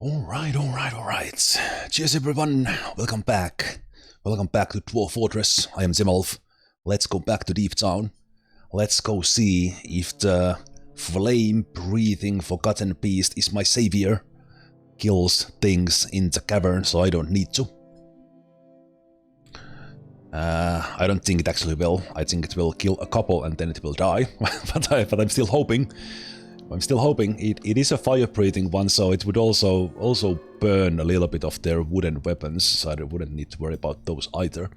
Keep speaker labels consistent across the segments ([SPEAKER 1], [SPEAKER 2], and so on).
[SPEAKER 1] Alright. Cheers everyone, welcome back. Welcome back to Dwarf Fortress. I am Zemalf. Let's go back to Deeptown. Let's go see if the flame-breathing forgotten beast is my savior. Kills things in the cavern so I don't need to. I don't think it actually will. I think it will kill a couple and then it will die. but I'm still hoping. It is a fire-breathing one, so it would also burn a little bit of their wooden weapons, so I wouldn't need to worry about those either.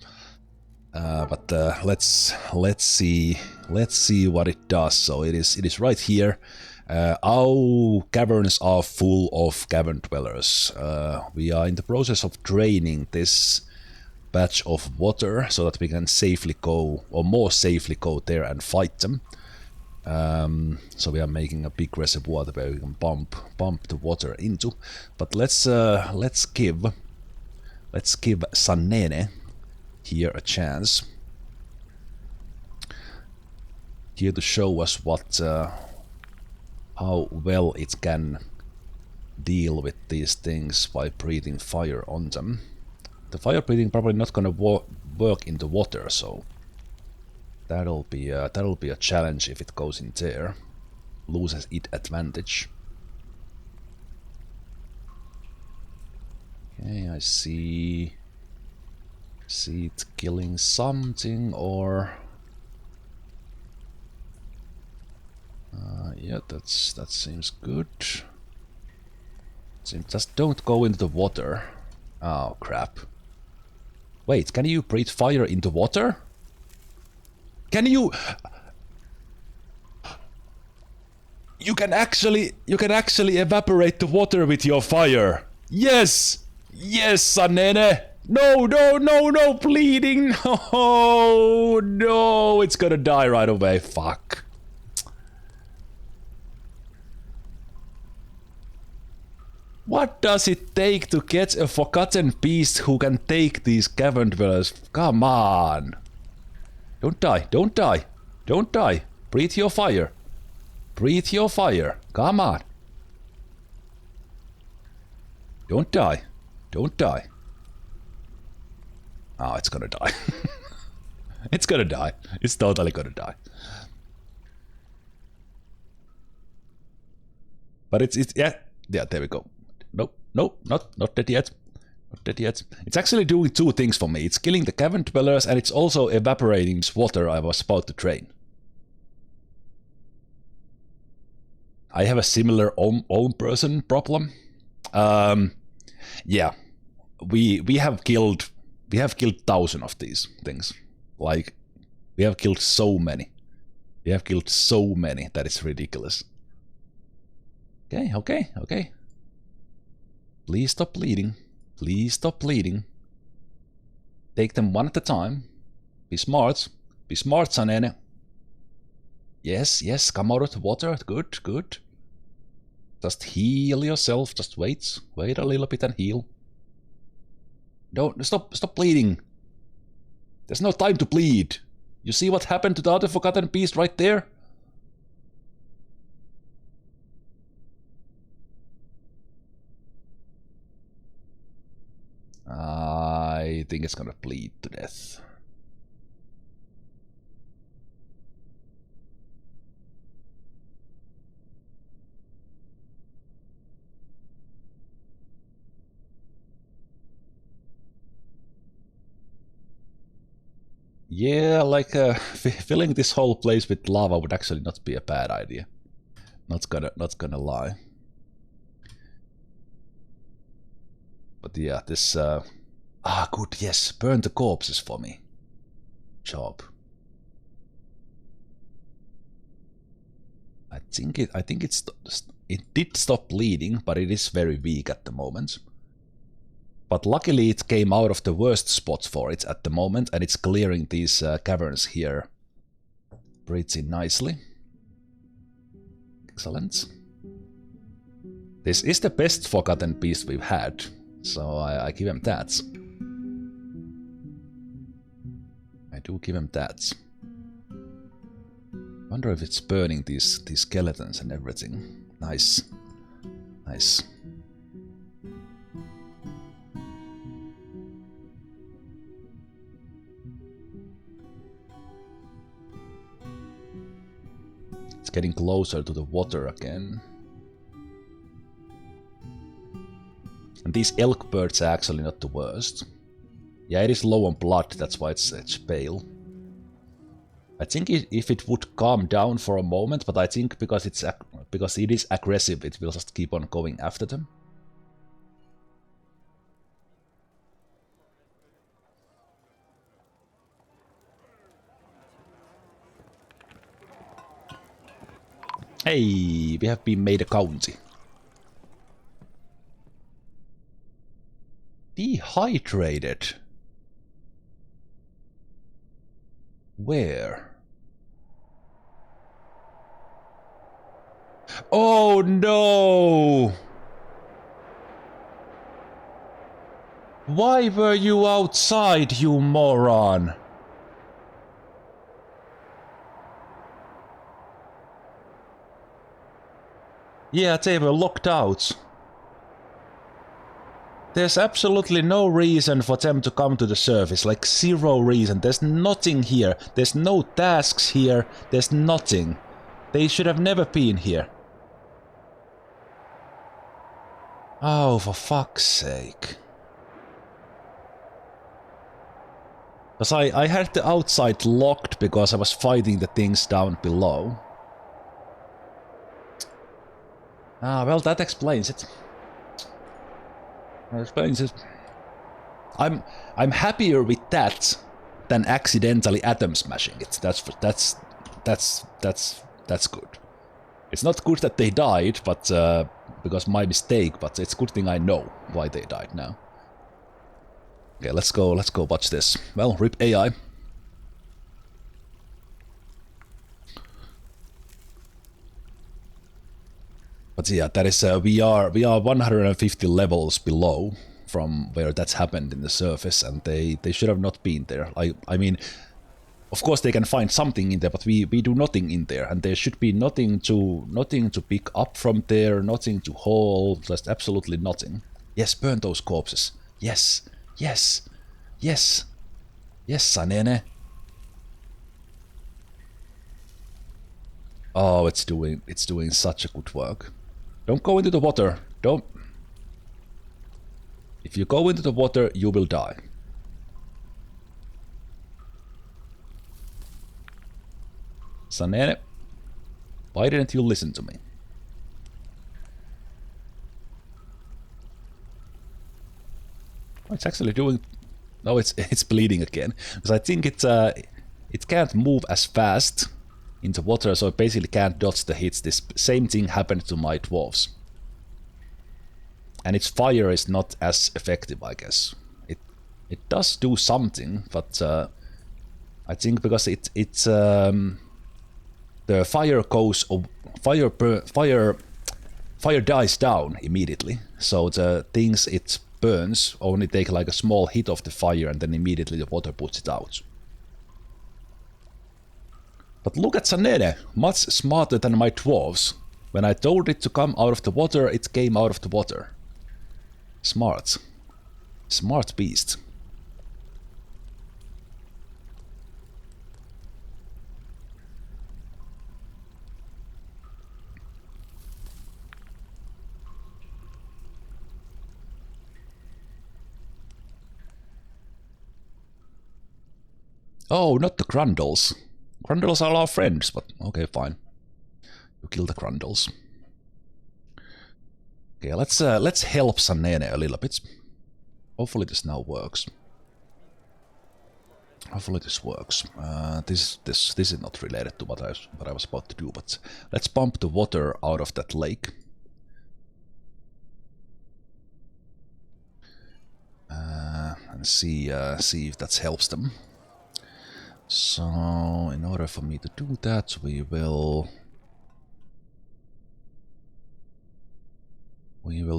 [SPEAKER 1] But let's see what it does. So it is right here. Our caverns are full of cavern dwellers. We are in the process of draining this patch of water so that we can safely go, or more safely go there and fight them. So we are making a big reservoir where we can pump the water into. But let's give Sanene here a chance. Here to show us how well it can deal with these things by breathing fire on them. The fire breathing probably not gonna work in the water, so that'll be a challenge if it goes in there. Loses its advantage. Okay, I see it killing something, or yeah, that seems good. Just don't go into the water. Oh crap. Wait, can you breathe fire into water? Can you? You can actually evaporate the water with your fire. Yes, Sanene. No, bleeding. No, it's gonna die right away. Fuck. What does it take to get a forgotten beast who can take these cavern dwellers? Come on. Don't die. Breathe your fire. Come on. Don't die. Oh, it's gonna die. It's gonna die. It's totally gonna die. But it's yeah, there we go. No, not dead yet. It's actually doing two things for me. It's killing the cavern dwellers and it's also evaporating this water I was about to drain. I have a similar own person problem. Yeah, we have killed thousands of these things. Like, we have killed so many. That it's ridiculous. Okay. Please stop bleeding. Take them one at a time. Be smart, Sanene. Yes, come out of the water. Good. Just heal yourself. Just wait a little bit and heal. Don't stop bleeding. There's no time to bleed. You see what happened to the other forgotten beast right there? I think it's gonna bleed to death. Yeah, like filling this whole place with lava would actually not be a bad idea. Not gonna lie. But yeah, this good, yes, burn the corpses for me. Job. I think it did stop bleeding, but it is very weak at the moment. But luckily it came out of the worst spots for it at the moment, and it's clearing these caverns here pretty nicely. Excellent. This is the best forgotten beast we've had, so I give him that. I do give him that. Wonder if it's burning these skeletons and everything. Nice. getting closer to the water again. And these elk birds are actually not the worst. Yeah, it is low on blood, that's why it's pale. I think if it would calm down for a moment, but I think because it is aggressive, it will just keep on going after them. Hey, we have been made a county. Dehydrated. Where? Oh no! Why were you outside, you moron? Yeah, they were locked out. There's absolutely no reason for them to come to the surface, like zero reason. There's nothing here. There's no tasks here. There's nothing. They should have never been here. Oh, for fuck's sake. Because I had the outside locked because I was fighting the things down below. Ah, well, that explains it. That explains it. I'm happier with that than accidentally atom smashing it. That's good. It's not good that they died, but because my mistake. But it's a good thing I know why they died now. Okay, let's go watch this. Well, rip AI. But yeah, that is we are 150 levels below from where that's happened in the surface, and they should have not been there. I mean, of course they can find something in there, but we do nothing in there, and there should be nothing to pick up from there, nothing to haul, just absolutely nothing. Yes, burn those corpses. Yes, yes, yes, yes, Sanene. Oh, it's doing such a good work. Don't go into the water. Don't. If you go into the water, you will die. Sanene, why didn't you listen to me? Oh, it's actually doing. No, it's bleeding again because I think it can't move as fast into water, so it basically can't dodge the hits. This same thing happened to my dwarves. And its fire is not as effective, I guess. It does do something, but I think because the fire goes fire dies down immediately. So the things it burns only take like a small hit of the fire, and then immediately the water puts it out. But look at Sanene, much smarter than my dwarves. When I told it to come out of the water, it came out of the water. Smart. Smart beast. Oh, not the Grundles. Grundles are our friends, but okay, fine. You kill the Grundles. Okay, let's help Sanene a little bit. Hopefully this now works. Hopefully this works. This is not related to what I was about to do, but let's pump the water out of that lake. And see if that helps them. So, in order for me to do that, we will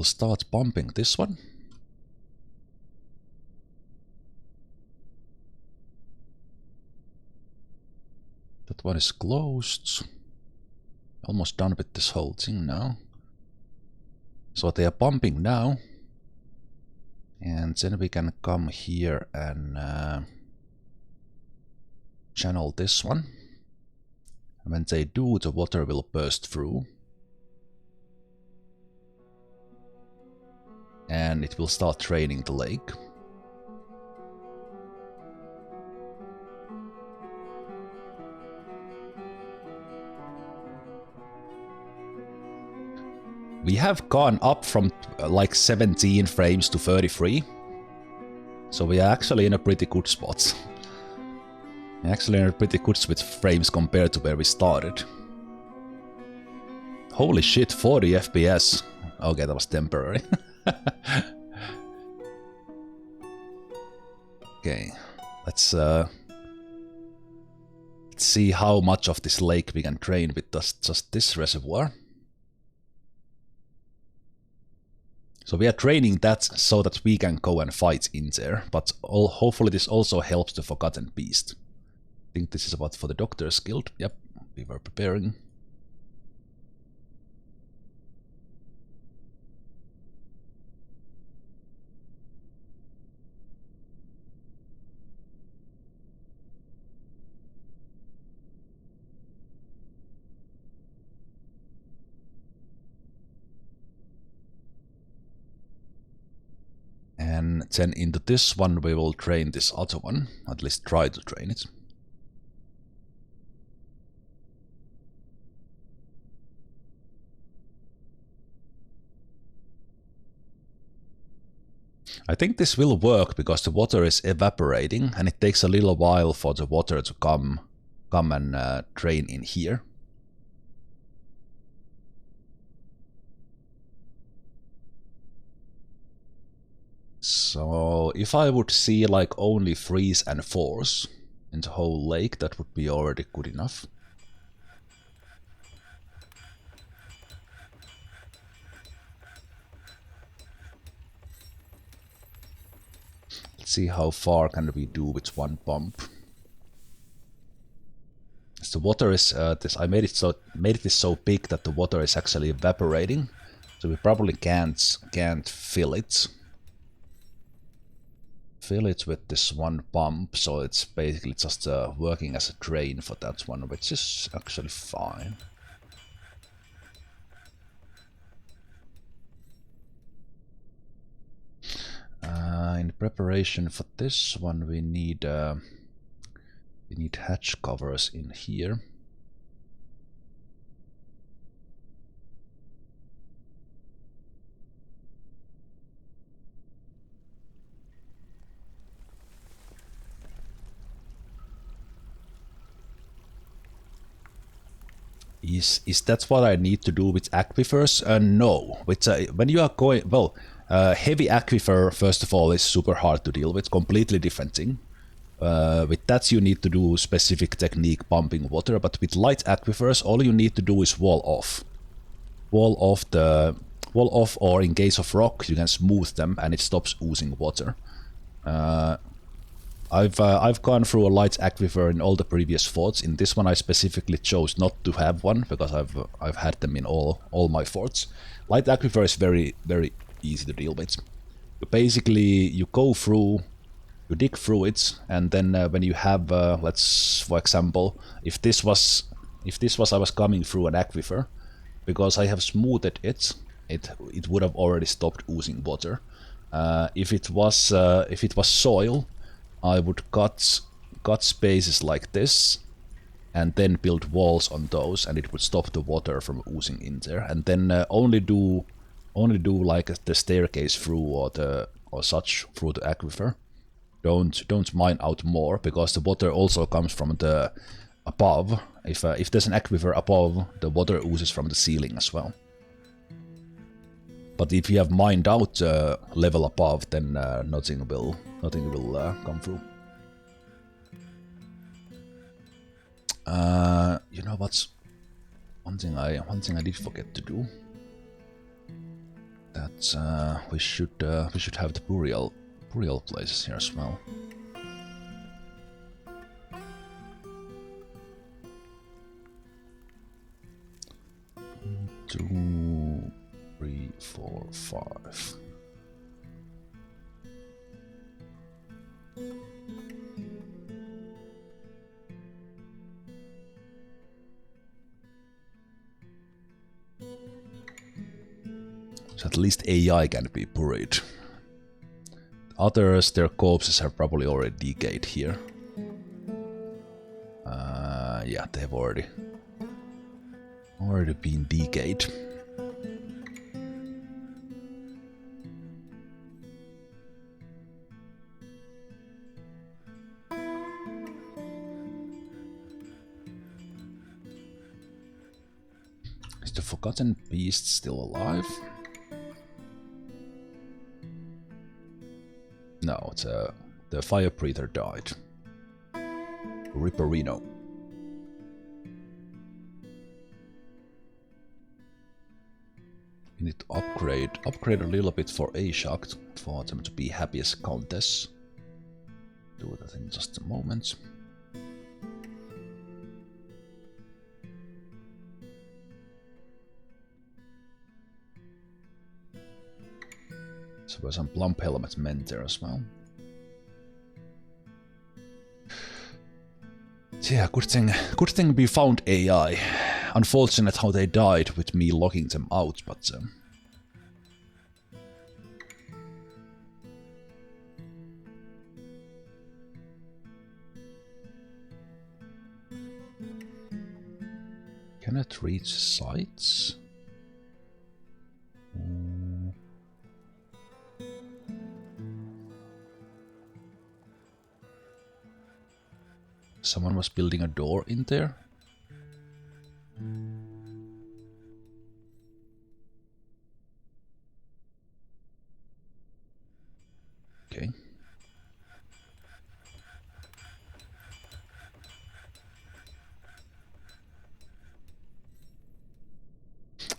[SPEAKER 1] start pumping this one. That one is closed. Almost done with this whole thing now. So they are pumping now. And then we can come here and channel this one. And when they do, the water will burst through. And it will start draining the lake. We have gone up from like 17 frames to 33. So we are actually in a pretty good spot. We're actually in a pretty good with frames compared to where we started. Holy shit, 40 FPS. Okay, that was temporary. Okay, let's see how much of this lake we can drain with just this reservoir. So we are draining that so that we can go and fight in there, but hopefully this also helps the Forgotten Beast. I think this is about for the Doctor's Guild. Yep, we were preparing. And then into this one we will drain this other one, at least try to drain it. I think this will work because the water is evaporating and it takes a little while for the water to come and drain in here. So if I would see like only 3s and 4s in the whole lake, that would be already good enough. Let's see how far can we do with one pump. As the water is I made it this so big that the water is actually evaporating, so we probably can't fill it. Fill it with this one pump, so it's basically just working as a drain for that one, which is actually fine. In preparation for this one, we need hatch covers in here. Is that what I need to do with aquifers? No. With when you are going, well, heavy aquifer first of all is super hard to deal with. Completely different thing. With that you need to do specific technique pumping water, but with light aquifers all you need to do is wall off. Wall off, or in case of rock you can smooth them and it stops oozing water. I've gone through a light aquifer in all the previous forts. In this one I specifically chose not to have one because I've had them in all my forts. Light aquifer is very easy to deal with. Basically you go through, you dig through it, and then when you have let's, for example, if this was I was coming through an aquifer, because I have smoothed it, it would have already stopped oozing water. If it was soil, I would cut spaces like this and then build walls on those, and it would stop the water from oozing in there. And then only do like the staircase through or such through the aquifer. Don't mine out more, because the water also comes from the above. If there's an aquifer above, the water oozes from the ceiling as well. But if you have mined out level above, then nothing will come through. You know what's one thing I did forget to do. That we should have the burial places here as well. 2, 3, 4, 5. So at least AI can be buried. Others, their corpses have probably already decayed here. Yeah, they've already been decayed. Is the Forgotten Beast still alive? No, it's the Fire Breather died. Ripperino. We need to upgrade a little bit for A-Shock for them to be happy as Countess. Do that in just a moment. So there's some plump helmet men there as well. Yeah, good thing we found AI. Unfortunate how they died with me locking them out, but cannot reach sites. Someone was building a door in there. Okay.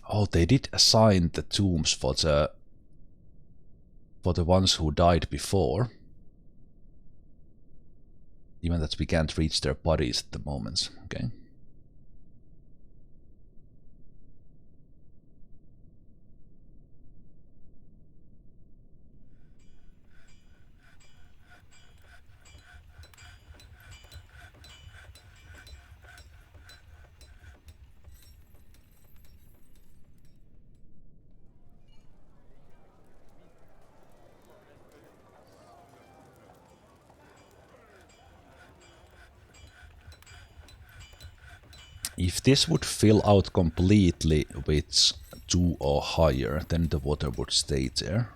[SPEAKER 1] Oh, they did assign the tombs for the ones who died before. Even that we can't reach their bodies at the moment. Okay. If this would fill out completely with 2 or higher, then the water would stay there.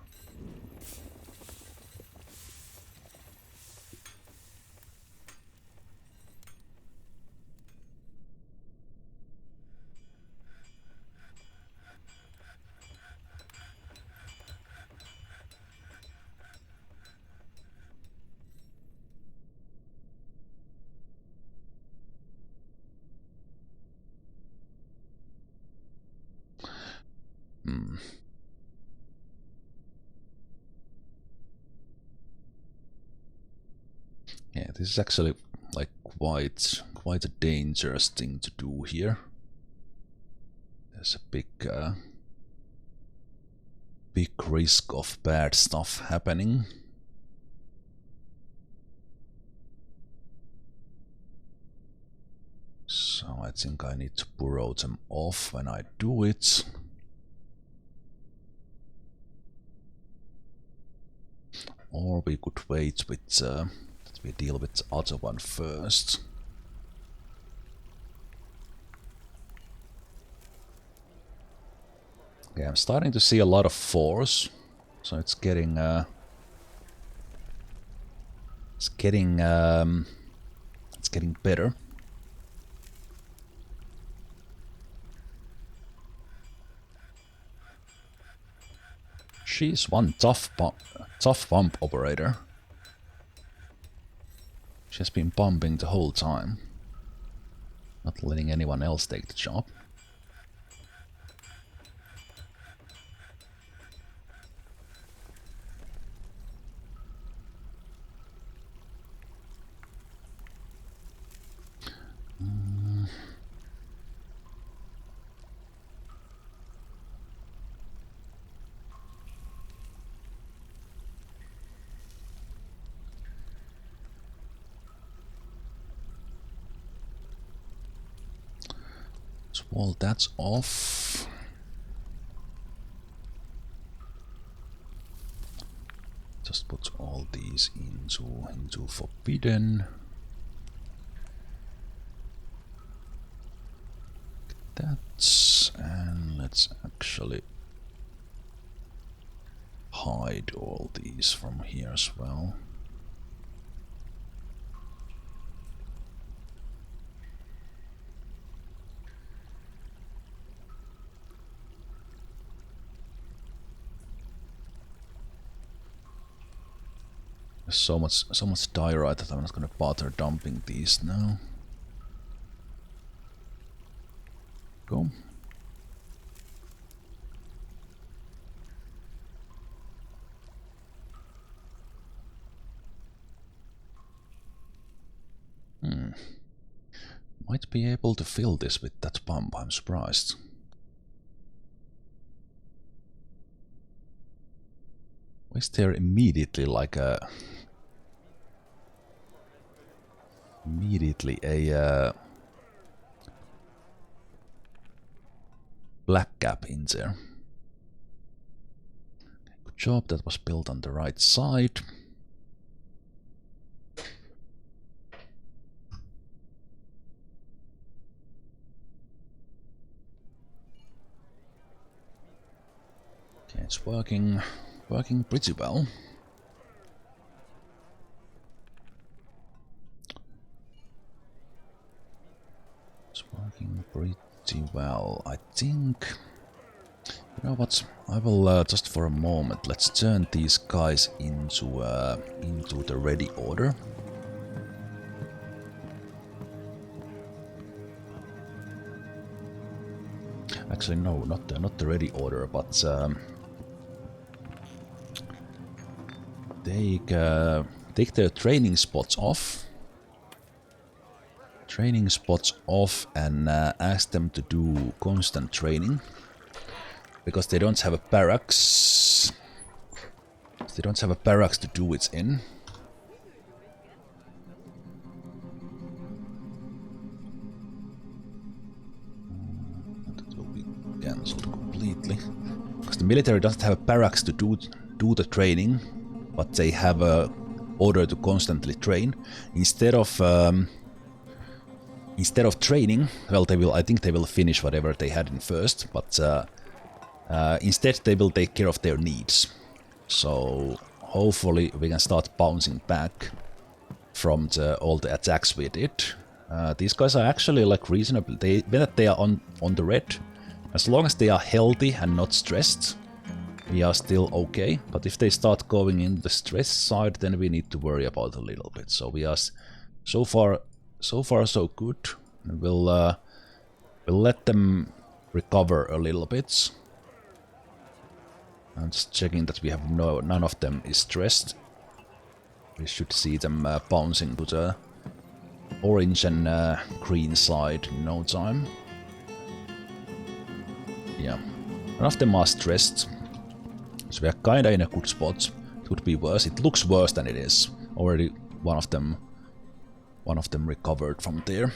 [SPEAKER 1] Yeah, this is actually like quite a dangerous thing to do here. There's a big risk of bad stuff happening. So I think I need to burrow them off when I do it. Or we could wait with that we deal with the other one first. Okay, I'm starting to see a lot of 4s, so it's getting better. She's one tough pump operator. She has been pumping the whole time, not letting anyone else take the job. So wall that's off. just put all these into forbidden. That's, and let's actually hide all these from here as well. There's so much diorite that I'm not gonna bother dumping these now. Go. Might be able to fill this with that pump, I'm surprised. Is there immediately like a... Immediately a black gap in there. Good job, that was built on the right side. Okay, it's working pretty well. It's working pretty well, I think. You know what? I will just for a moment. Let's turn these guys into the ready order. Actually, no, not the ready order, but take their training spots off. Training spots off, and ask them to do constant training. Because they don't have a barracks. They don't have a barracks to do it in. That will be cancelled completely. Because the military doesn't have a barracks to do the training, but they have a order to constantly train. Instead of training, well, I think they will finish whatever they had in first, but instead they will take care of their needs. So hopefully we can start bouncing back from all the attacks we did. These guys are actually like reasonable. They are on the red. As long as they are healthy and not stressed, we are still okay. But if they start going in the stress side, then we need to worry about a little bit. So we are so far so good. And we'll let them recover a little bit. I'm just checking that we have none of them is stressed. We should see them bouncing to the orange and green side in no time. Yeah, none of them are stressed. So we are kinda in a good spot. It could be worse. It looks worse than it is. Already one of them recovered from there.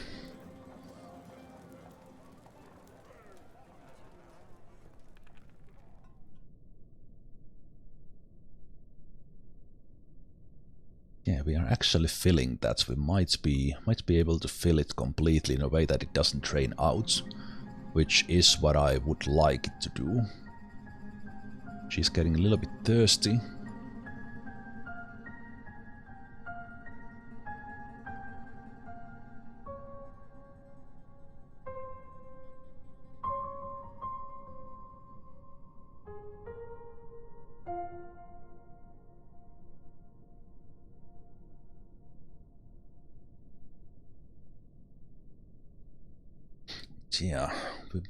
[SPEAKER 1] Yeah, we are actually filling that. We might be able to fill it completely in a way that it doesn't drain out, which is what I would like it to do. She's getting a little bit thirsty. Yeah, we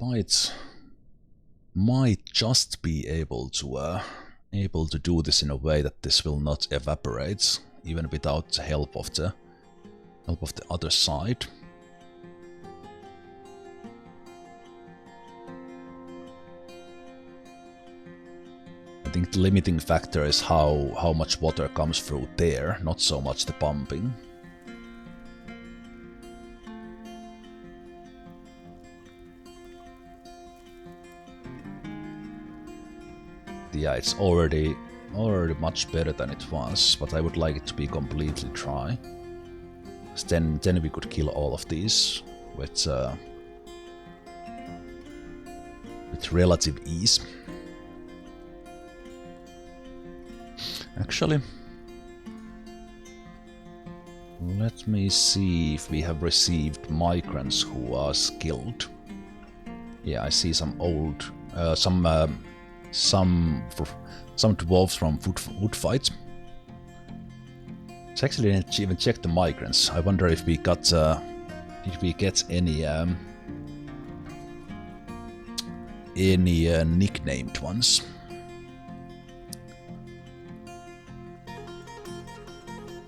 [SPEAKER 1] might just be able to do this in a way that this will not evaporate, even without the help of the other side. I think the limiting factor is how much water comes through there, not so much the pumping. Yeah, it's already already much better than it was, but I would like it to be completely dry. Then we could kill all of these with relative ease. Actually, let me see if we have received migrants who are skilled. Yeah, I see some old, some dwarves from wood fight. So actually, I didn't even check the migrants. I wonder if we got, did we get any nicknamed ones?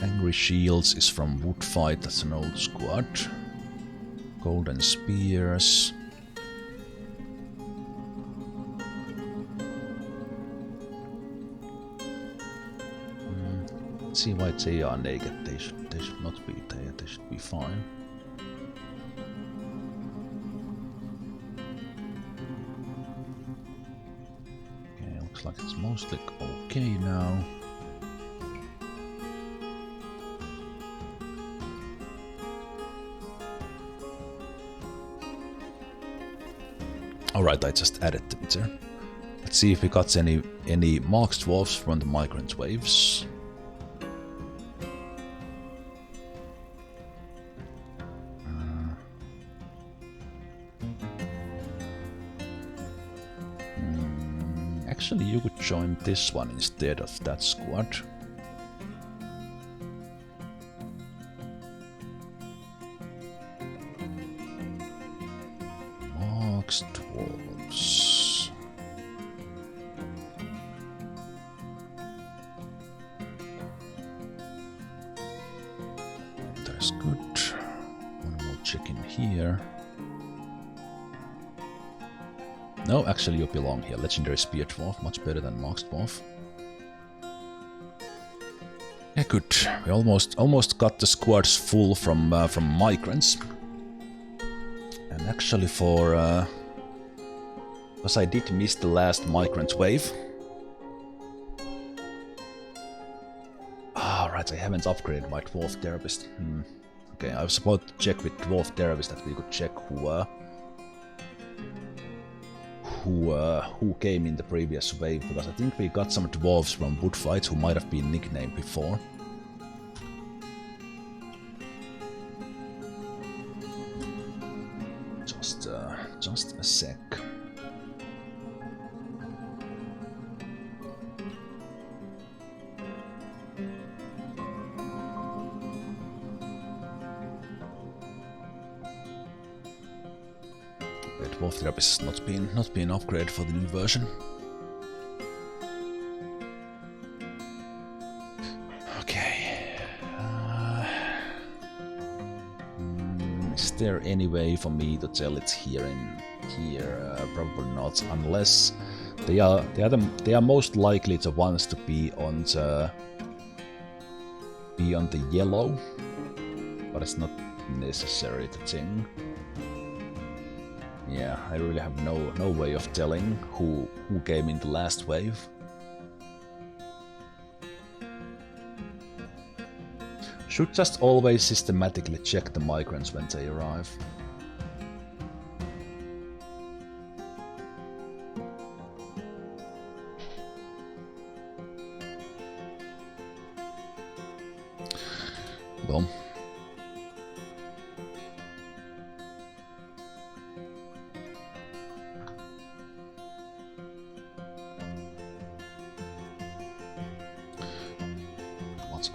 [SPEAKER 1] Angry Shields is from wood fight. That's an old squad. Golden Spears. Let's see why they are naked. They should not be there. They should be fine. Okay, looks like it's mostly okay now. Alright, I just added the bitter. Let's see if we got any marked dwarves from the migrant waves. Actually, you could join this one instead of that squad. Marks dwarves. That's good. One more check in here. No, actually you belong here. Legendary Spear Dwarf, much better than Marks Dwarf. Yeah, good. We almost got the squads full from migrants. And actually for because I did miss the last migrant wave. Ah, right, I haven't upgraded my Dwarf Therapist. Okay, I was about to check with Dwarf Therapist that we could check who came in the previous wave, because I think we got some dwarves from wood fights who might have been nicknamed before. Just a sec. Dwarf Therapist has not been upgraded for the new version. Okay. Is there any way for me to tell it's here in here? Probably not, unless they are most likely the ones to be on the yellow, but it's not necessary the thing. Yeah, I really have no way of telling who came in the last wave. Should just always systematically check the migrants when they arrive. Well.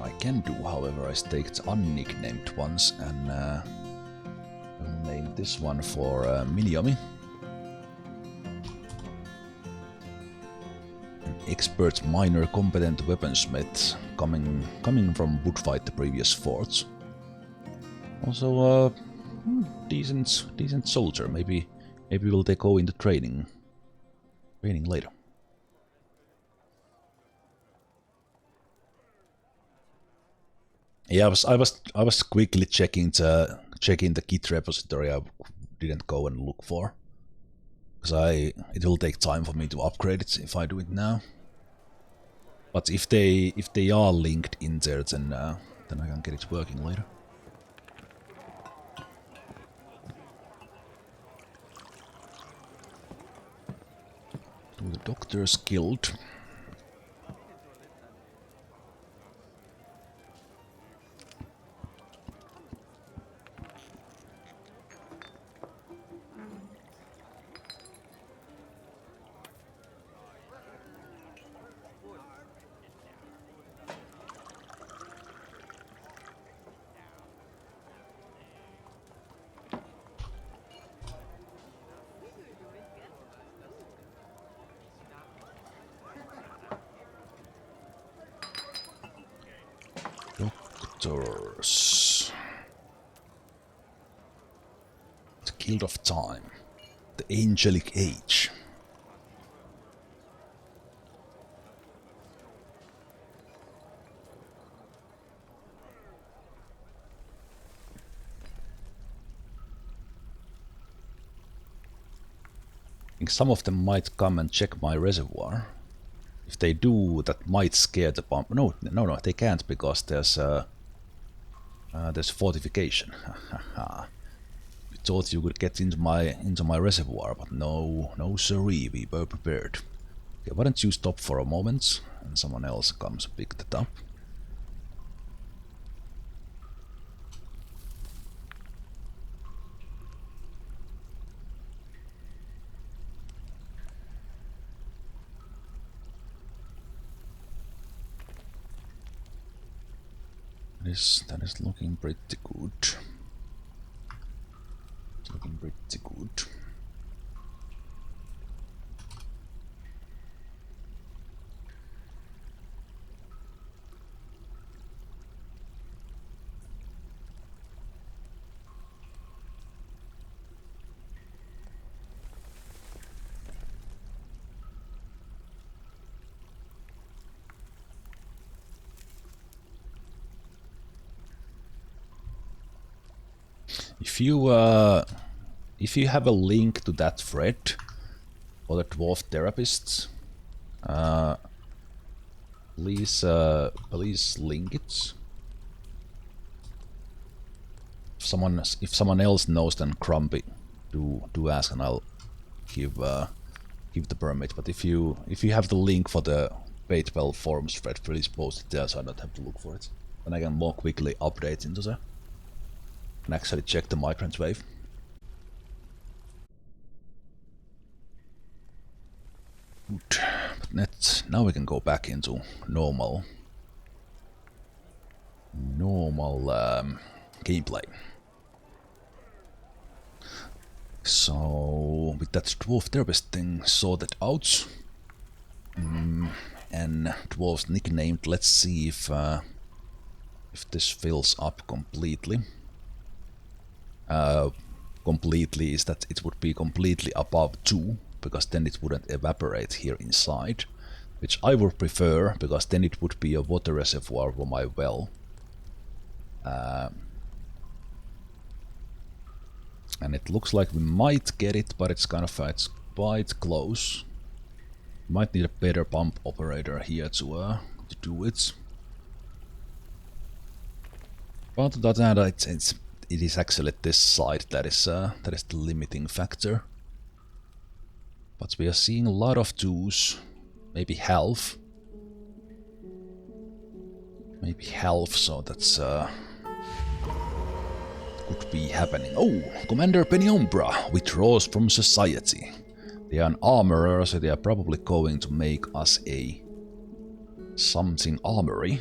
[SPEAKER 1] I can do, however, is take the unnicknamed ones and I'll name this one for Miliomi. An expert minor competent weaponsmith coming from Woodfight, the previous forts. Also decent soldier. Maybe will they go into training later. Yeah, I was quickly checking the Git repository. I didn't go and look for, because it will take time for me to upgrade it if I do it now. But if they are linked in there, then I can get it working later. To the Doctor's Guild. Doctors. The Guild of Time. The Angelic Age. I think some of them might come and check my reservoir. If they do, that might scare the bomb. No, they can't because there's fortification. You thought you could get into my reservoir, but no siree, we were prepared. Okay, why don't you stop for a moment and someone else comes pick that up. That is looking pretty good. It's looking pretty good. If you have a link to that thread for the dwarf therapists, please link it. If someone else knows, then Crumpy, do ask and I'll give the permit. But if you have the link for the Paidwell forums thread, please post it there so I don't have to look for it. Then I can more quickly update into there and actually check the Migrant wave. Good. But now we can go back into normal gameplay. So with that dwarf therapist thing sorted out and dwarves nicknamed, let's see if this fills up completely. Completely is that it would be completely above 2, because then it wouldn't evaporate here inside, which I would prefer, because then it would be a water reservoir for my well. And it looks like we might get it, but it's it's quite close. Might need a better pump operator here to do it. But it is actually this side that is the limiting factor. But we are seeing a lot of 2s, maybe half. Maybe half, so that's could be happening. Oh, Commander Peniombra withdraws from society. They are an armorer, so they are probably going to make us a something armory.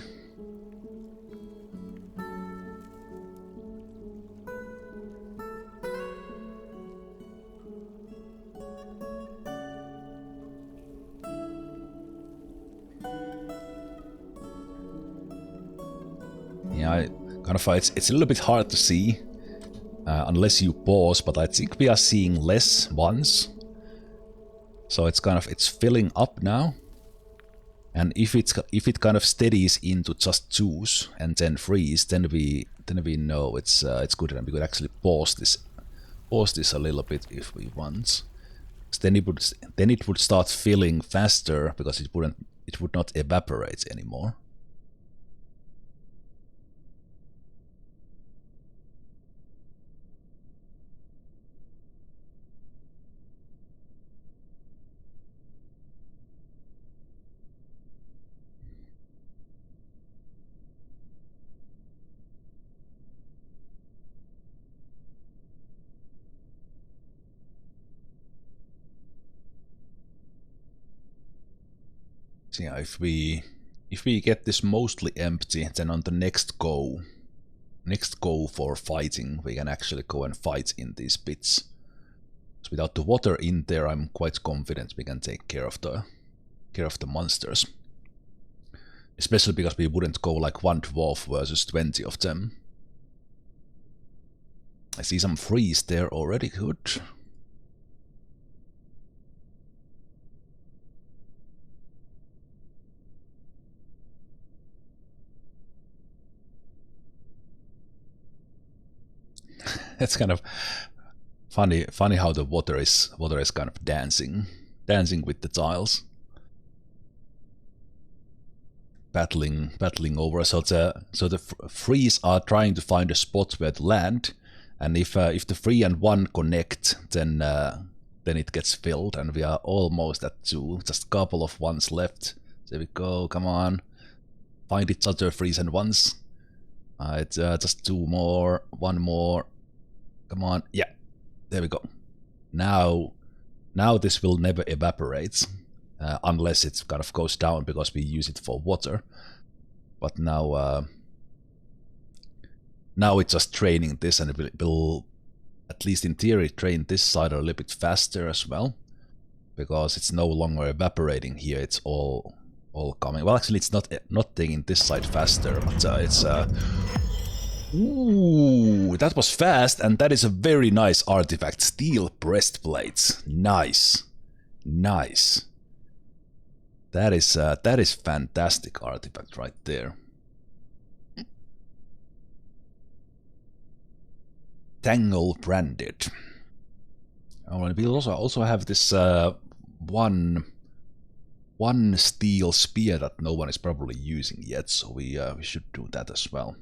[SPEAKER 1] Yeah, it's a little bit hard to see unless you pause, but I think we are seeing less ones. So it's filling up now. And if it kind of steadies into just 2s and then 3s, then we know it's good, and we could actually pause this a little bit if we want. Then it would start filling faster, because it it would not evaporate anymore. So yeah, if we get this mostly empty, then on the next go for fighting, we can actually go and fight in these pits. So without the water in there, I'm quite confident we can take care of the monsters. Especially because we wouldn't go like one dwarf versus 20 of them. I see some freeze there already, good. It's kind of funny how the water is kind of dancing with the tiles, battling over. So the frees are trying to find a spot where to land, and if the 3 and 1 connect, then it gets filled, and we are almost at 2. Just a couple of ones left. There we go. Come on, find each other, 3s and 1s. It's just 2 more, 1 more. Come on, yeah, there we go. Now this will never evaporate, unless it kind of goes down because we use it for water. But now it's just training this, and it will, at least in theory, train this side a little bit faster as well, because it's no longer evaporating here. It's all coming. Well, actually, it's not taking this side faster, but it's. Ooh, that was fast, and that is a very nice artifact. Steel breastplates. Nice. Nice. That is fantastic artifact right there. Tangle branded. Oh, and we'll also have this one steel spear that no one is probably using yet, so we should do that as well.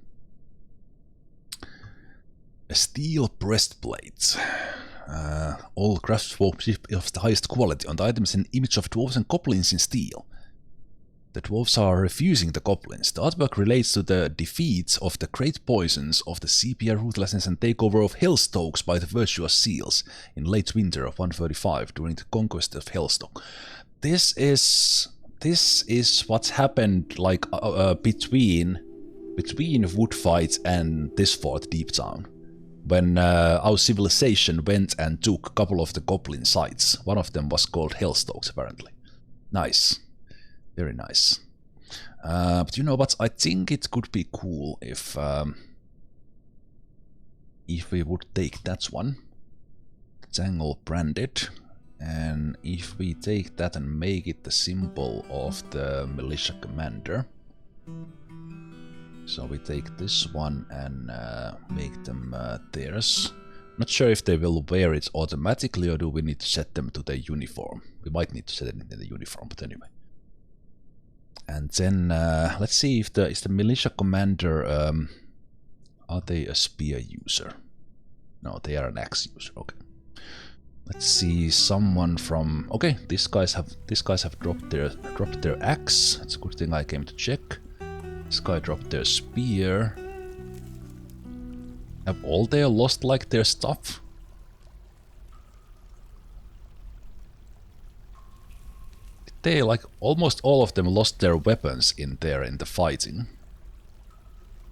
[SPEAKER 1] A steel breastplate. All craftsmanship of the highest quality. On the item is an image of dwarves and goblins in steel. The dwarves are refusing the goblins. The artwork relates to the defeat of the great poisons of the sepia, ruthlessness, and takeover of Hellstokes by the virtuous seals in late winter of 135 during the conquest of Hellstoke. This is what happened like between Woodfight and this fort, Deeptown. When our civilization went and took a couple of the goblin sites. One of them was called Hellstokes, apparently. Nice. Very nice. But you know what? I think it could be cool if we would take that one. Tangle branded. And if we take that and make it the symbol of the militia commander. So we take this one and make them theirs. Not sure if they will wear it automatically, or do we need to set them to their uniform. We might need to set it in the uniform, but anyway. And then let's see if is the militia commander, are they a spear user? No, they are an axe user. Okay. Let's see someone from. Okay, these guys have dropped their axe. It's a good thing I came to check. This guy dropped their spear. Have all they lost like their stuff? They like almost all of them lost their weapons in the fighting.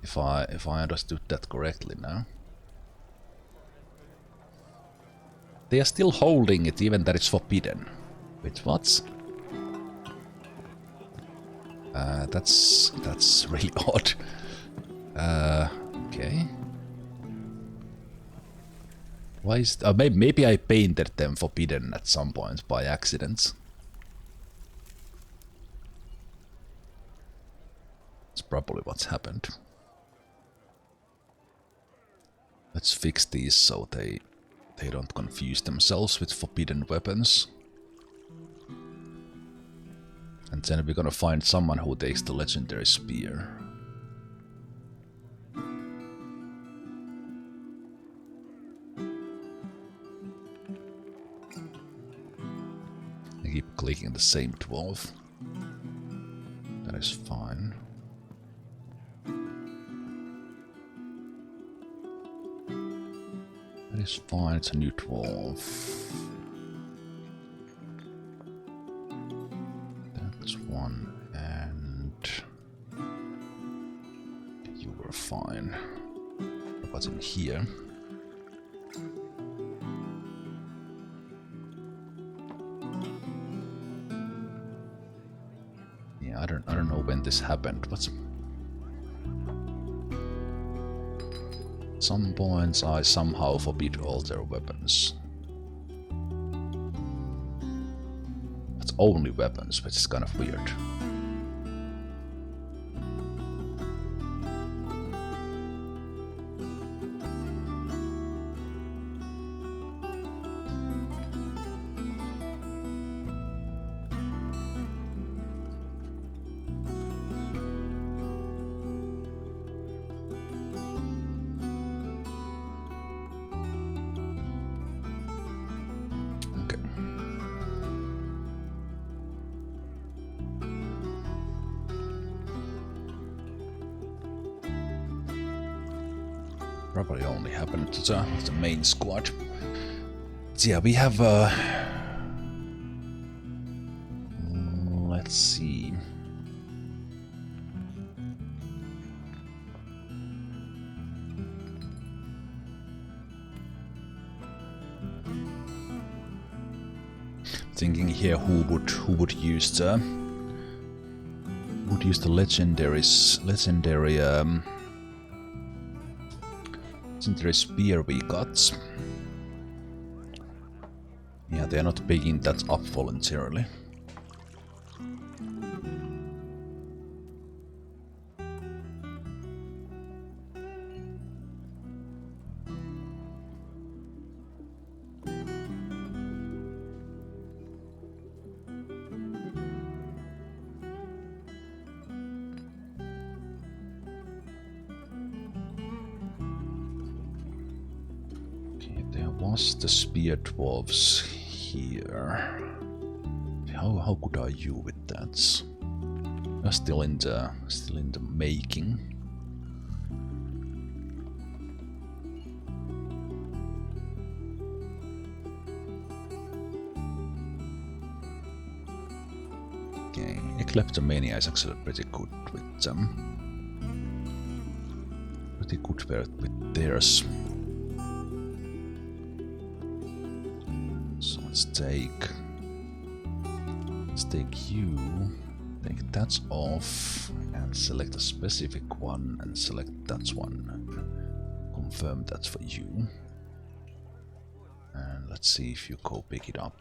[SPEAKER 1] If I understood that correctly now. They are still holding it even that it's forbidden. Wait, what? That's really odd. Okay. Why is maybe I painted them forbidden at some point by accident. That's probably what's happened. Let's fix these so they don't confuse themselves with forbidden weapons. And then we're gonna find someone who takes the legendary spear. I keep clicking the same dwarf. That is fine. That is fine, it's a new dwarf. That's one, and you were fine. What's in here? Yeah, I don't know when this happened, but some points I somehow forbid all their weapons. It's only weapons, which is kind of weird. Probably only happened to the main squad. So yeah, we have let's see. Thinking here who would use the legendary spear we got. Yeah, they're not picking that up voluntarily. The spear dwarves here. How good are you with that? You're still in the making. Okay, Kleptomania is actually pretty good with them. Pretty good with theirs. So let's take you, take that off, and select a specific one, and select that one. Confirm that's for you. And let's see if you go pick it up.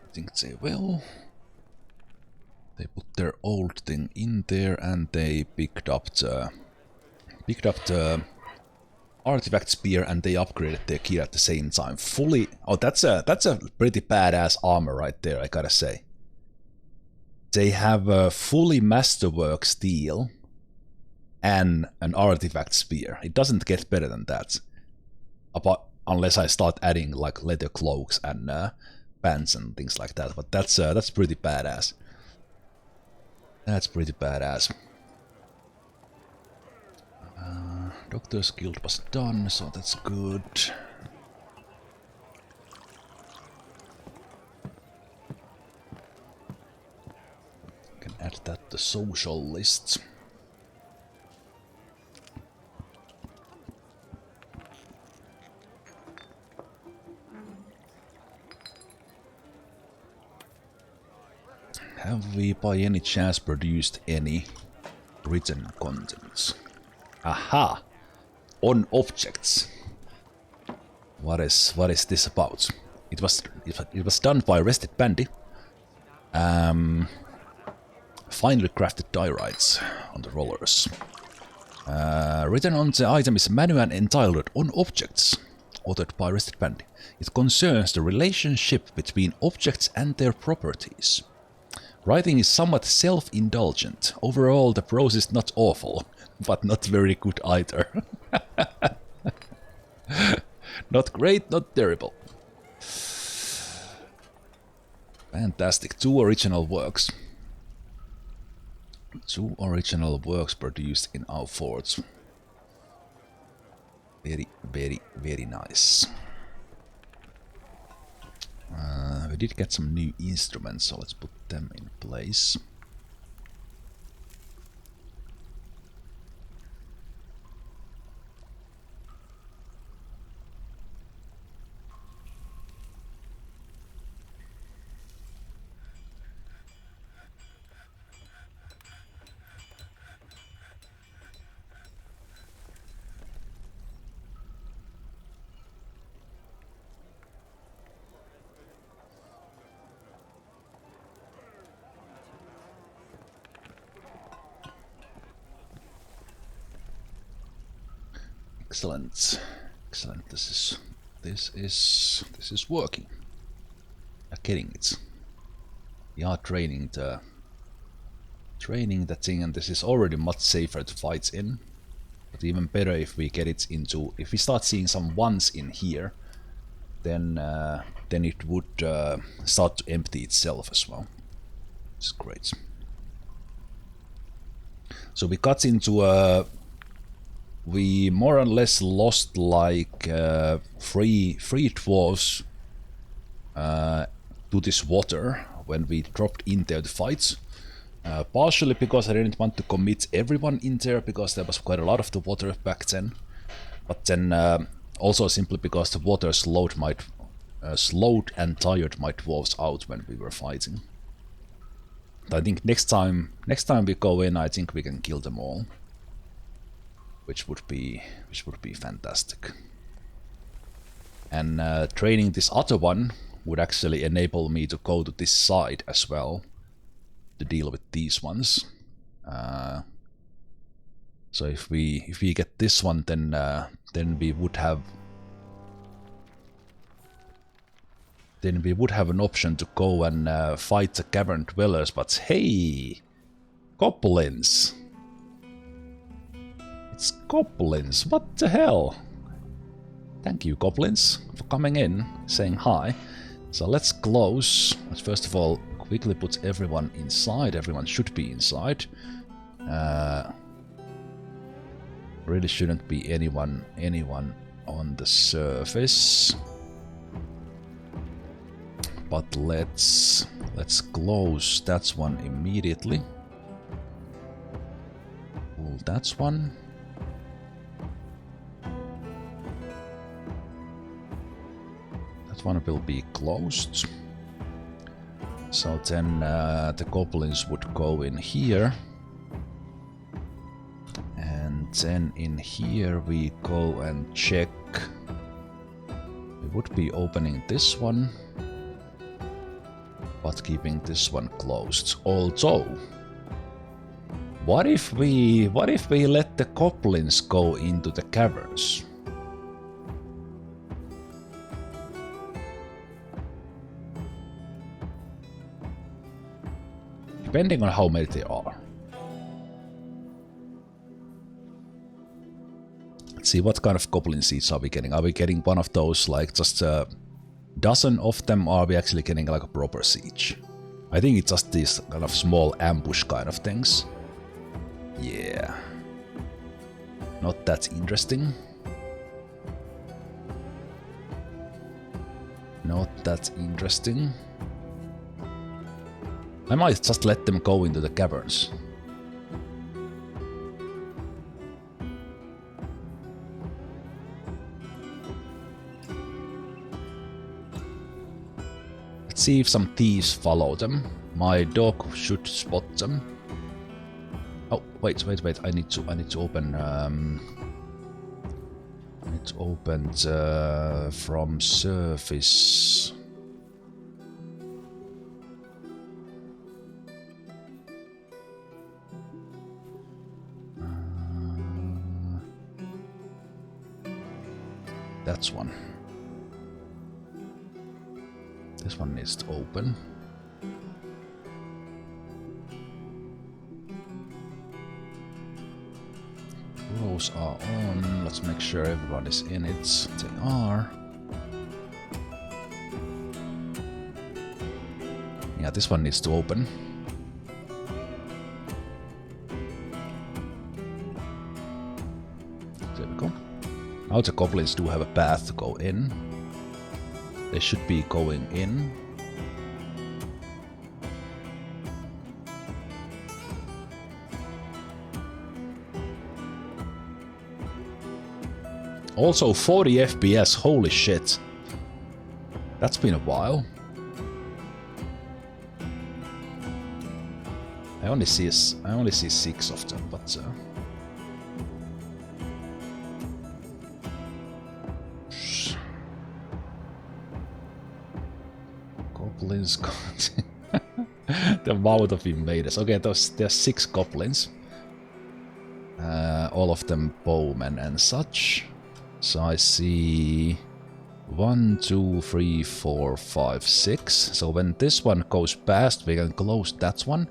[SPEAKER 1] I think they will. They put their old thing in there and they picked up the artifact spear and they upgraded their gear at the same time. Fully. Oh, that's a pretty badass armor right there, I gotta say. They have a fully masterwork steel and an artifact spear. It doesn't get better than that. Unless I start adding like leather cloaks and pants and things like that. But that's pretty badass. That's pretty badass. Doctor's Guild was done, so that's good. Can add that to social list. Have we by any chance produced any written contents? Aha! On objects. What is this about? It was done by Rested Bandy. finely crafted diorites on the rollers. Written on the item is a manual entitled On Objects, authored by Rested Bandy. It concerns the relationship between objects and their properties. Writing is somewhat self-indulgent. Overall, the prose is not awful, but not very good either. Not great, not terrible. Fantastic. 2 original works. 2 original works produced in our forts. Very, very, very nice. We did get some new instruments, so let's put them in place. Excellent, excellent. This is working. We are getting it. We are training the thing, and this is already much safer to fight in. But even better if we get it into. If we start seeing some ones in here, then it would start to empty itself as well. It's great. So we got into a. We more or less lost like 3 dwarves to this water when we dropped in there to fight. Partially because I didn't want to commit everyone in there because there was quite a lot of the water back then. But then also simply because the water slowed and tired my dwarves out when we were fighting. But I think next time we go in, I think we can kill them all. Which would be fantastic. And training this other one would actually enable me to go to this side as well to deal with these ones. So if we get this one, then we would have an option to go and fight the Cavern dwellers. But hey, goblins! It's goblins, what the hell? Thank you, goblins, for coming in, saying hi. So let's close. Let's first of all quickly put everyone inside. Everyone should be inside. Really shouldn't be anyone on the surface. But let's close that one immediately. Pull that one. One will be closed. So then the goblins would go in here. And then in here we go and check. We would be opening this one, but keeping this one closed. Although, what if we let the goblins go into the caverns? Depending on how many there are. Let's see, what kind of goblin seeds are we getting? Are we getting one of those, like just a dozen of them, or are we actually getting like a proper siege? I think it's just these kind of small ambush kind of things. Yeah. Not that interesting. Not that interesting. I might just let them go into the caverns. Let's see if some thieves follow them. My dog should spot them. Oh, wait. I need to open I need to open the from surface. That's one. This one needs to open. Rows are on. Let's make sure everyone is in it. They are. Yeah, this one needs to open. There we go. Now the goblins do have a path to go in. They should be going in. Also 40 FPS, holy shit. That's been a while. I only see 6 of them, but goblins. The amount of invaders. Okay, there's 6 goblins. All of them bowmen and such. So I see 1, 2, 3, 4, 5, 6. So when this one goes past, we can close that one,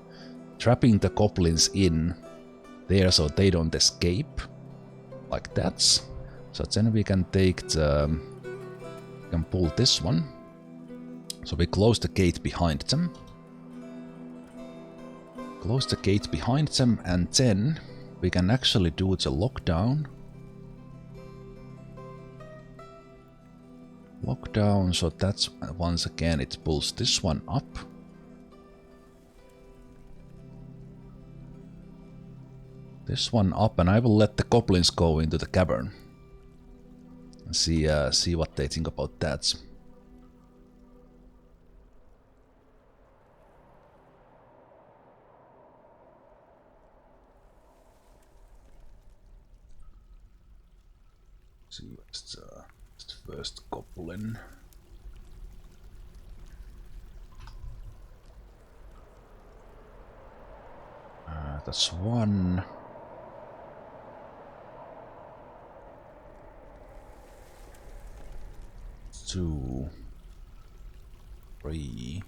[SPEAKER 1] trapping the goblins in there so they don't escape, like that. So then we can take the, we can pull this one. So we close the gate behind them. Close the gate behind them, and then we can actually do the lockdown. Lockdown, so that's once again it pulls this one up. This one up, and I will let the goblins go into the cavern. And see what they think about that. See what's the first goblin. That's 1. 2, 3.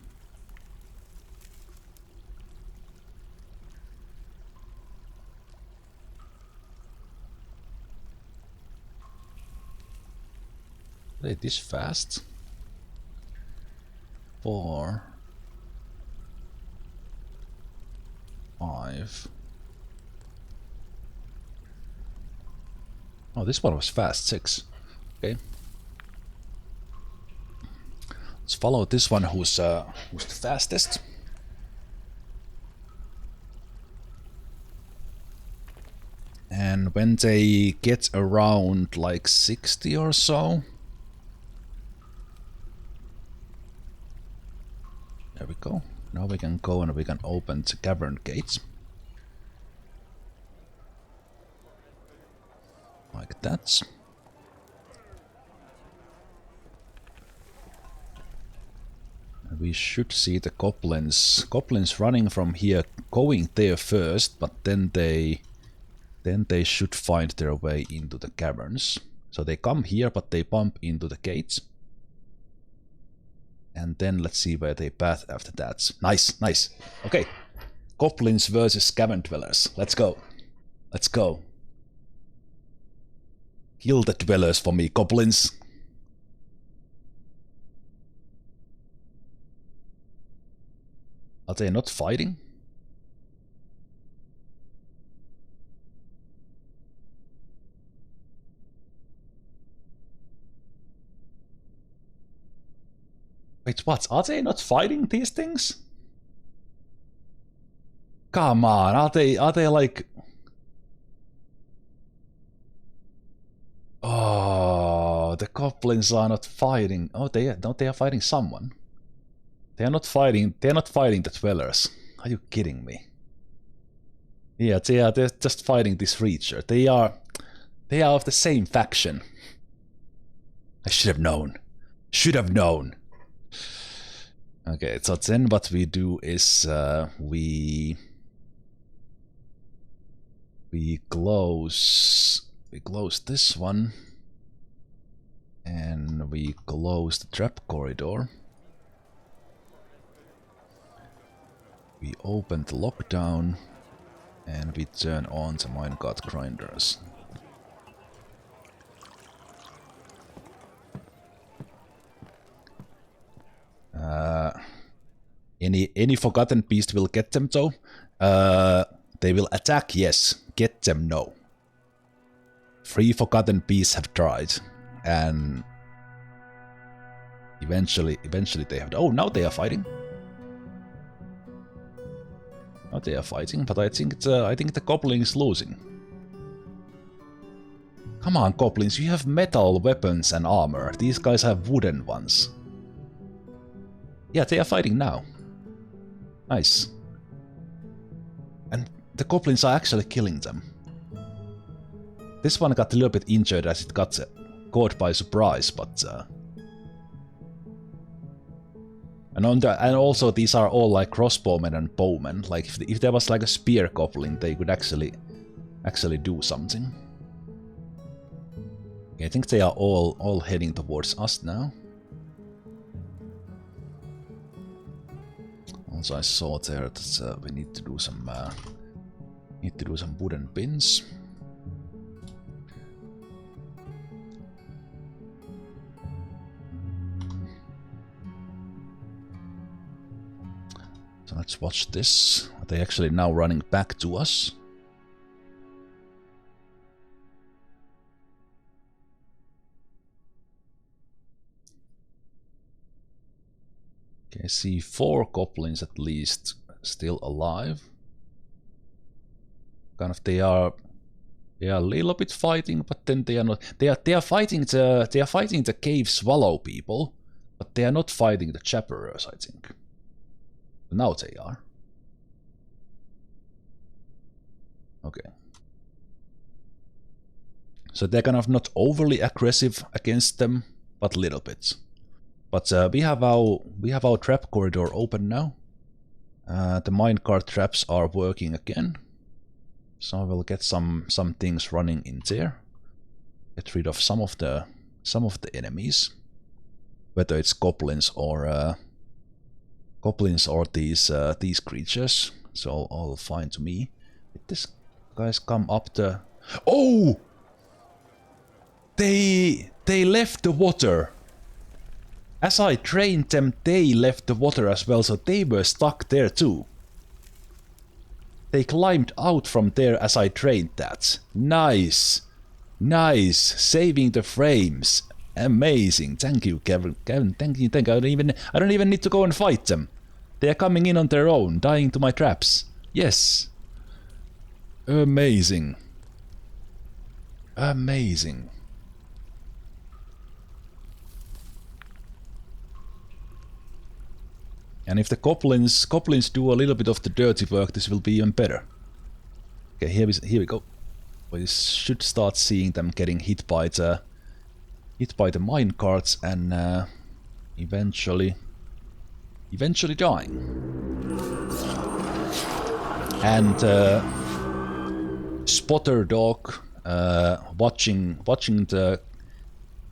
[SPEAKER 1] Are they this fast? 4, 5. Oh, this one was fast. 6. Okay. Let's follow this one who's the fastest. And when they get around like 60 or so, there we go. Now we can go and we can open the cavern gates. Like that. And we should see the goblins running from here, going there first, but then they should find their way into the caverns. So they come here, but they bump into the gates. And then let's see where they path after that. Nice, nice. Okay. Goblins versus cavern dwellers. Let's go. Let's go. Kill the dwellers for me, goblins. Are they not fighting? Wait, what? Are they not fighting these things? Come on, are they like... Oh, the goblins are not fighting. Oh, they are fighting someone. They are not fighting the dwellers. Are you kidding me? Yeah, they're just fighting this Reacher. They are of the same faction. I should have known. Should have known. Okay, so then what we do is we close this one. And we close the trap corridor. We open the lockdown. And we turn on the minecart grinders. Any forgotten beast will get them though. They will attack, yes. Get them, no. 3 forgotten beasts have tried, and eventually they have. Oh, now they are fighting. Now they are fighting, but I think the goblin is losing. Come on, goblins! You have metal weapons and armor. These guys have wooden ones. Yeah, they are fighting now. Nice. And the goblins are actually killing them. This one got a little bit injured as it got caught by surprise, but... And also these are all like crossbowmen and bowmen. Like if there was like a spear goblin, they could actually do something. Okay, I think they are all heading towards us now. Also, I saw there that we need to do some wooden bins. So let's watch this. Are they actually now running back to us? Okay, I see 4 goblins at least still alive. Kind of they are a little bit fighting, but then they are not. They are fighting the cave swallow people, but they are not fighting the chapperers, I think. Now they are. Okay. So they're kind of not overly aggressive against them, but a little bit. But we have our trap corridor open now. The minecart traps are working again. So we'll get some things running in there. Get rid of some of the enemies. Whether it's goblins or these creatures. So all fine to me. Did this guys come up the... Oh! They left the water. As I trained them, they left the water as well, so they were stuck there too. They climbed out from there as I trained that. Nice. Nice. Saving the frames. Amazing. Thank you, Cavern. Thank you. I don't even need to go and fight them. They are coming in on their own, dying to my traps. Yes. Amazing. Amazing. And if the goblins do a little bit of the dirty work, this will be even better. Okay, here we go. We should start seeing them getting hit by the minecarts and eventually dying. And Spotter Dog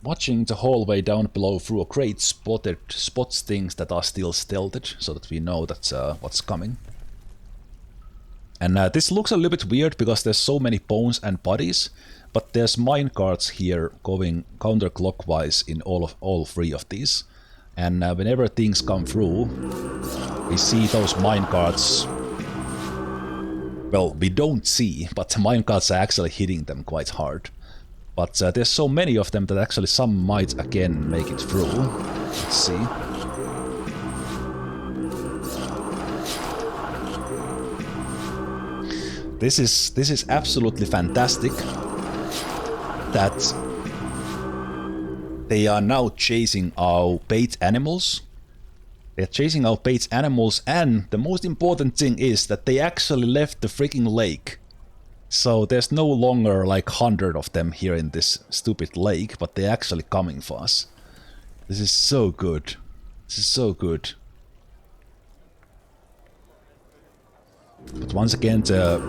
[SPEAKER 1] watching the hallway down below through a crate spots things that are still stealthed, so that we know that's what's coming. And this looks a little bit weird because there's so many bones and bodies, but there's minecarts here going counterclockwise in all 3 of these. And whenever things come through, we see those minecarts. Well, we don't see, but the minecarts are actually hitting them quite hard. But there's so many of them that actually some might again make it through. Let's see. This is absolutely fantastic that they are now chasing our bait animals. They're chasing our bait animals, and the most important thing is that they actually left the freaking lake. So there's no longer like 100 of them here in this stupid lake, but they're actually coming for us. This is so good. This is so good. But once again, the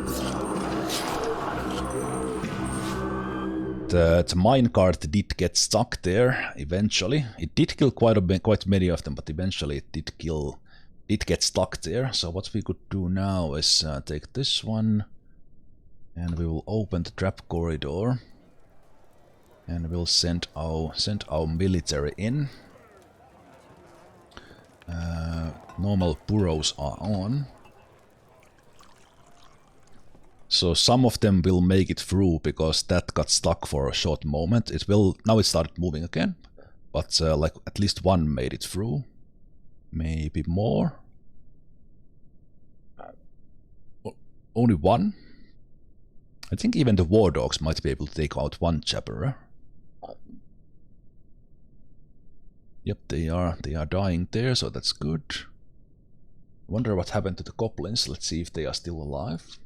[SPEAKER 1] the minecart did get stuck there eventually. It did kill quite many of them, but eventually it did get stuck there. So what we could do now is take this one, and we will open the trap corridor, and we'll send our military in. Normal burrows are on. So some of them will make it through because that got stuck for a short moment. Now it started moving again, but like at least one made it through. Maybe more. Only one. I think even the war dogs might be able to take out one chapter. Yep, they are dying there, so that's good. Wonder what happened to the goblins. Let's see if they are still alive.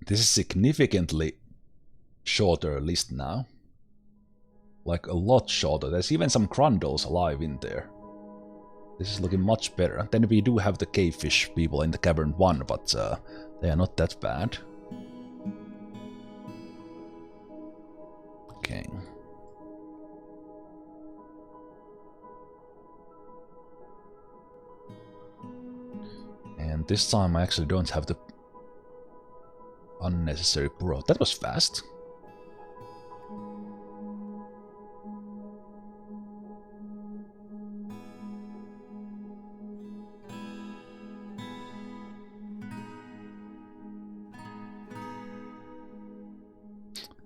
[SPEAKER 1] This is significantly shorter list now. Like a lot shorter. There's even some grundles alive in there. This is looking much better. Then we do have the cavefish people in the Cavern 1, but they are not that bad. Okay. And this time I actually don't have the unnecessary burrow. That was fast.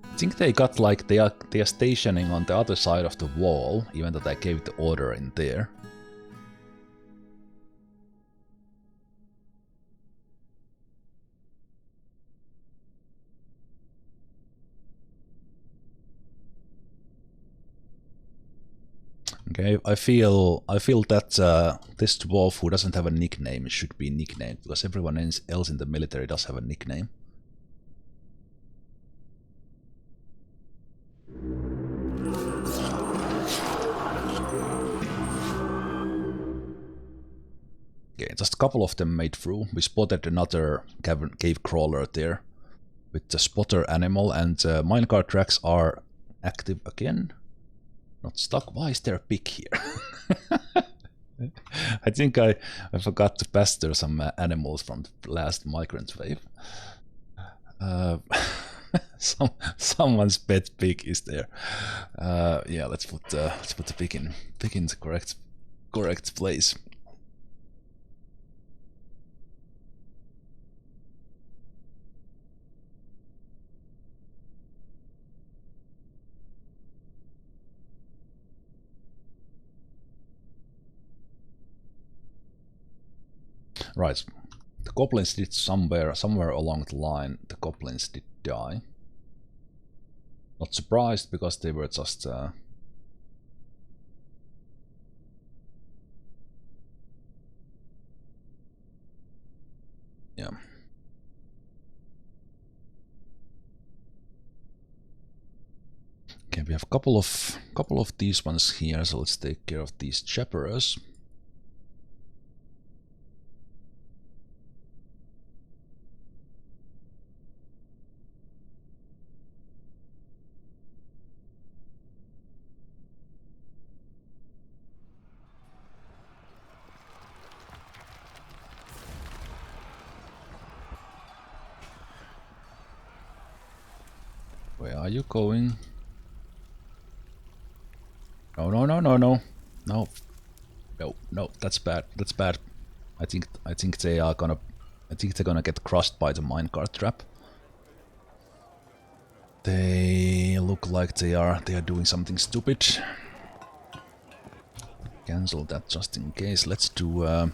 [SPEAKER 1] I think they got like they are stationing on the other side of the wall, even though I gave the order in there. Okay, I feel that this dwarf who doesn't have a nickname should be nicknamed, because everyone else in the military does have a nickname. Okay, just a couple of them made through. We spotted another cave crawler there with the spotter animal, and minecart tracks are active again. Not stuck. Why is there a pig here? I think I forgot to pasture some animals from the last migrant wave. Someone's pet pig is there. Yeah, let's put the pig in the correct place. Right, the goblins did somewhere along the line. The goblins did die. Not surprised, because they were just yeah. Okay, we have a couple of these ones here, so let's take care of these chaperers. Where are you going? No, no, no, no, no. No. No, no, that's bad. That's bad. I think they are gonna they're gonna get crushed by the minecart trap. They look like they are doing something stupid. Cancel that just in case. Let's do an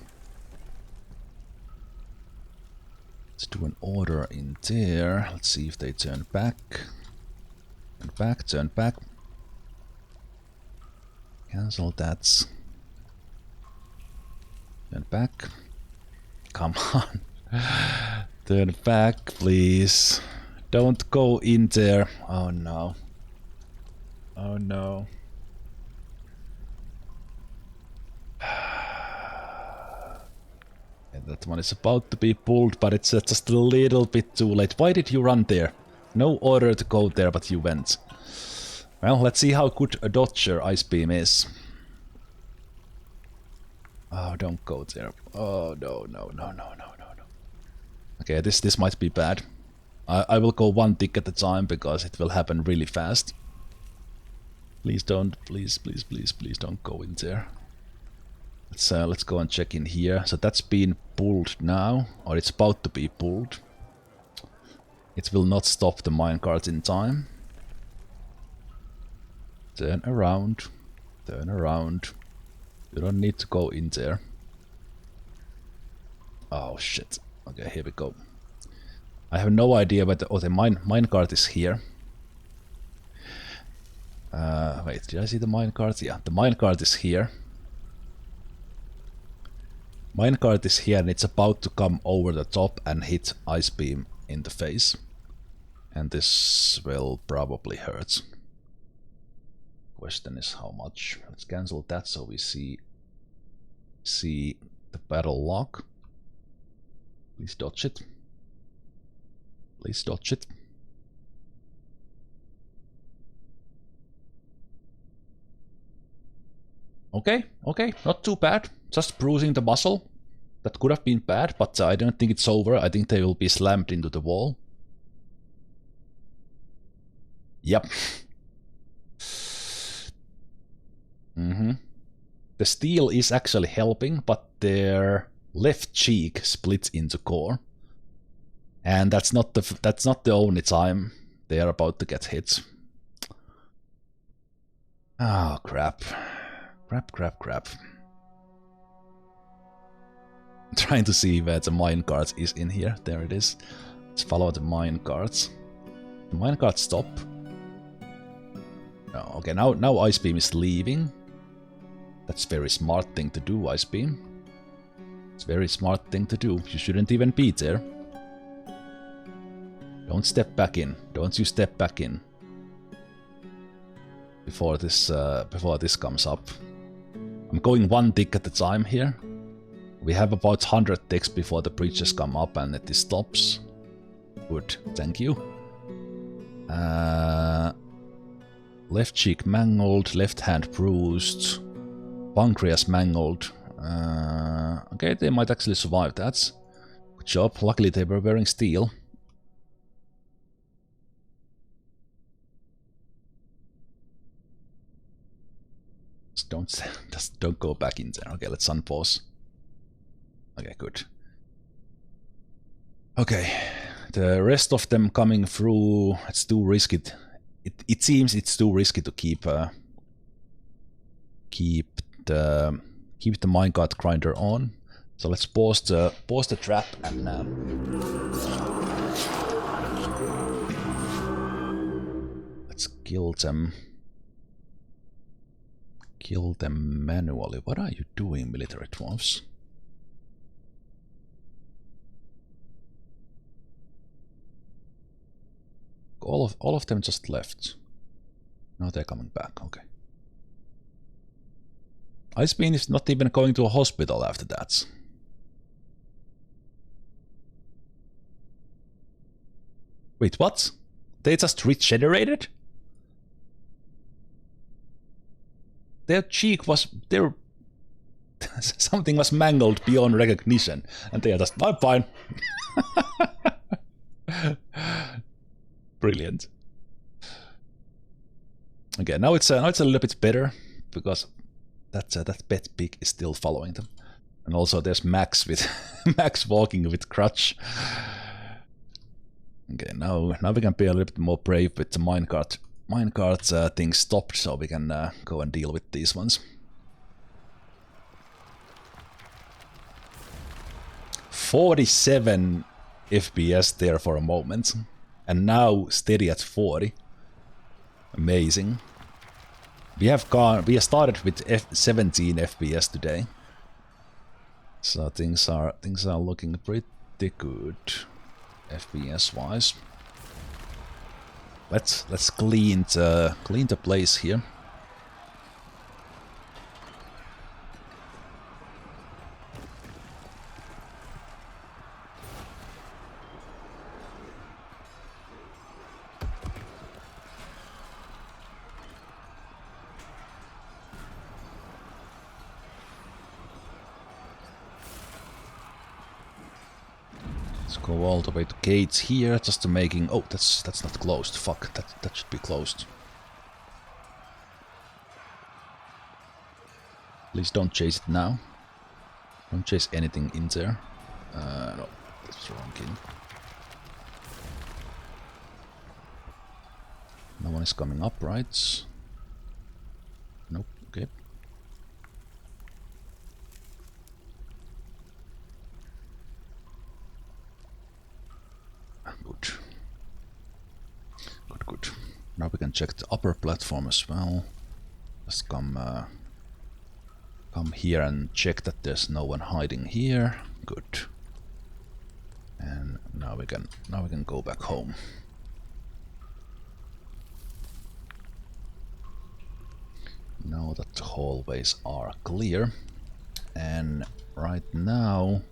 [SPEAKER 1] order in there. Let's see if they turn back. Turn back. Cancel that. Turn back. Come on. Turn back, please. Don't go in there. Oh no. Oh no. That one is about to be pulled, but it's just a little bit too late. Why did you run there? No order to go there, but you went. Well, let's see how good a dodger Ice Beam is. Oh, don't go there. Oh, no. Okay, this might be bad. I will go one tick at a time because it will happen really fast. Please don't, please don't go in there. Let's go and check in here. So that's been pulled now, or it's about to be pulled. It will not stop the minecart in time. Turn around. Turn around. You don't need to go in there. Oh shit. Okay, here we go. I have no idea whether... Oh, the minecart is here. Wait, did I see the minecart? Yeah, the minecart is here. Minecart is here and it's about to come over the top and hit Ice Beam in the face. And this will probably hurt. Question is how much. Let's cancel that so we see the battle log. Please dodge it. Please dodge it. Okay, not too bad. Just bruising the muscle. That could have been bad, but I don't think it's over. I think they will be slammed into the wall. Yep. The steel is actually helping, but their left cheek splits into core. And that's not the only time they are about to get hit. Oh, crap. Crap. I'm trying to see where the minecart is in here. There it is. Let's follow the minecarts. The minecart stop. No, okay, now Ice Beam is leaving. That's a very smart thing to do, Ice Beam. It's a very smart thing to do. You shouldn't even be there. Don't step back in. Don't you step back in. Before this comes up. I'm going one tick at a time here. We have about 100 ticks before the breaches come up and it stops. Good, thank you. Left cheek mangled, left hand bruised, pancreas mangled. Okay, they might actually survive that. Good job, luckily they were wearing steel. Just don't go back in there. Okay, let's unpause. Okay, good. Okay, the rest of them coming through, it's too risky. It seems it's too risky to keep the minecart grinder on. So let's pause the trap and let's kill them. Kill them manually. What are you doing, military dwarves? All of them just left. Now they're coming back. Okay. Ice Beam is not even going to a hospital after that. Wait, what? They just regenerated? Their cheek was... something was mangled beyond recognition. And they are just... I'm fine. Brilliant. Okay, now it's a little bit better. Because that pet pig is still following them. And also there's Max with... Max walking with crutch. Okay, now we can be a little bit more brave with the minecart. Minecart thing stopped, so we can go and deal with these ones. 47 FPS there for a moment, and now steady at 40. Amazing. We have started with 17 FPS today, so things are looking pretty good FPS wise. Let's clean the place here. go all the way to gates here, just to making... Oh, that's not closed. Fuck, that should be closed. Please don't chase it now. Don't chase anything in there. No, that's the wrong key. No one is coming up, right? Nope, okay. Good. Good. Now we can check the upper platform as well. Just come here and check that there's no one hiding here. Good. And now we can go back home. Now that the hallways are clear, and right now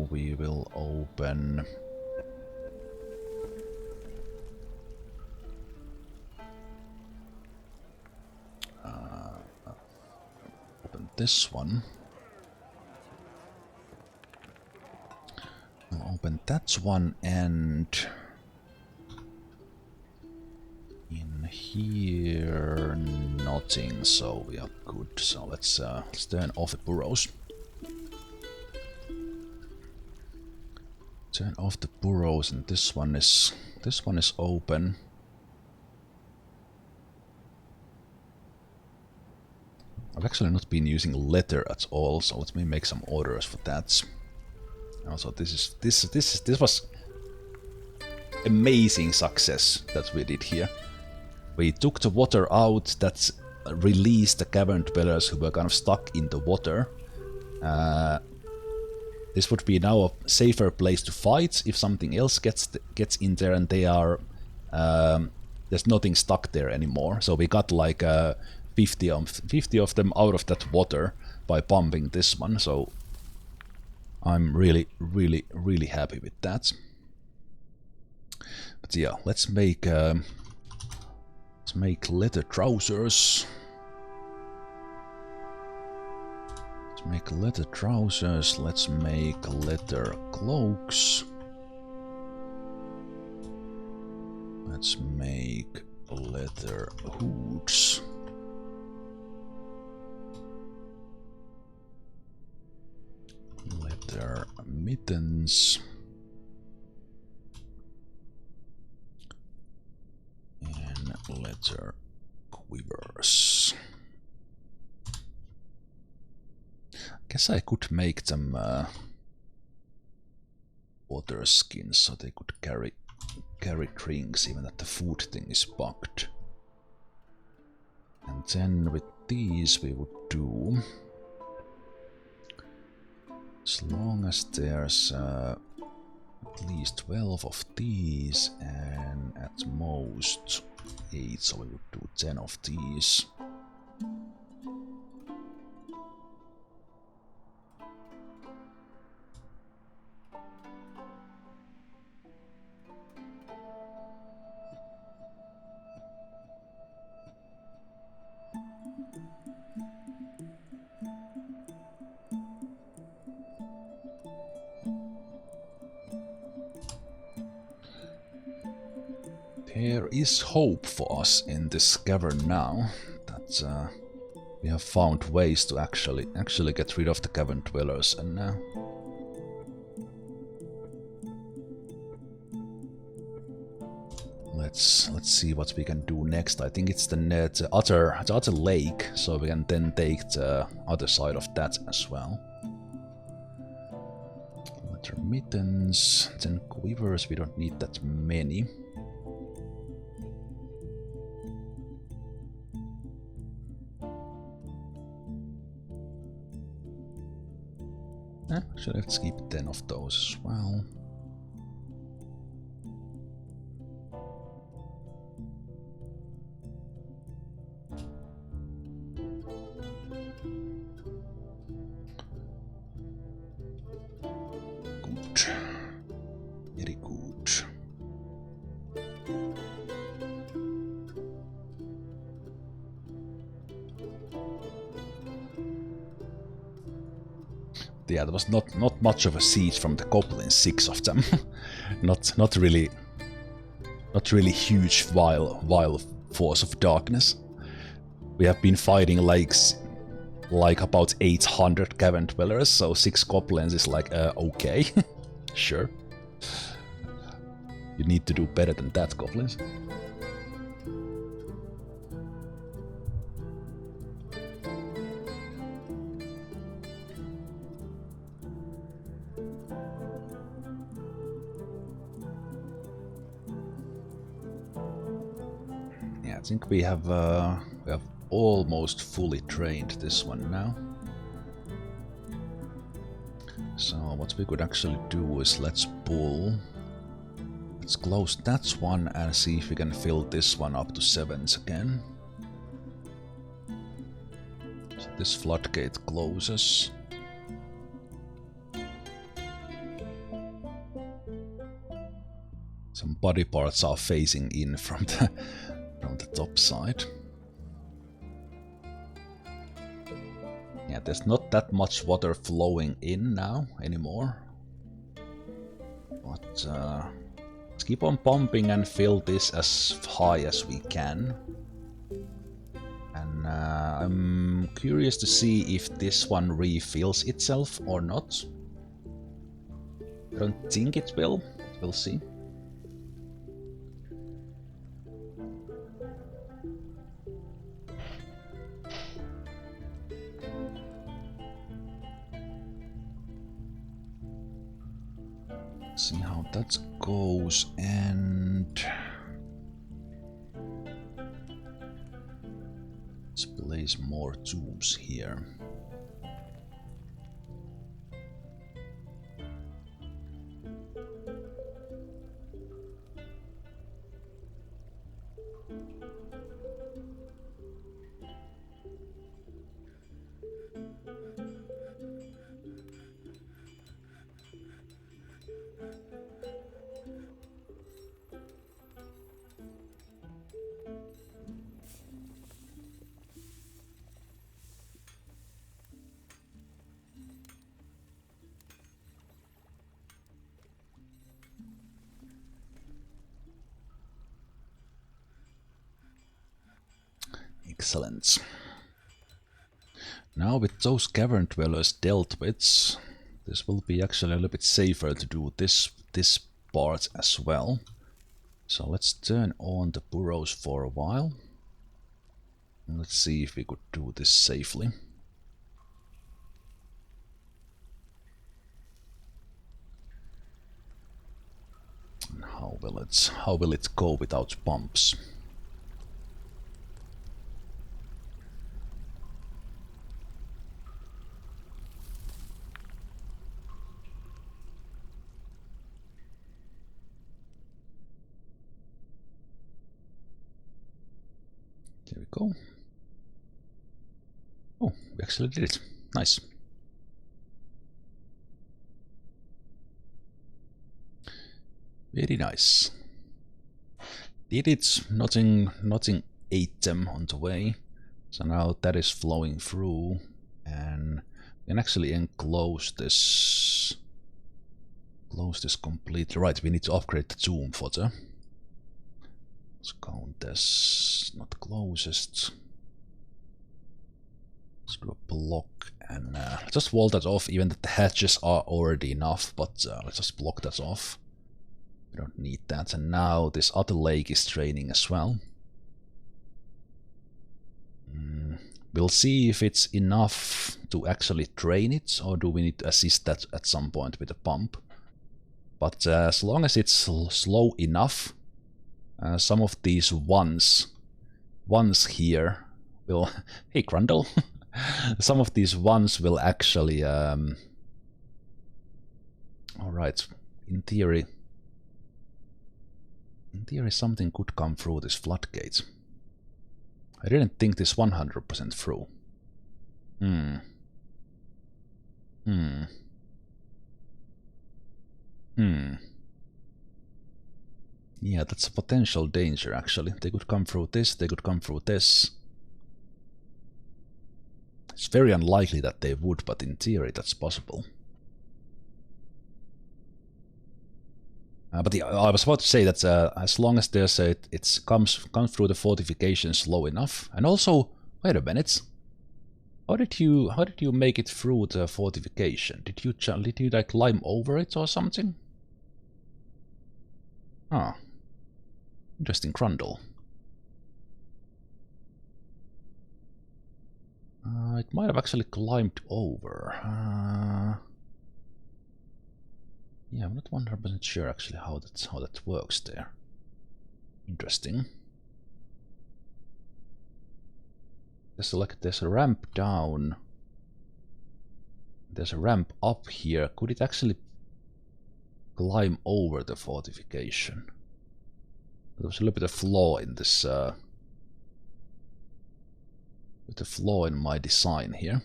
[SPEAKER 1] we will open this one. We'll open that one, and in here nothing, so we are good. So let's turn off the burrows. Turn off the burrows, and this one is open. I've actually not been using leather at all, so let me make some orders for that. Also, this was amazing success that we did here. We took the water out that released the cavern dwellers who were kind of stuck in the water. This would be now a safer place to fight if something else gets in there and they are there's nothing stuck there anymore. So we got like 50 of them out of that water by pumping this one. So I'm really happy with that. But yeah, let's make leather trousers. Let's make leather trousers. Let's make leather cloaks. Let's make leather hoods. Leather mittens. And leather quivers. Guess I could make them water skins so they could carry drinks even if the food thing is bugged. And then with these we would do, as long as there's at least 12 of these and at most 8, so we would do 10 of these. There is hope for us in this cavern now, that we have found ways to actually get rid of the cavern dwellers, and let's see what we can do next. I think it's the other lake, so we can then take the other side of that as well. Leather mittens, then quivers, we don't need that many. Actually, let's keep 10 of those as well. Good. Very good. Yeah, there was not much of a siege from the goblins, 6 of them. not really huge vile force of darkness. We have been fighting like about 800 cavern dwellers, so 6 goblins is like okay. Sure. You need to do better than that, goblins. Yeah, I think we have almost fully trained this one now. So what we could actually do is let's close that one and see if we can fill this one up to 7s again. So this floodgate closes. Some body parts are facing in from the top side. Yeah, there's not that much water flowing in now anymore. But let's keep on pumping and fill this as high as we can. And I'm curious to see if this one refills itself or not. I don't think it will. We'll see. See how that goes, and let's place more tombs here. Excellent. Now with those cavern dwellers dealt with, this will be actually a little bit safer to do this part as well. So let's turn on the burrows for a while. And let's see if we could do this safely. And how will it go without pumps? There we go. Oh, we actually did it. Nice. Very nice. Did it. Nothing ate them on the way. So now that is flowing through, and we can actually enclose this. Close this completely. Right, we need to upgrade the tomb fodder. Let's count this, not closest. Let's do a block and just wall that off, even that the hatches are already enough, but let's just block that off. We don't need that. And now this other lake is draining as well. We'll see if it's enough to actually drain it, or do we need to assist that at some point with a pump. But as long as it's slow enough, some of these ones here will... Hey, Grundle! Some of these ones will actually... Alright, in theory something could come through this floodgate. I didn't think this 100% through. Yeah, that's a potential danger, actually. They could come through this, they could come through this. It's very unlikely that they would, but in theory that's possible. But I was about to say that as long as there's it comes through the fortification slow enough, and also wait a minute, how did you make it through the fortification? Did you like climb over it or something? Ah, interesting grundle. It might have actually climbed over. Yeah, I'm not 100% sure actually how that works there. Interesting. There's a ramp down. There's a ramp up here. Could it actually climb over the fortification? There's a little bit of flaw in this. With a flaw in my design here.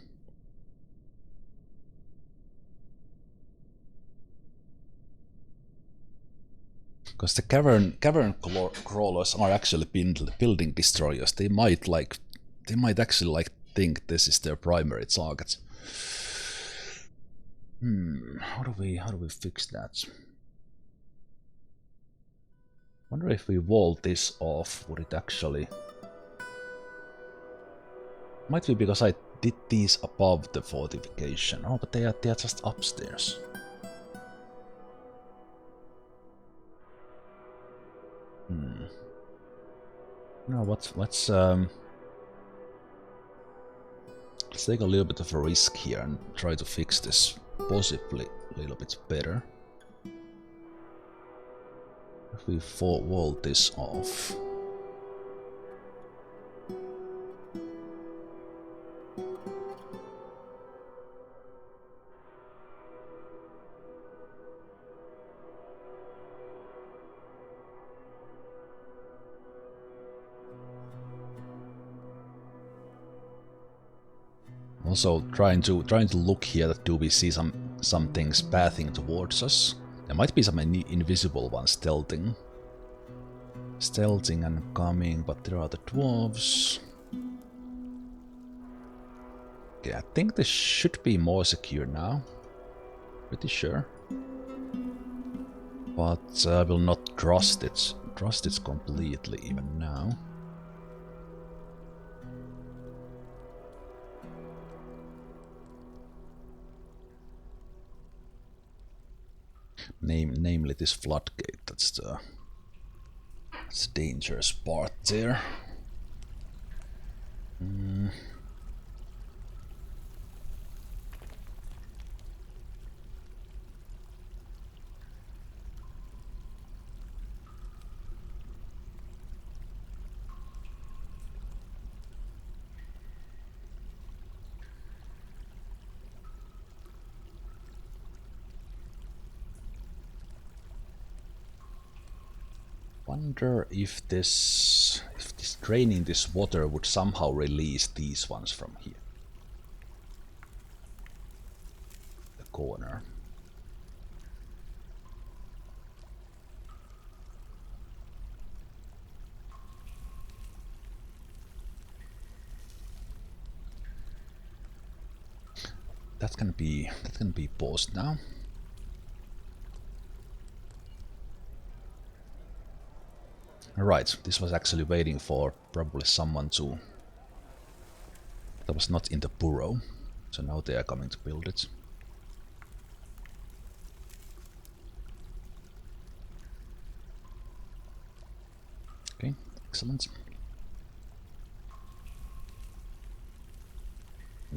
[SPEAKER 1] Because the cavern crawlers are actually building destroyers. They might actually think this is their primary target. How do we fix that? Wonder if we wall this off, would it actually? Might be because I did these above the fortification. Oh, but they are just upstairs. No, let's take a little bit of a risk here and try to fix this possibly a little bit better. If we wall this off. Also trying to look here, that do we see some things pathing towards us? There might be some invisible ones stealthing and coming, but there are the dwarves. Okay, I think this should be more secure now. Pretty sure. But I will not trust it completely even now. Namely this floodgate, that's the dangerous part there. Wonder if this draining this water would somehow release these ones from here. The corner. That can be paused now. Right, this was actually waiting for probably someone that was not in the Burrow, so now they are coming to build it. Okay, excellent.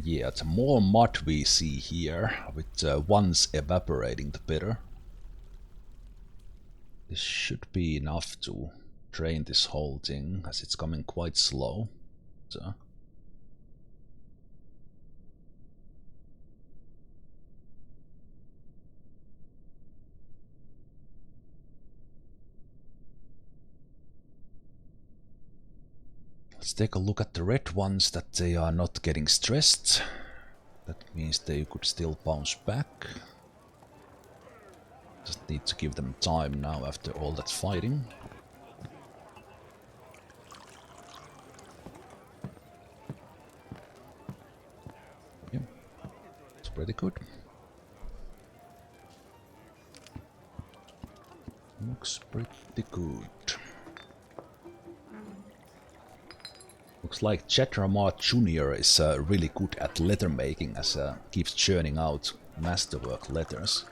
[SPEAKER 1] Yeah, the more mud we see here, with once evaporating, the better. This should be enough to drain this whole thing, as it's coming quite slow. So. Let's take a look at the red ones, that they are not getting stressed. That means they could still bounce back. Just need to give them time now after all that fighting. Yeah, it's pretty good. looks pretty good. Looks like Chetramar Jr. is really good at letter making, as keeps churning out masterwork letters.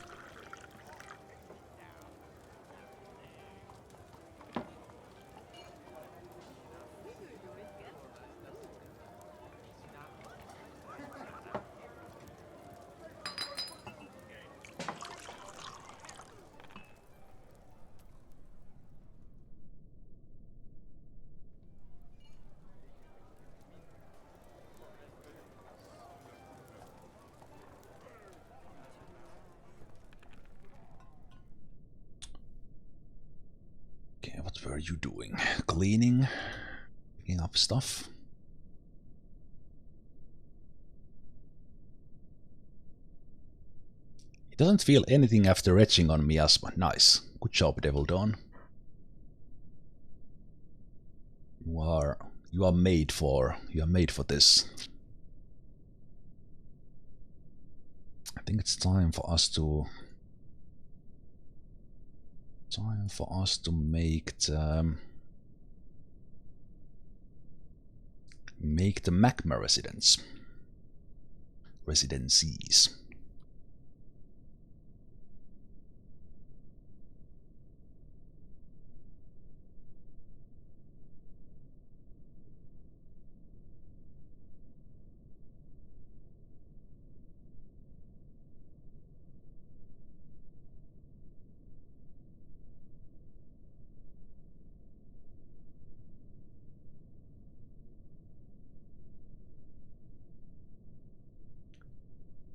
[SPEAKER 1] What were you doing? Cleaning? Picking up stuff? He doesn't feel anything after etching on miasma. Nice. Good job, Devil Dawn. You are made for this. I think it's time for us to make the magma residencies.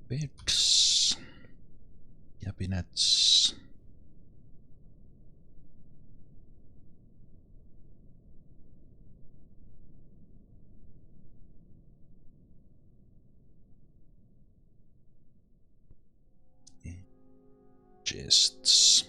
[SPEAKER 1] Beds, cabinets. Chests.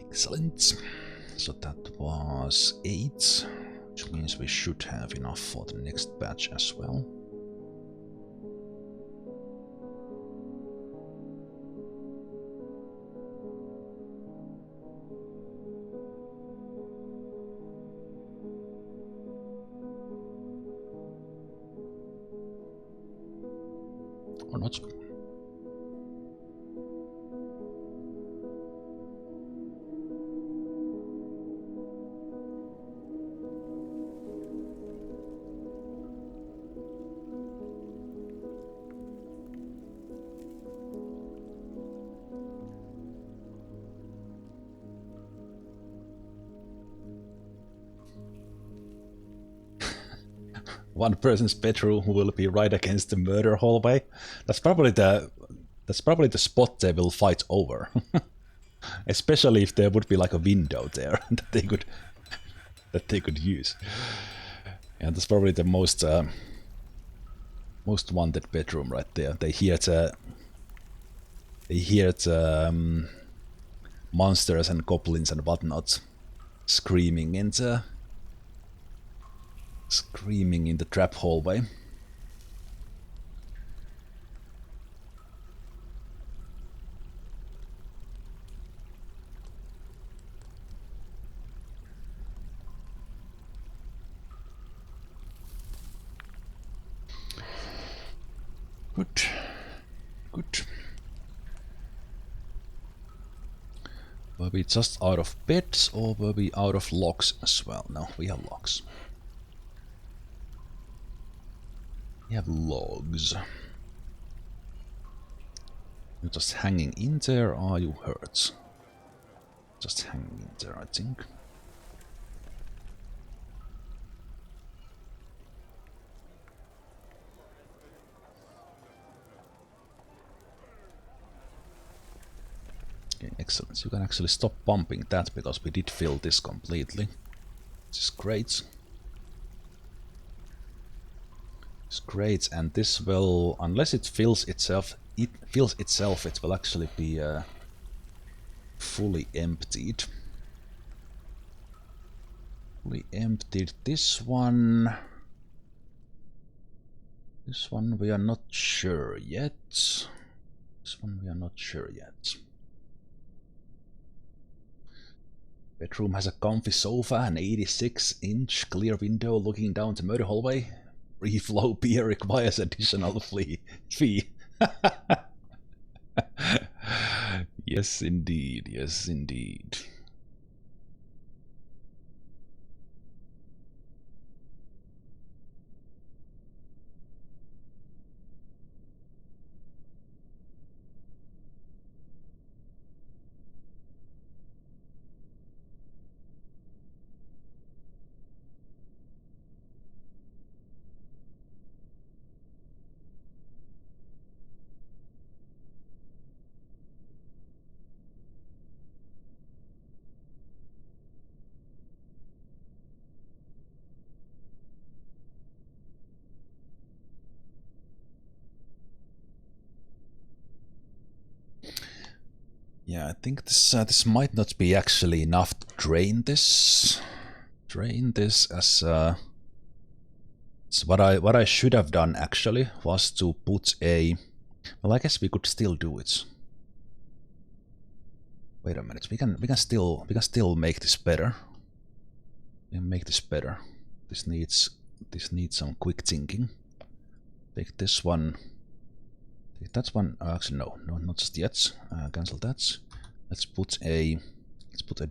[SPEAKER 1] Excellent. So that was 8, which means we should have enough for the next batch as well. Or not. One person's bedroom will be right against the murder hallway. That's probably the spot they will fight over. Especially if there would be like a window there that they could use. And that's probably the most wanted bedroom right there. They hear the monsters and goblins and whatnot screaming in the trap hallway. Good. Were we just out of beds or were we out of logs as well? No, we have logs. We have logs. You're just hanging in there, or are you hurt? Just hanging in there, I think. Okay, excellent. You can actually stop pumping that because we did fill this completely. Which is great. great, and this will, unless it fills itself, it will actually be fully emptied. Fully emptied. This one we are not sure yet. Bedroom has a comfy sofa, an 86-inch clear window looking down the murder hallway. Free-flow beer requires additional fee. Yes, indeed. Yes, indeed. Yeah, I think this might not be actually enough to drain this. As so what I should have done actually was to put a. Well, I guess we could still do it. Wait a minute. We can still make this better. We can make this better. This needs some quick thinking. Take this one. Take that one. Actually, no, not just yet. Cancel that. Let's put a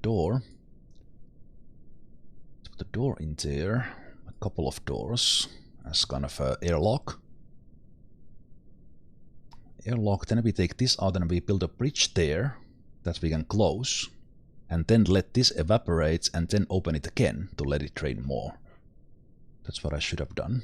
[SPEAKER 1] door. Let's put a door in there. A couple of doors as kind of a airlock. Then we take this out and we build a bridge there that we can close, and then let this evaporate and then open it again to let it drain more. That's what I should have done.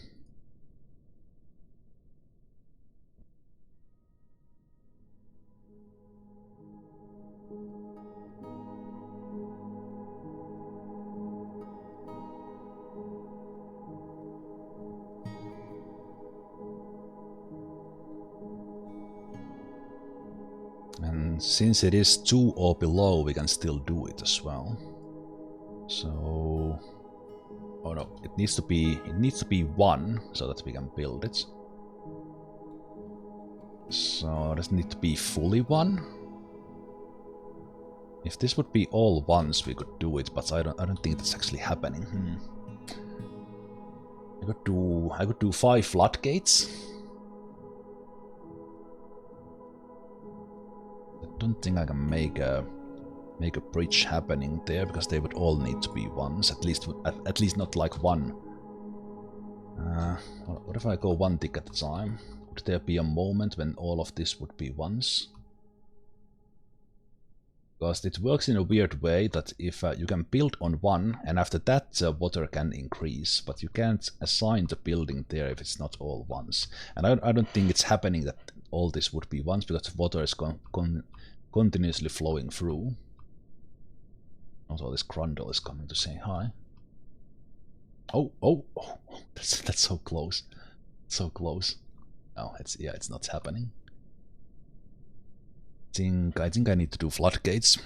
[SPEAKER 1] And since it is 2 or below, we can still do it as well. So, oh no, it needs to be 1 so that we can build it. So does it need to be fully 1? If this would be all 1s, we could do it, but I don't think that's actually happening. I could do 5 floodgates. I don't think I can make a bridge happening there, because they would all need to be 1s, at least not like 1. What if I go 1 tick at a time? Would there be a moment when all of this would be 1s? Because it works in a weird way that if you can build on 1, and after that water can increase, but you can't assign the building there if it's not all 1s. And I don't think it's happening that all this would be 1s, because water is continuously flowing through. Also, this Grundle is coming to say hi. Oh, that's so close. So close. Oh, it's not happening. I think I need to do floodgates.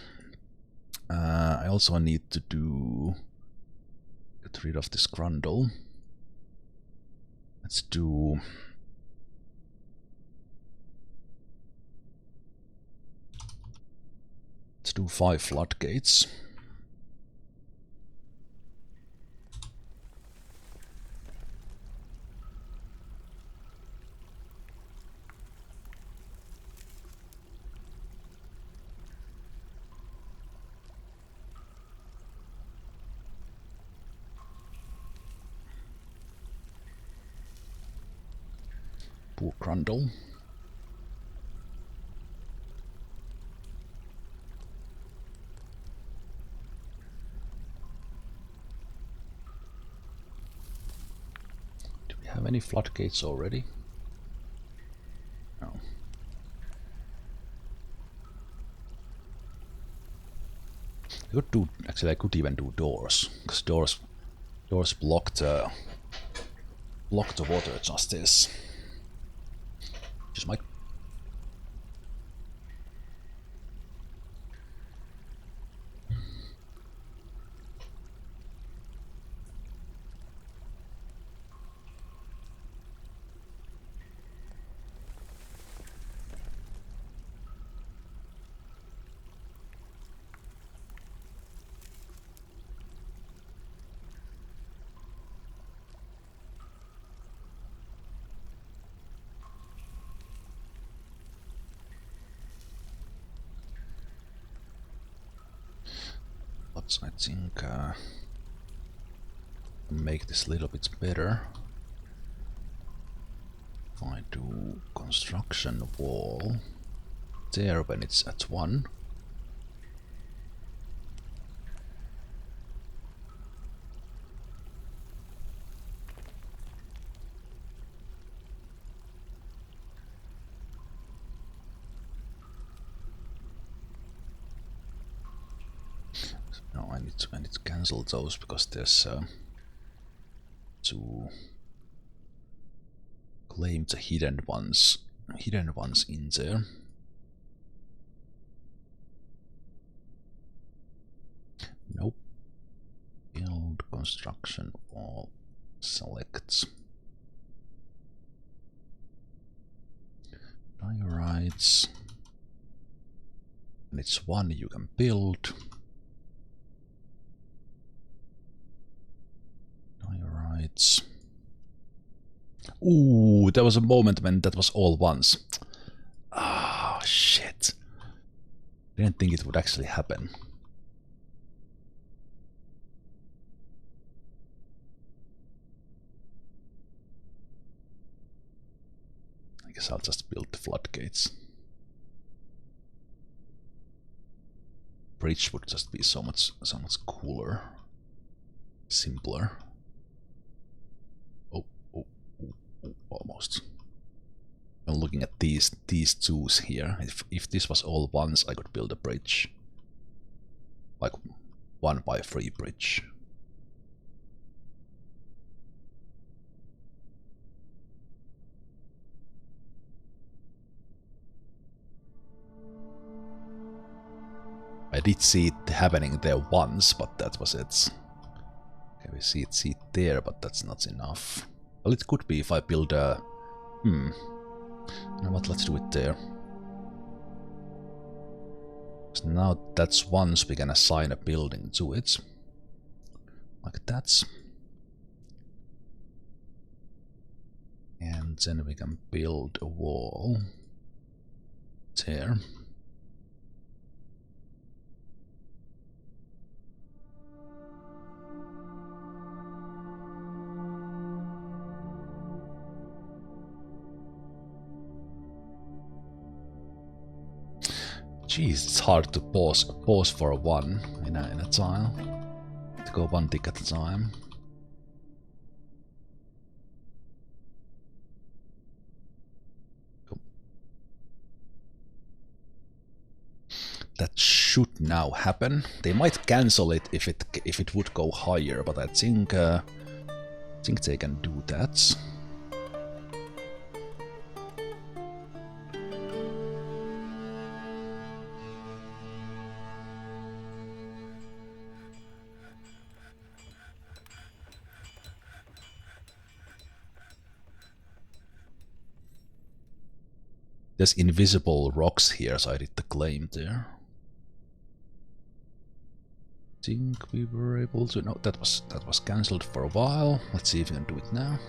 [SPEAKER 1] I also need to get rid of this Grundle. Let's do 5 floodgates. Poor Grundle. Do we have any floodgates already? No. I could even do doors, because doors block block the water justice. Just my... But I think make this a little bit better. If I do construction wall there when it's at 1. No, I need to cancel those because there's to claim the hidden ones in there. Nope. Build construction wall selects. Diorites. And it's 1 you can build. Diorites. Ooh, there was a moment when that was all ones. Ah, oh, shit. Didn't think it would actually happen. I guess I'll just build the floodgates. Bridge would just be so much cooler, simpler. Oh, almost. I'm looking at these twos here. If this was all ones, I could build a bridge, like 1x3 bridge. I did see it happening there once, but that was it. Okay, we see it there, but that's not enough. Well, it could be if I build a... You know what, let's do it there. So now that's once we can assign a building to it. Like that. And then we can build a wall there. Jeez, it's hard to pause for a 1 in a tile. To go 1 tick at a time. Cool. That should now happen. They might cancel it if it would go higher, but I think they can do that. There's invisible rocks here, so I did the claim there. Think we were able to... No, that was cancelled for a while. Let's see if we can do it now.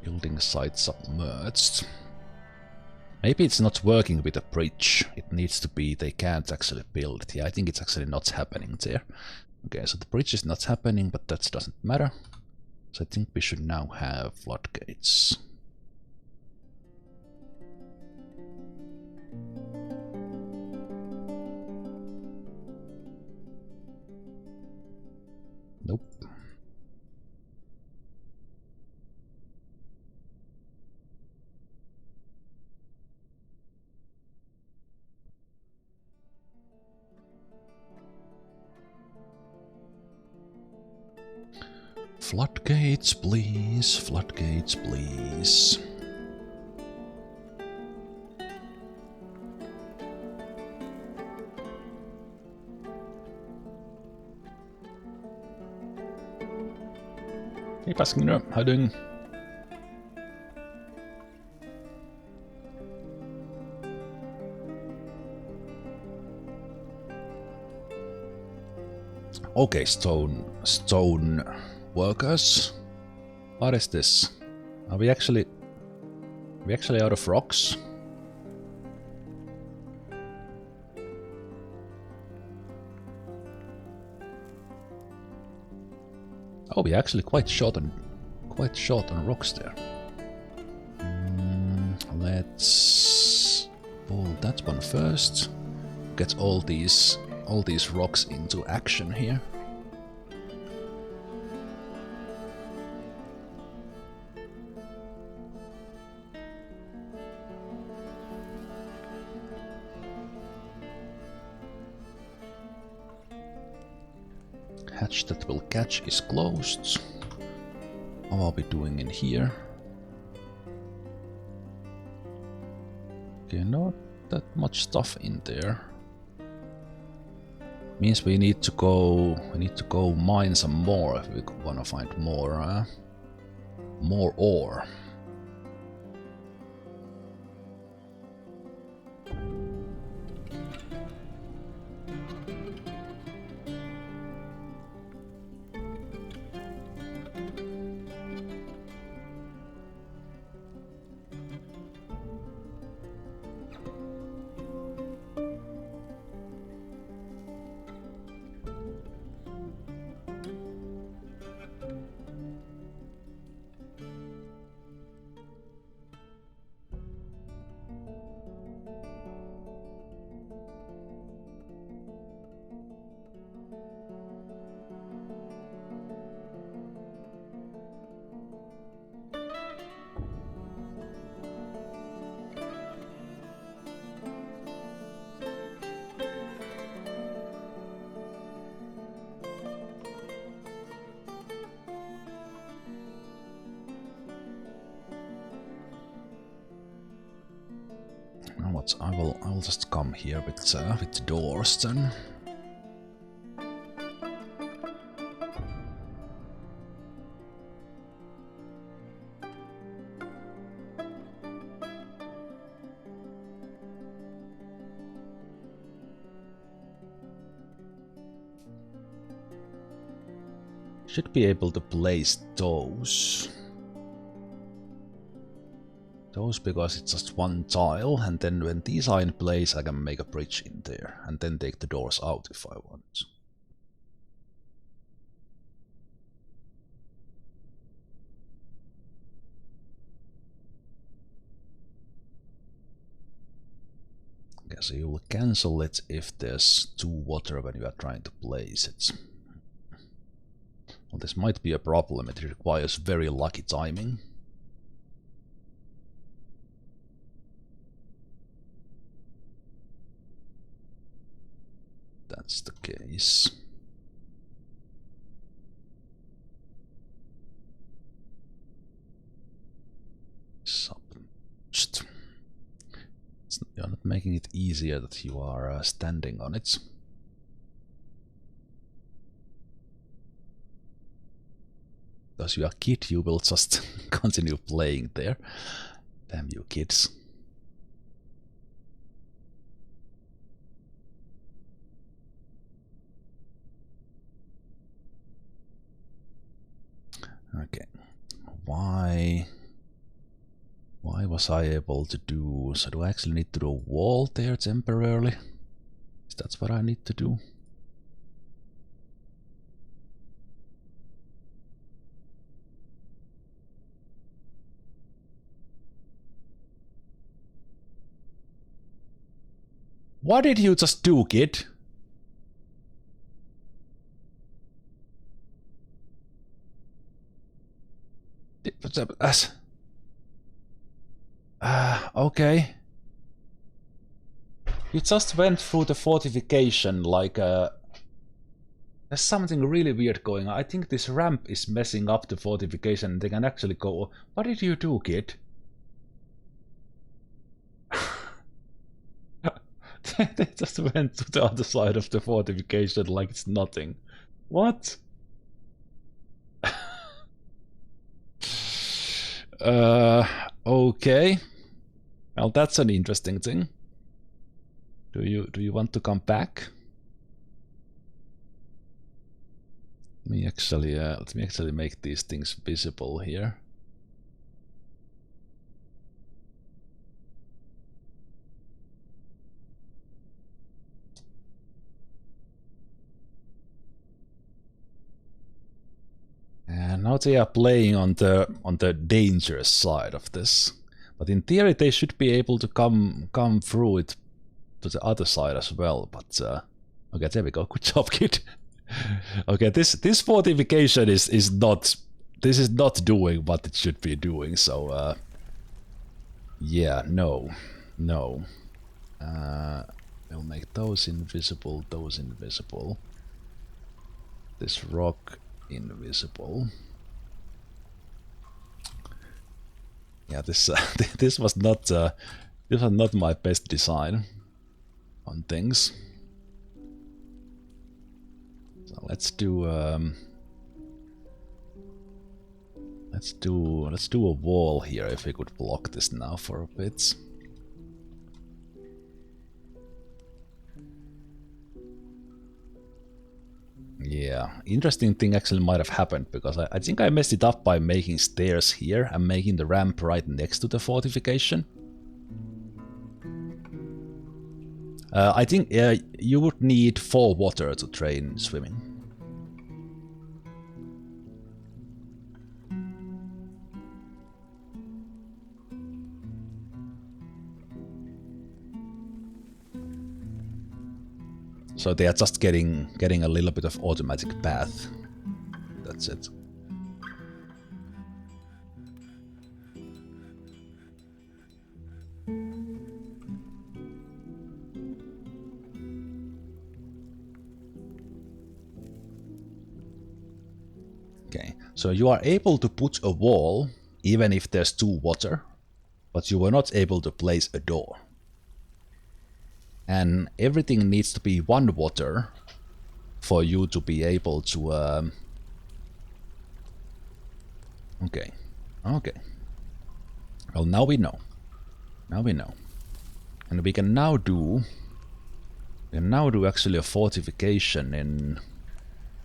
[SPEAKER 1] Building site submerged. Maybe it's not working with a bridge. It needs to be, they can't actually build it. Yeah, I think it's actually not happening there. Okay, so the bridge is not happening, but that doesn't matter. So I think we should now have floodgates. Nope. Floodgates, please. Floodgates, please. Hey, Passenger, how you doing? Okay, stone workers. What is this? Are we actually out of rocks? Oh, we're actually quite short on rocks there. Let's pull that one first. Get all these rocks into action here. Hatch that will catch is closed. What are we doing in here? Okay, not that much stuff in there. Means we need to go mine some more if we wanna find more ore. I will just come here with doors then. Should be able to place those. Because it's just one tile, and then when these are in place I can make a bridge in there and then take the doors out if I want. Okay, so you will cancel it if there's too water when you are trying to place it. Well, this might be a problem, it requires very lucky timing. That's the case. You're not making it easier that you are standing on it. Because you are a kid, you will just continue playing there. Damn you kids. Okay, why was I able to do, so do I actually need to do a wall there temporarily? Is that what I need to do? What did you just do, kid? Okay. You just went through the fortification like a There's something really weird going on. I think this ramp is messing up the fortification. They can actually go... What did you do, kid? They just went to the other side of the fortification like it's nothing. What? Okay. Well, that's an interesting thing. Do you want to come back? Let me actually make these things visible here. And now they are playing on the dangerous side of this. But in theory they should be able to come through it to the other side as well. But okay, there we go. Good job, kid. Okay, this fortification is not doing what it should be doing. So yeah, no. We'll make those invisible. This rock invisible. Yeah, this was not my best design on things. So let's do a wall here. If we could block this now for a bit. Yeah, interesting thing actually might have happened, because I think I messed it up by making stairs here and making the ramp right next to the fortification. I think you would need 4 water to train swimming. So they are just getting a little bit of automatic path. That's it. Okay, so you are able to put a wall even if there's 2 water, but you were not able to place a door. And everything needs to be 1 water for you to be able to... Okay. Well, now we know. And we can now do... actually a fortification in...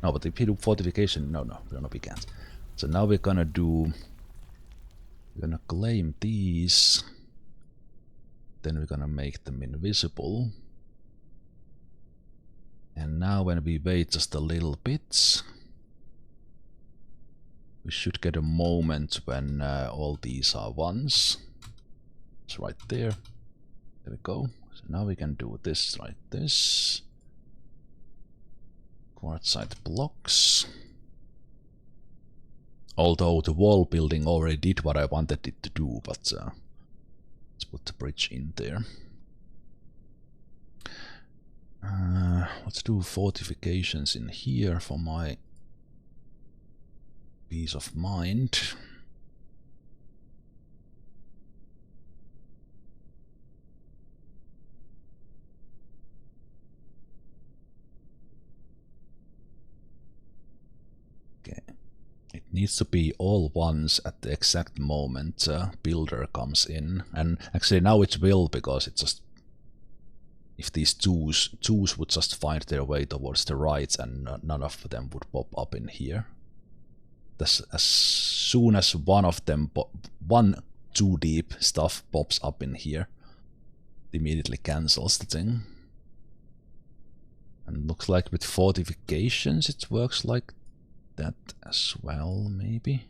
[SPEAKER 1] No, but if you do fortification... No, we can't. So now we're gonna do... We're gonna claim these... Then we're gonna make them invisible. And now when we wait just a little bit, we should get a moment when all these are ones. It's right there. There we go. So now we can do this like this. Quartzite blocks. Although the wall building already did what I wanted it to do, but let's put the bridge in there. Let's do fortifications in here for my peace of mind. Okay. It needs to be all ones at the exact moment builder comes in. And actually now it will, because it's just... If these twos would just find their way towards the right and none of them would pop up in here. As soon as one of them, one 2 deep stuff pops up in here, it immediately cancels the thing. And looks like with fortifications it works like that as well, maybe.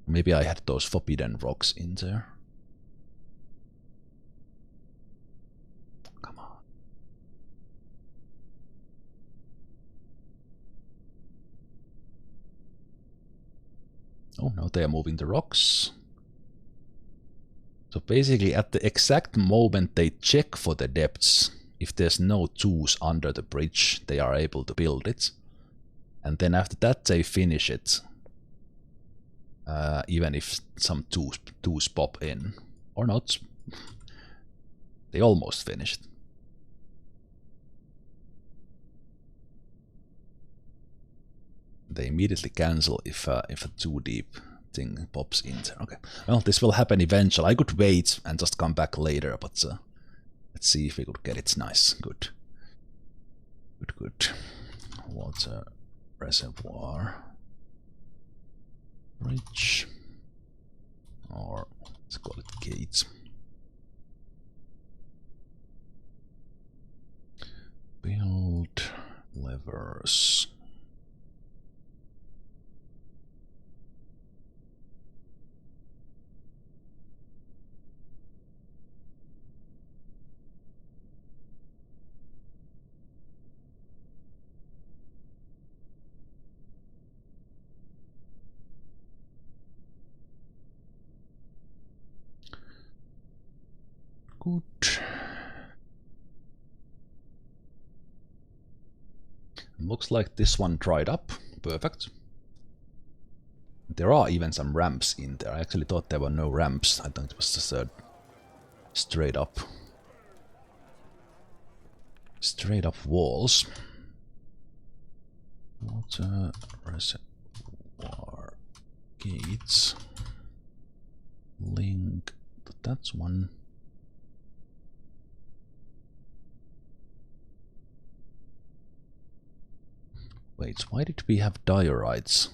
[SPEAKER 1] Maybe I had those forbidden rocks in there. Oh, now they are moving the rocks. So basically at the exact moment they check for the depths, if there's no twos under the bridge, they are able to build it. And then after that they finish it. Even if some twos pop in. Or not. They almost finished. They immediately cancel if a too deep thing pops in there. Okay. Well, this will happen eventually. I could wait and just come back later, but let's see if we could get it nice. Good. Good. Water reservoir. Bridge. Or let's call it gate. Build levers. Good. Looks like this one dried up. Perfect. There are even some ramps in there. I actually thought there were no ramps. I thought it was just straight up walls. Water reservoir gates. Link. That's one. Wait, why did we have diorites?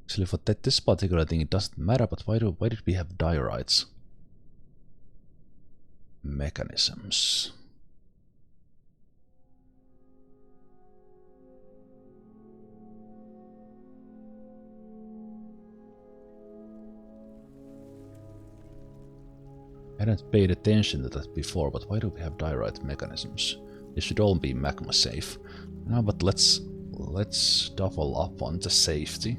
[SPEAKER 1] Actually, for this particular thing, it doesn't matter. But why did we have diorites? Mechanisms. I hadn't paid attention to that before, but why do we have diorite mechanisms? They should all be magma safe. No, but let's double up on the safety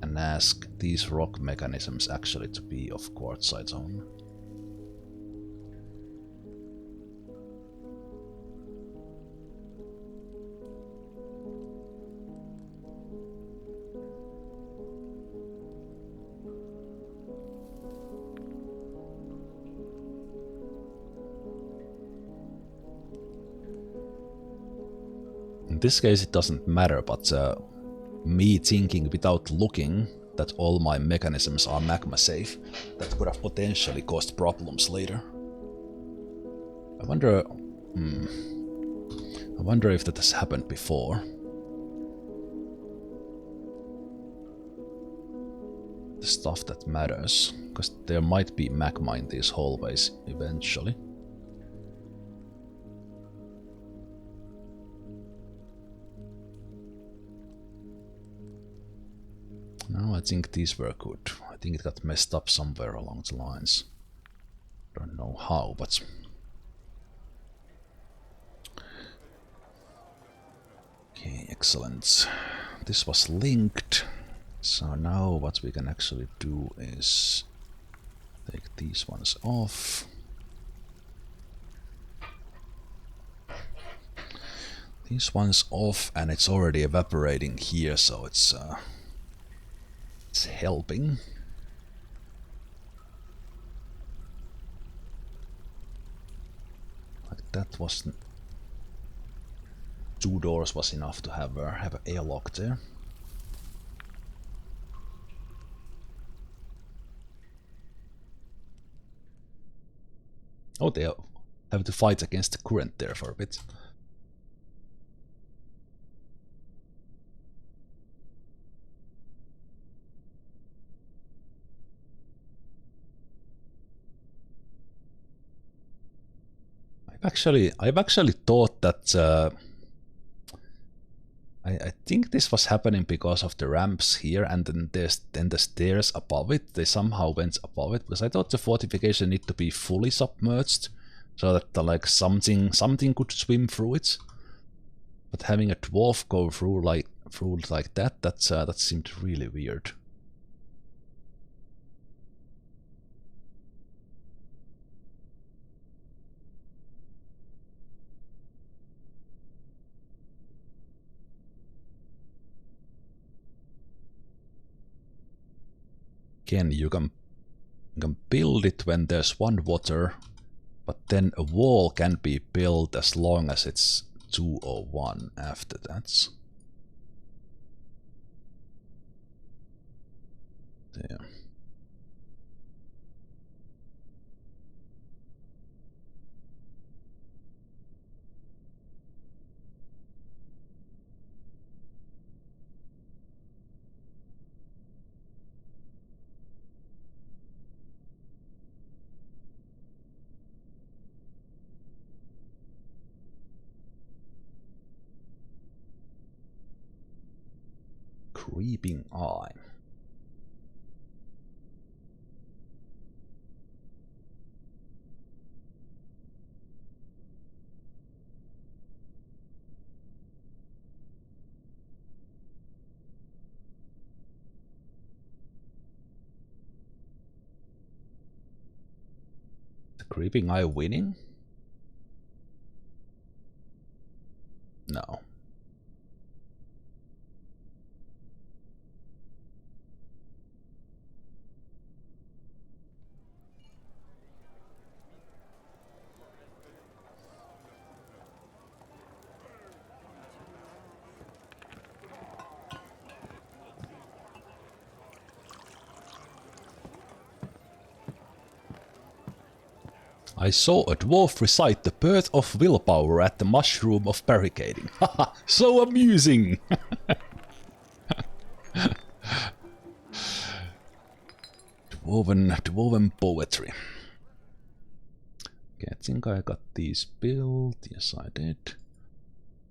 [SPEAKER 1] and ask these rock mechanisms actually to be of quartzite only. In this case it doesn't matter, but me thinking without looking that all my mechanisms are magma safe, that could have potentially caused problems later. I wonder if that has happened before. The stuff that matters, because there might be magma in these hallways eventually. No, I think these were good. I think it got messed up somewhere along the lines. Don't know how, but... Okay, excellent. This was linked. So now what we can actually do is take these ones off. These ones off, and it's already evaporating here, so it's helping. Like that wasn't... 2 doors was enough to have an airlock there. Oh, they have to fight against the current there for a bit. I've actually thought that I think this was happening because of the ramps here, and then the stairs above it. They somehow went above it, because I thought the fortification need to be fully submerged so that like something could swim through it. But having a dwarf go through like that seemed really weird. again, you can build it when there's one water, but then a wall can be built as long as it's 2 or 1 after that. There. Creeping eye. The creeping eye winning? No. I saw a dwarf recite the birth of willpower at the mushroom of barricading. Haha, so amusing! Dwarven poetry. Okay, I think I got these built. Yes, I did.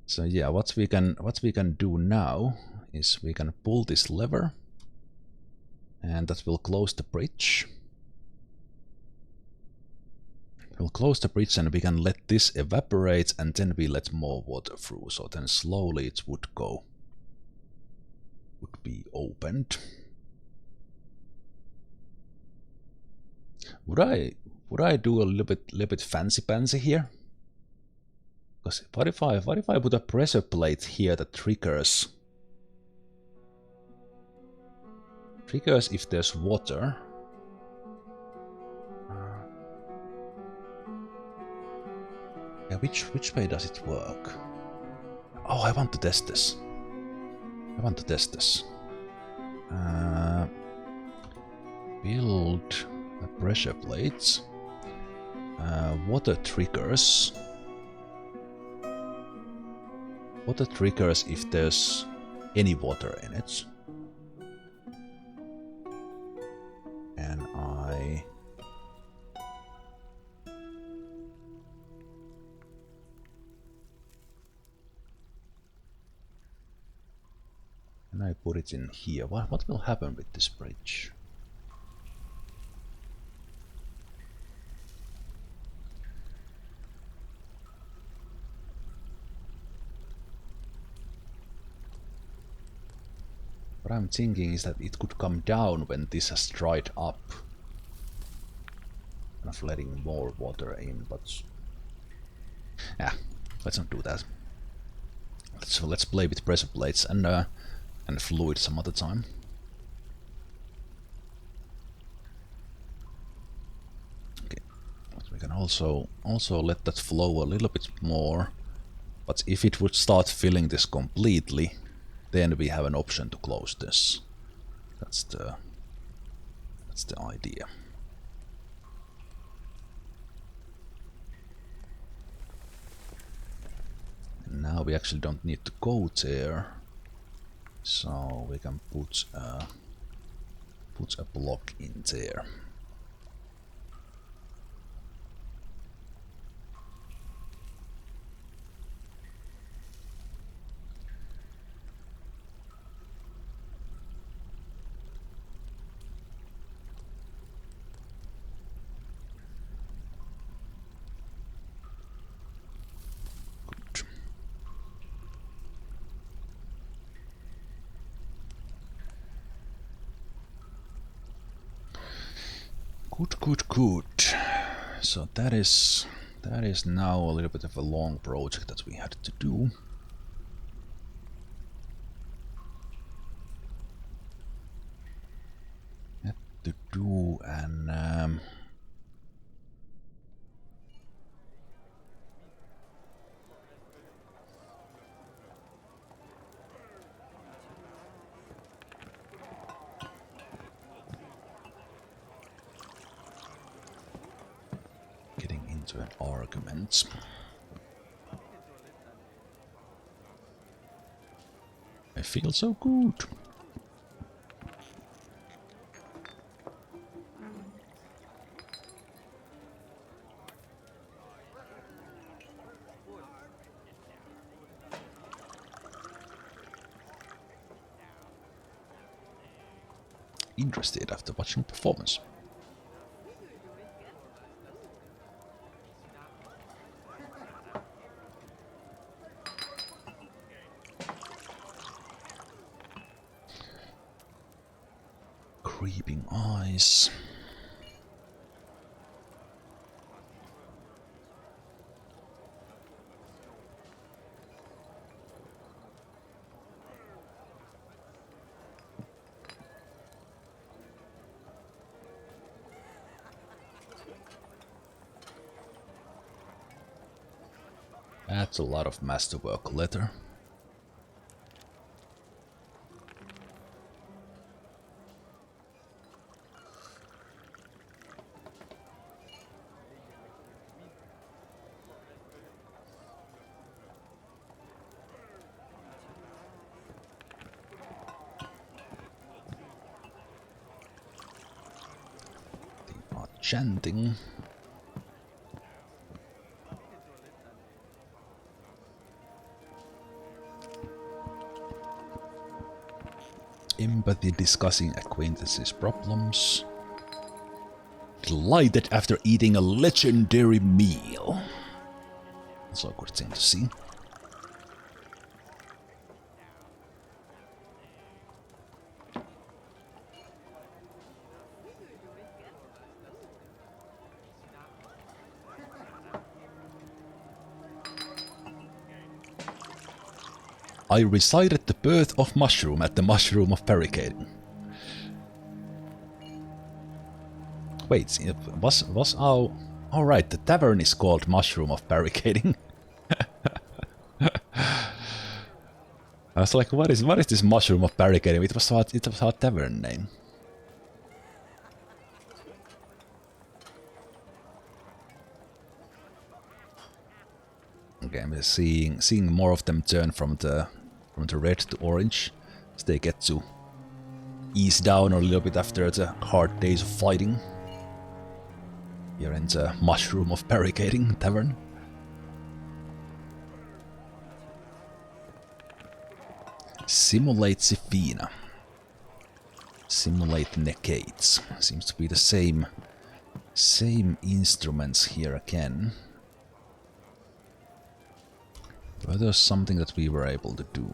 [SPEAKER 1] So yeah, what we can do now is we can pull this lever, and that will close the bridge. We'll close the bridge and we can let this evaporate, and then we let more water through. So then slowly it would be opened. Would I do a little bit fancy here? Because what if I put a pressure plate here that triggers if there's water? Yeah, which way does it work? Oh, I want to test this. Build the pressure plates. Water triggers. Water triggers if there's any water in it. And I put it in here. What will happen with this bridge? What I'm thinking is that it could come down when this has dried up. Kind of letting more water in, but yeah, let's not do that. So let's play with pressure plates and fluid some other time. Okay, but we can also let that flow a little bit more. But if it would start filling this completely, then we have an option to close this. That's the idea. And now we actually don't need to go there, so we can put a block in there. Good. So that is now a little bit of a long project that we had to do. do, and getting into an argument. I feel so good. Interested after watching performance. Creeping eyes. That's a lot of masterwork letter. They are chanting. Empathy, discussing acquaintances' problems. Delighted after eating a legendary meal. That's a good thing to see. I recited the birth of mushroom at the mushroom of barricading. Wait, was our... Alright, the tavern is called Mushroom of Barricading. I was like, what is this Mushroom of Barricading? It was our tavern name. Okay, I'm seeing more of them turn from the red to orange as they get to ease down a little bit after the hard days of fighting. Here in the Mushroom of Barricading Tavern. Simulate Zefina. Simulate negates. Seems to be the same instruments here again. Were there something that we were able to do?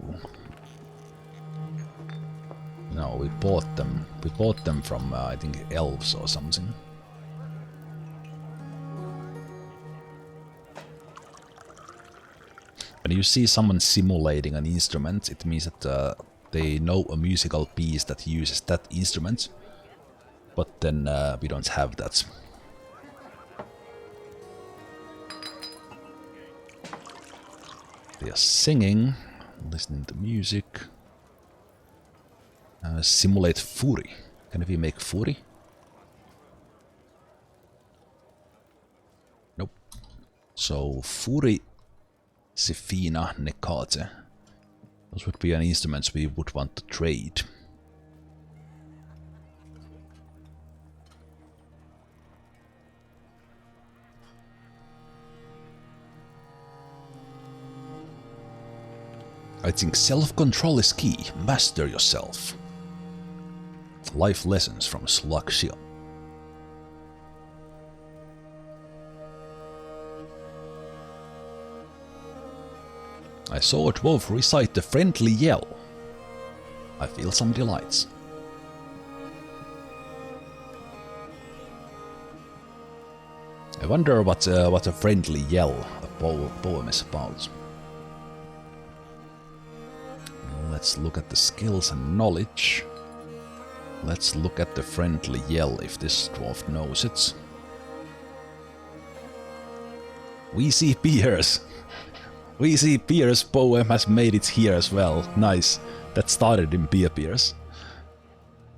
[SPEAKER 1] No, we bought them. We bought them from, I think, elves or something. When you see someone simulating an instrument, it means that they know a musical piece that uses that instrument. But then we don't have that. They are singing, listening to music. Simulate Fury. Can we make Fury? Nope. So Fury, Zefina, Nekate. Those would be an instruments we would want to trade. I think self-control is key. Master yourself. Life lessons from Slug Shield. I saw a dwarf recite the friendly yell. I feel some delights. I wonder what a friendly yell a poem is about. Let's look at the skills and knowledge. Let's look at the friendly yell if this dwarf knows it. We see Piers! We see Piers' poem has made it here as well. Nice. That started in Piers.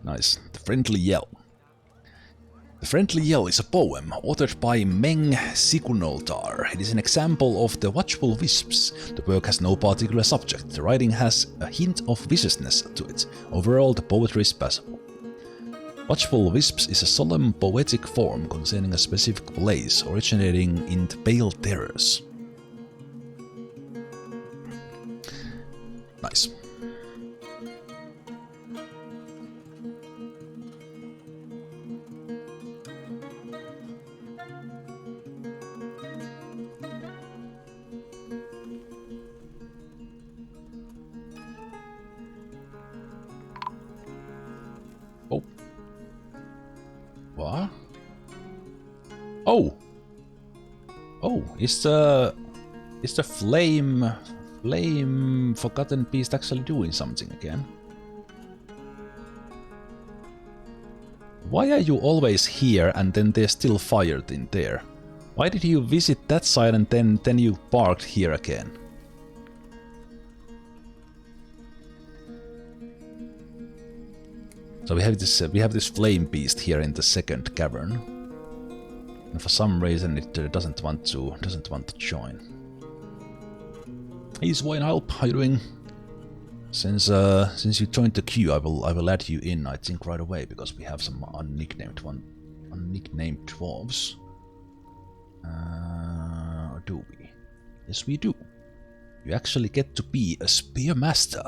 [SPEAKER 1] Nice. The friendly yell. The Friendly Yell is a poem authored by Meng Sikunoltar. It is an example of the Watchful Wisps. The work has no particular subject. The writing has a hint of viciousness to it. Overall, the poetry is passable. Watchful Wisps is a solemn poetic form containing a specific place, originating in the Pale Terrors. Nice. Oh. What? Oh. Oh, is the flame forgotten beast actually doing something again? Why are you always here and then there's still fire in there? Why did you visit that side and then you parked here again? So we have this flame beast here in the second cavern, and for some reason it doesn't want to join. Hey Swinehelp, how you doing? Since you joined the queue, I will add you in. I think right away because we have some unnicknamed dwarves. Or do we? Yes, we do. You actually get to be a spearmaster.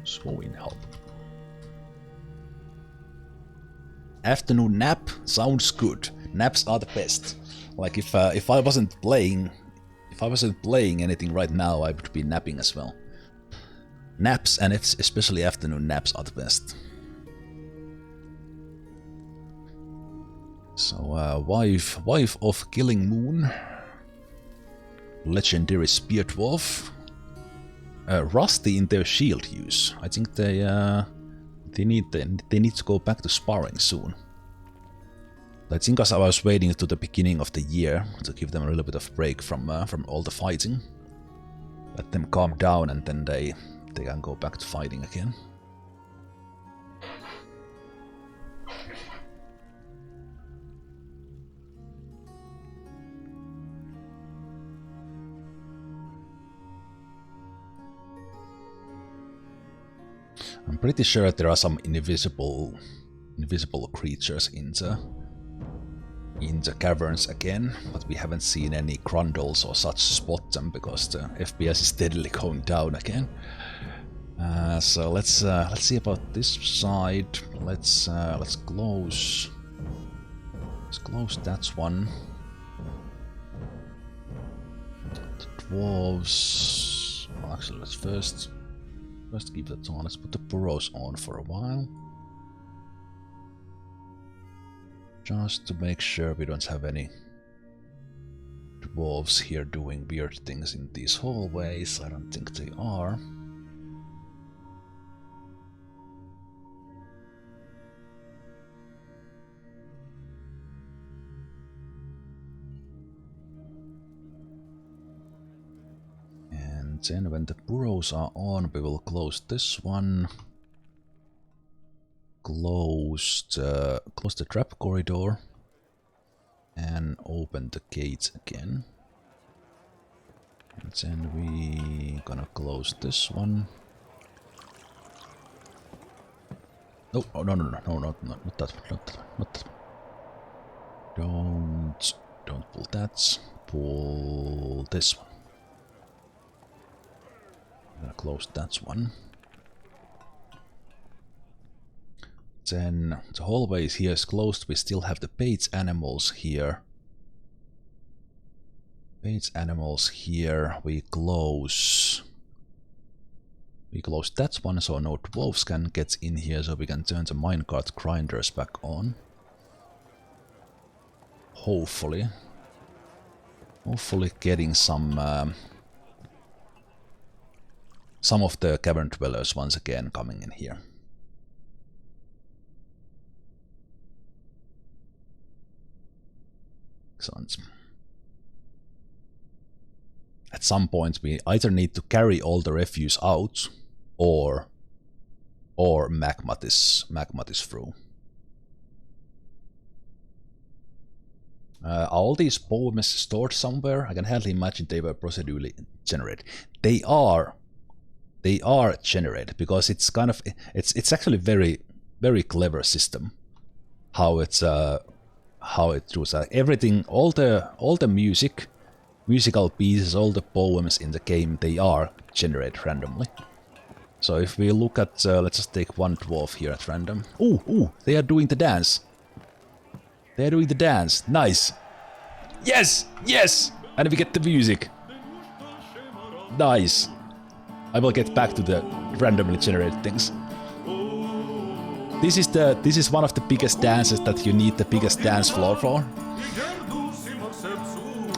[SPEAKER 1] Swinehelp. Afternoon nap sounds good. Naps are the best. Like if I wasn't playing anything right now, I would be napping as well. Naps, and especially afternoon naps, are the best. So wife of Killing Moon, legendary spear dwarf, rusty in their shield use. I think they need to go back to sparring soon. I think as I was waiting to the beginning of the year to give them a little bit of break from all the fighting, let them calm down, and then they can go back to fighting again. I'm pretty sure there are some invisible creatures in the caverns again, but we haven't seen any grundles or such spot them because the FPS is steadily going down again. So let's see about this side. Let's close that one. The dwarves. Well, actually, let's first keep that on. Let's put the burrows on for a while. Just to make sure we don't have any dwarves here doing weird things in these hallways. I don't think they are. And then when the burrows are on, we will close this one. Close the trap corridor and open the gates again. And then we gonna close this one. Oh, oh no, not that one, not that one. Don't pull that. Pull this one. I'm gonna close that one. Then the hallways here is closed. We still have the page animals here. Page animals here. We close that one so no dwarves can get in here, so we can turn the minecart grinders back on. Hopefully. hopefully getting some of the Cavern dwellers once again coming in here. Excellent. At some point we either need to carry all the refuse out or magma this through. Are all these poems stored somewhere? I can hardly imagine they were procedurally generated. They are generated because it's kind of it's actually very clever system how it does everything. All the musical pieces, all the poems in the game, they are generated randomly. So if we look at let's just take one dwarf here at random. Ooh, they are doing the dance. They are doing the dance. Nice. Yes, and we get the music. Nice. I will get back to the randomly generated things. This is one of the biggest dances that you need the biggest dance floor for.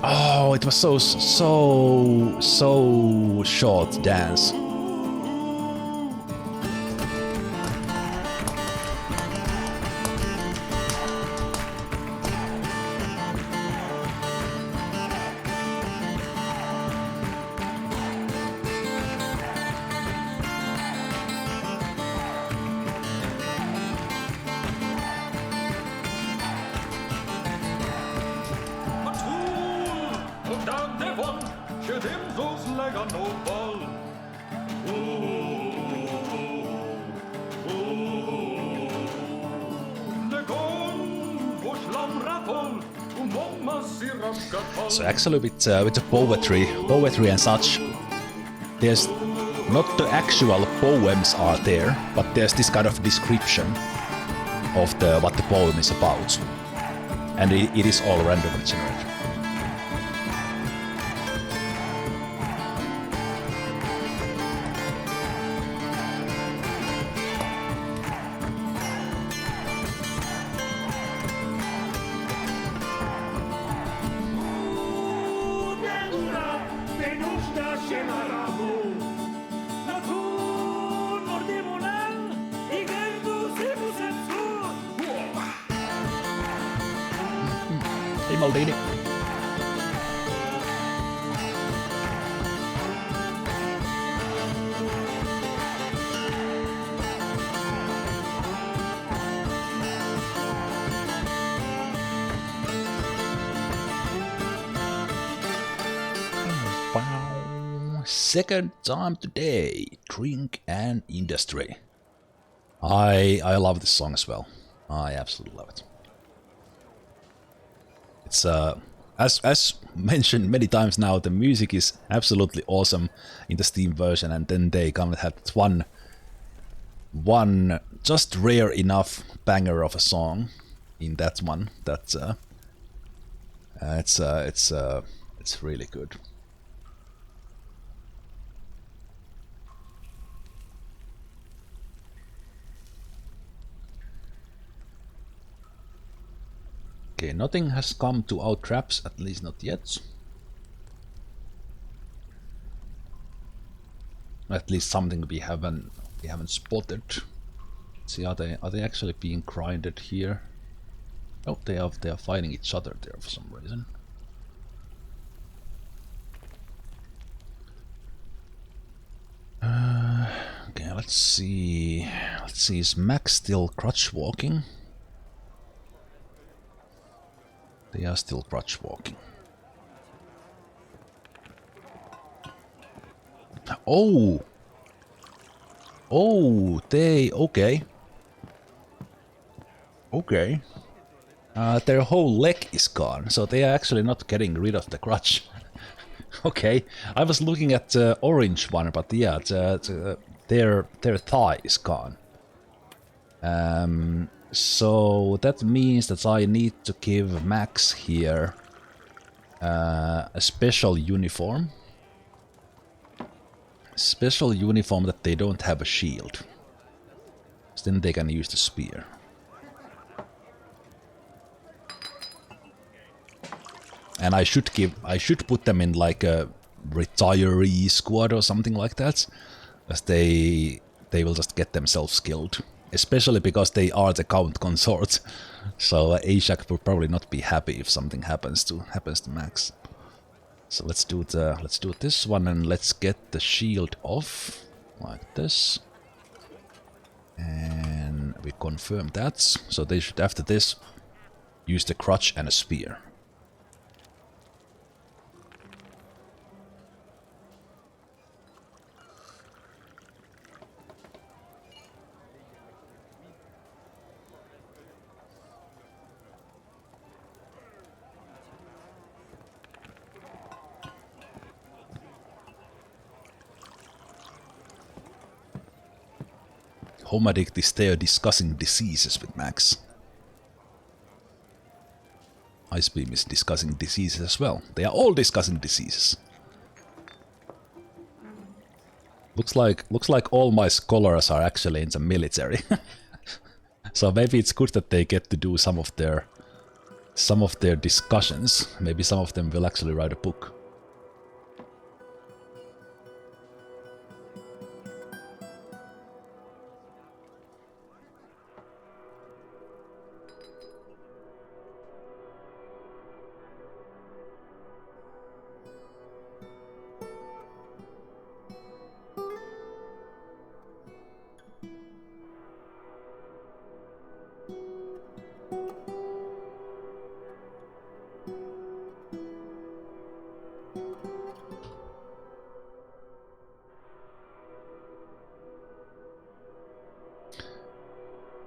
[SPEAKER 1] Oh, it was so short dance. So actually with the poetry and such, there's not the actual poems are there, but there's this kind of description of what the poem is about, and it is all randomly generated. Second time today, drink and industry. I love this song as well. I absolutely love it. It's as mentioned many times now, the music is absolutely awesome in the Steam version, and then they kind of had one just rare enough banger of a song in that one that it's really good. Okay, nothing has come to our traps, at least not yet. At least something we haven't spotted. Let's see, are they actually being grinded here? Oh, they are fighting each other there for some reason. Okay, let's see. Is Max still crutch walking? They are still crutch walking. Oh, okay. Their whole leg is gone, so they are actually not getting rid of the crutch. Okay, I was looking at the orange one, but yeah, their thigh is gone. So that means that I need to give Max here a special uniform. Special uniform that they don't have a shield. So then they can use the spear. And I should put them in like a retiree squad or something like that, as they will just get themselves killed. Especially because they are the Count Consort. So Ashak will probably not be happy if something happens to Max. So let's do this one, and let's get the shield off like this. And we confirm that. So they should, after this, use the crutch and a spear. Homadic is there discussing diseases with Max. Icebeam is discussing diseases as well. They are all discussing diseases. Looks like all my scholars are actually in the military. So maybe it's good that they get to do some of their discussions. Maybe some of them will actually write a book.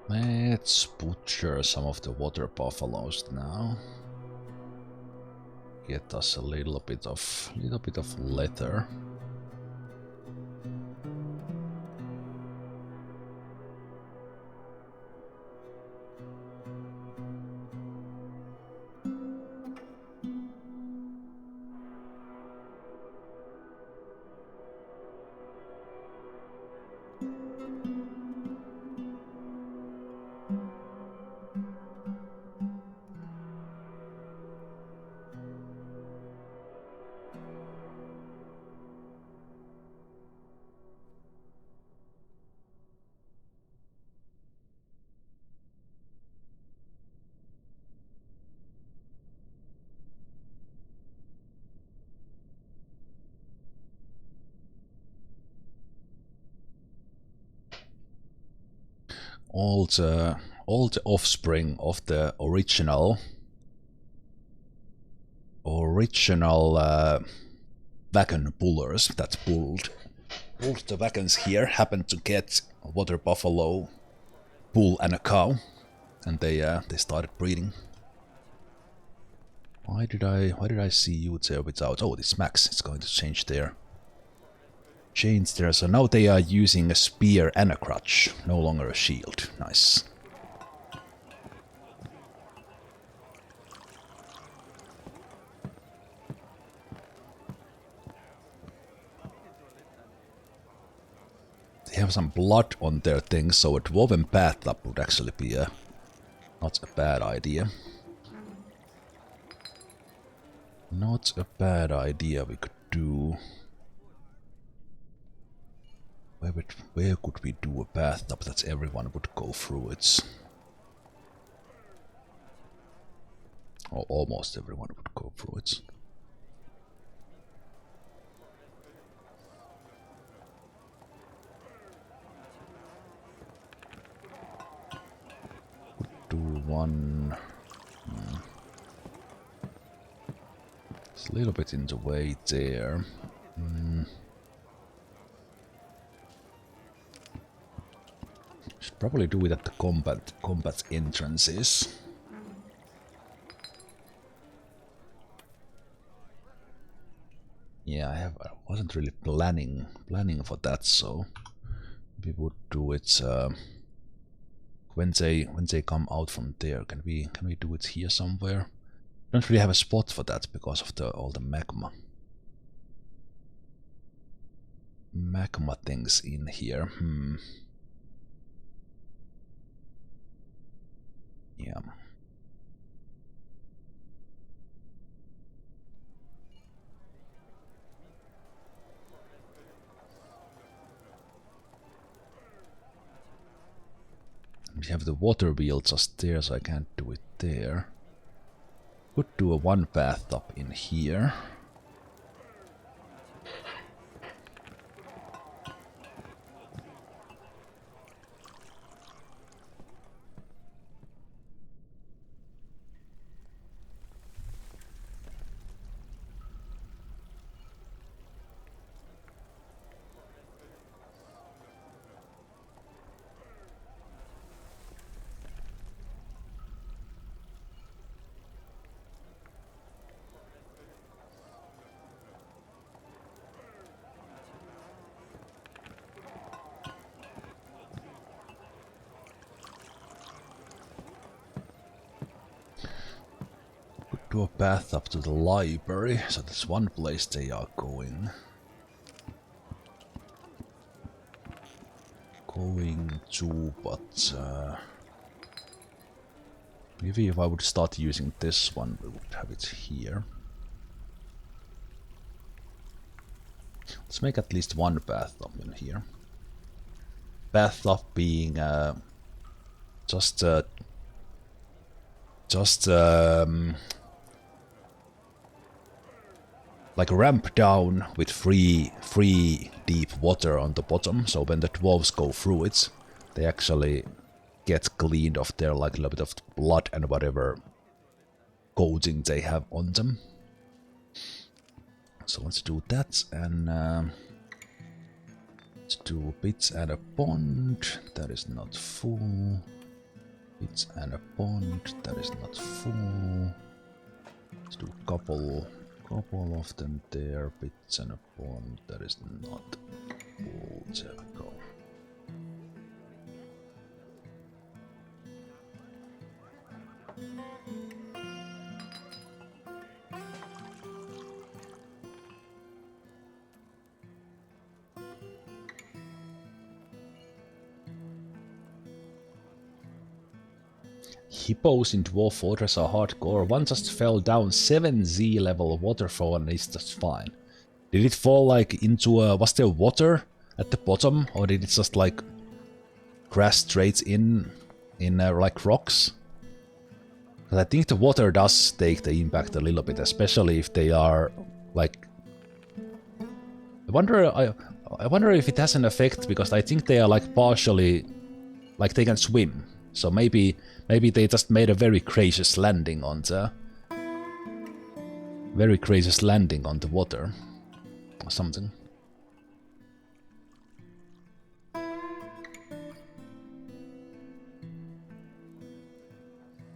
[SPEAKER 1] Let's butcher some of the water buffaloes now. Get us a little bit of leather. All the offspring of the original wagon pullers that pulled the wagons here happened to get a water buffalo, bull, and a cow, and they started breeding. Why did I see you there without? Oh, this Max. It's going to change there. So now they are using a spear and a crutch, no longer a shield. Nice. They have some blood on their things, so a dwarven bathtub would actually be not a bad idea. Not a bad idea we could do. Where could we do a bathtub that everyone would go through it? Or almost everyone would go through it. Could do one. It's a little bit in the way there. Should probably do it at the combat entrances. Yeah, I wasn't really planning for that, so we would do it when they come out from there. Can we do it here somewhere? Don't really have a spot for that because of all the magma things in here. Yeah. We have the water wheel just there, so I can't do it there. Could do a one bathtub in here. Do a path up to the library, so that's one place they are going. Going to, but maybe if I would start using this one, we would have it here. Let's make at least one bathtub in here. Bathtub being just like a ramp down with free deep water on the bottom, so when the dwarves go through it, they actually get cleaned of their like a little bit of blood and whatever coating they have on them. So let's do that, and let's do bits and a pond. That is not full. Bits and a pond. That is not full. Let's do a couple of them there, bits and a pond, that is not full, there we go. Hippos in Dwarf Fortress are hardcore. One just fell down 7Z level waterfall and it's just fine. Did it fall like into a... was there water at the bottom? Or did it just like crash straight in like rocks? But I think the water does take the impact a little bit, especially if they are like... I wonder if it has an effect, because I think they are like partially... like they can swim. So maybe they just made a very gracious landing on the... very gracious landing on the water. Or something.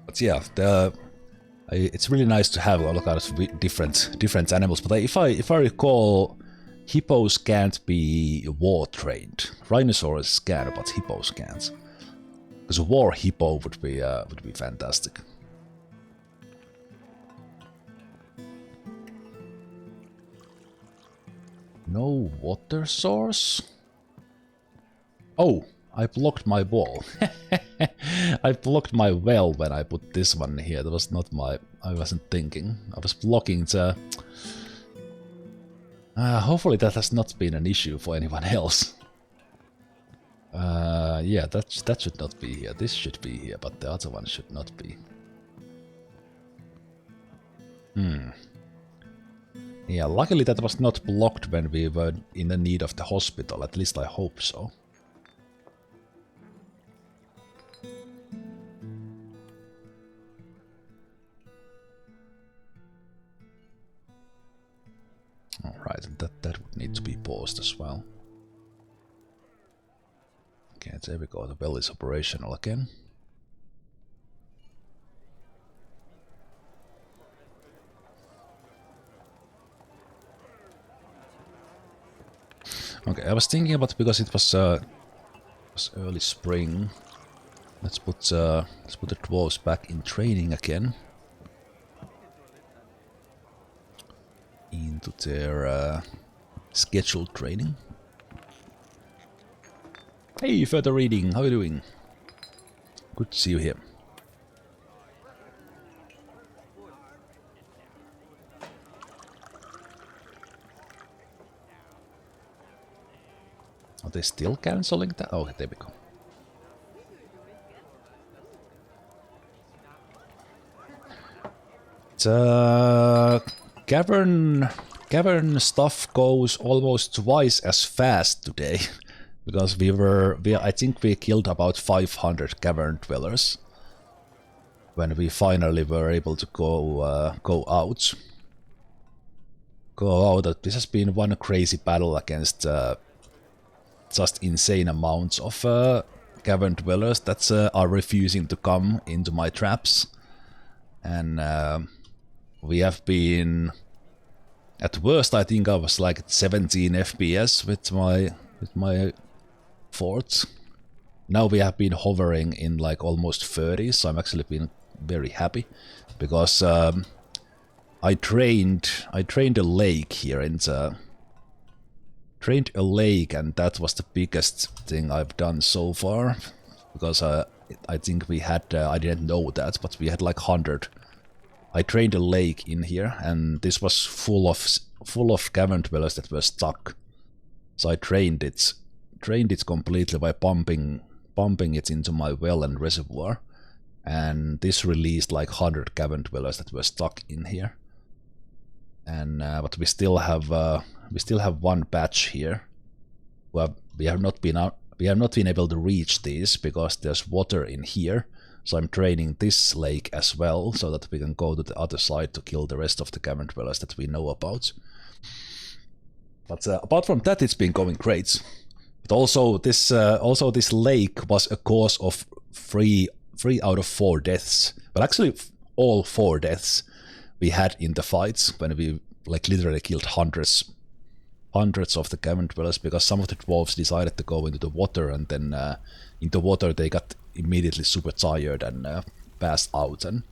[SPEAKER 1] But yeah, it's really nice to have a lot of different animals. But if I recall, hippos can't be war trained. Rhinoceros can, but hippos can't. Because a war hippo would be fantastic. No water source? Oh, I blocked my wall. I blocked my well when I put this one here. That was not my... I wasn't thinking. I was blocking the... hopefully that has not been an issue for anyone else. Yeah, that should not be here. This should be here, but the other one should not be. Yeah, luckily that was not blocked when we were in the need of the hospital. At least I hope so. Alright, that would need to be paused as well. Okay, there we go. The well is operational again. Okay, I was thinking about, because it was early spring. Let's put the dwarves back in training again. Into their scheduled training. Hey, further reading, how are you doing? Good to see you here. Are they still cancelling that? Oh, there we go. Cavern stuff goes almost twice as fast today. Because I think we killed about 500 cavern dwellers when we finally were able to go out. This has been one crazy battle against just insane amounts of cavern dwellers that are refusing to come into my traps, and we have been at worst. I think I was like 17 FPS with my forts. Now we have been hovering in like almost 30, so I'm actually been very happy because I trained a lake here and trained a lake, and that was the biggest thing I've done so far because I think we had I didn't know that, but we had like 100. I trained a lake in here, and this was full of cavern dwellers that were stuck. So I trained it completely by pumping it into my well and reservoir, and this released like 100 cavern dwellers that were stuck in here. And but we still have one batch here. Well, we have not been able to reach these because there's water in here. So I'm training this lake as well, so that we can go to the other side to kill the rest of the cavern dwellers that we know about. But apart from that, it's been going great. But also this lake was a cause of 3 out of 4 deaths. But actually, all 4 deaths we had in the fights when we like literally killed hundreds of the cavern dwellers, because some of the dwarves decided to go into the water, and then in the water they got immediately super tired and passed out and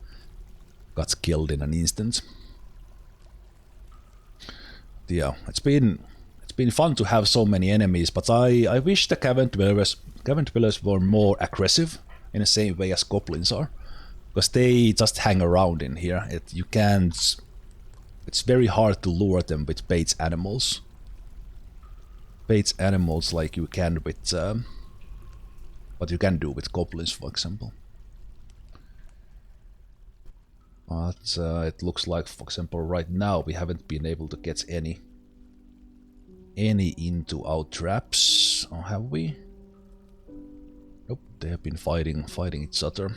[SPEAKER 1] got killed in an instant. Yeah, it's been fun to have so many enemies, but I wish the cavern dwellers were more aggressive in the same way as goblins are, because they just hang around in here. It's very hard to lure them with bait animals. Bait animals like you can with what you can do with goblins, for example. But it looks like, for example, right now we haven't been able to get any into our traps, or have we? Nope, they have been fighting each other.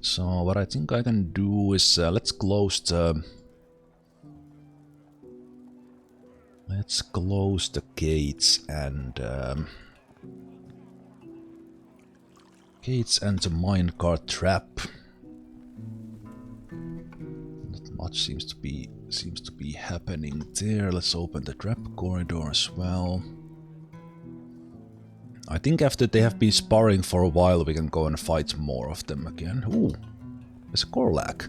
[SPEAKER 1] So what I think I can do is let's close the gates and the minecart trap. Not much seems to be happening there. Let's open the trap corridor as well. I think after they have been sparring for a while, we can go and fight more of them again. Ooh, there's a Korlak.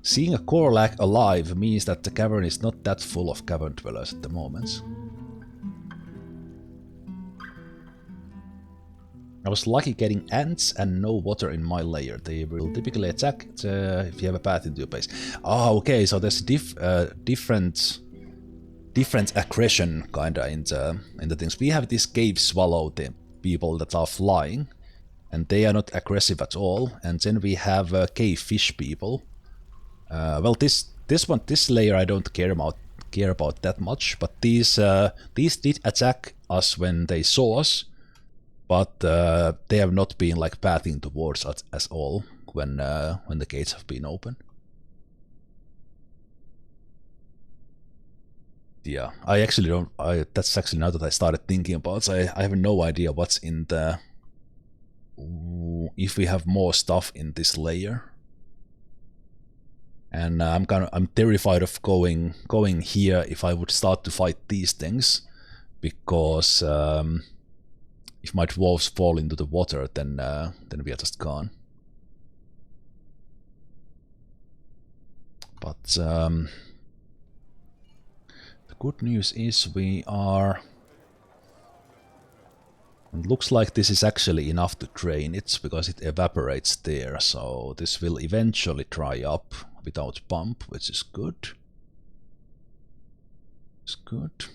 [SPEAKER 1] Seeing a Korlak alive means that the cavern is not that full of cavern dwellers at the moment. I was lucky getting ants and no water in my lair. They will typically attack if you have a path into your base. Oh, okay, so there's different aggression kinda in the things. We have this cave swallow, the people that are flying, and they are not aggressive at all. And then we have cave fish people. Well, this layer I don't care about that much, but these did attack us when they saw us, but they have not been like pathing towards us at all when the gates have been open. Yeah, I actually don't. That's actually now that I started thinking about it, I have no idea what's in the. If we have more stuff in this layer. And I'm terrified of going here if I would start to fight these things, because if my dwarves fall into the water, then we are just gone. But the good news is we are. It looks like this is actually enough to drain it, because it evaporates there, so this will eventually dry up without pump, which is good. It's good.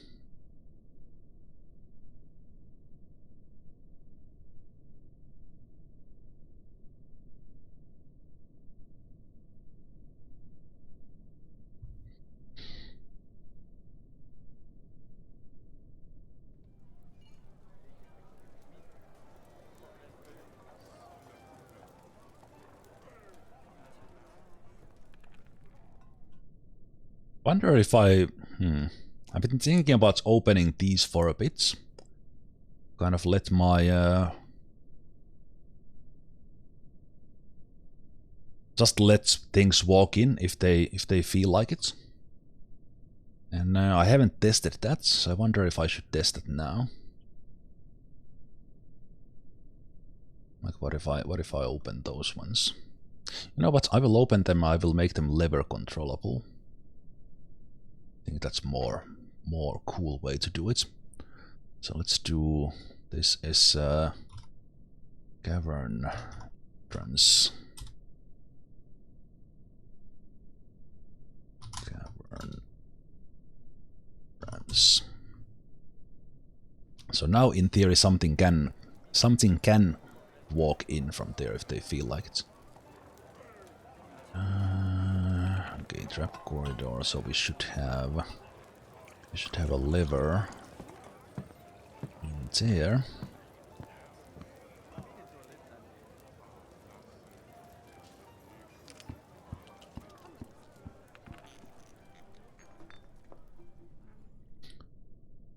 [SPEAKER 1] Wonder if I... I've been thinking about opening these for a bit. Kind of let my... just let things walk in if they feel like it. And I haven't tested that, so I wonder if I should test it now. Like what if I open those ones? You know what? I will open them. I will make them lever controllable. I think that's more cool way to do it. So let's do this is Cavern trans. Cavern trans. So now in theory something can walk in from there if they feel like it. Okay, trap corridor. So we should have a lever in there.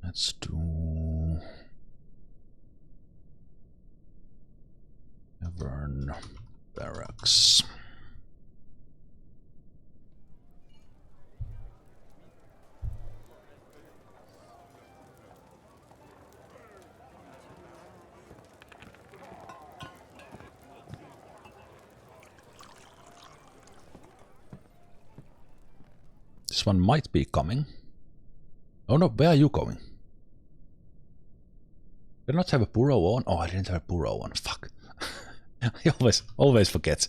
[SPEAKER 1] Let's do Cavern barracks. This one might be coming. Oh no, where are you going? Did I not have a Burrow on? Oh, I didn't have a Burrow on. Fuck. I always forget.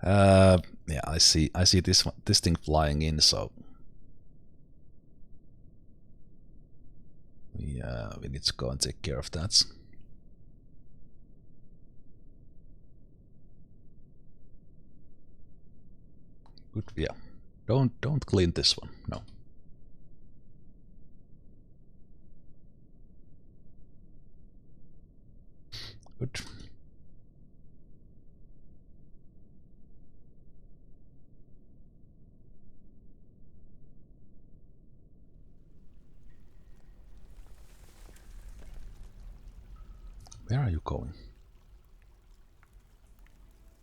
[SPEAKER 1] Yeah, I see this thing flying in, so we need to go and take care of that. Good, yeah. Don't clean this one. No. Good. Where are you going?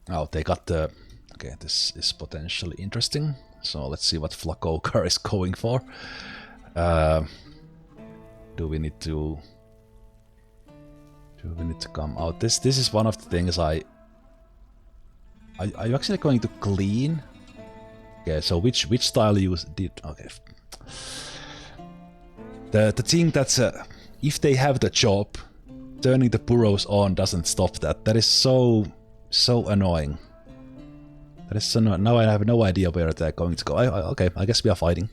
[SPEAKER 1] Oh, they got the... Okay, this is potentially interesting. So let's see what Flakokar is going for. Do we need to come out? This is one of the things are you actually going to clean? Okay, so which style you did? Okay. The thing that's if they have the job, turning the burrows on doesn't stop that. That is so annoying. That is so annoying. Now I have no idea where they're going to go. Okay, I guess we are fighting.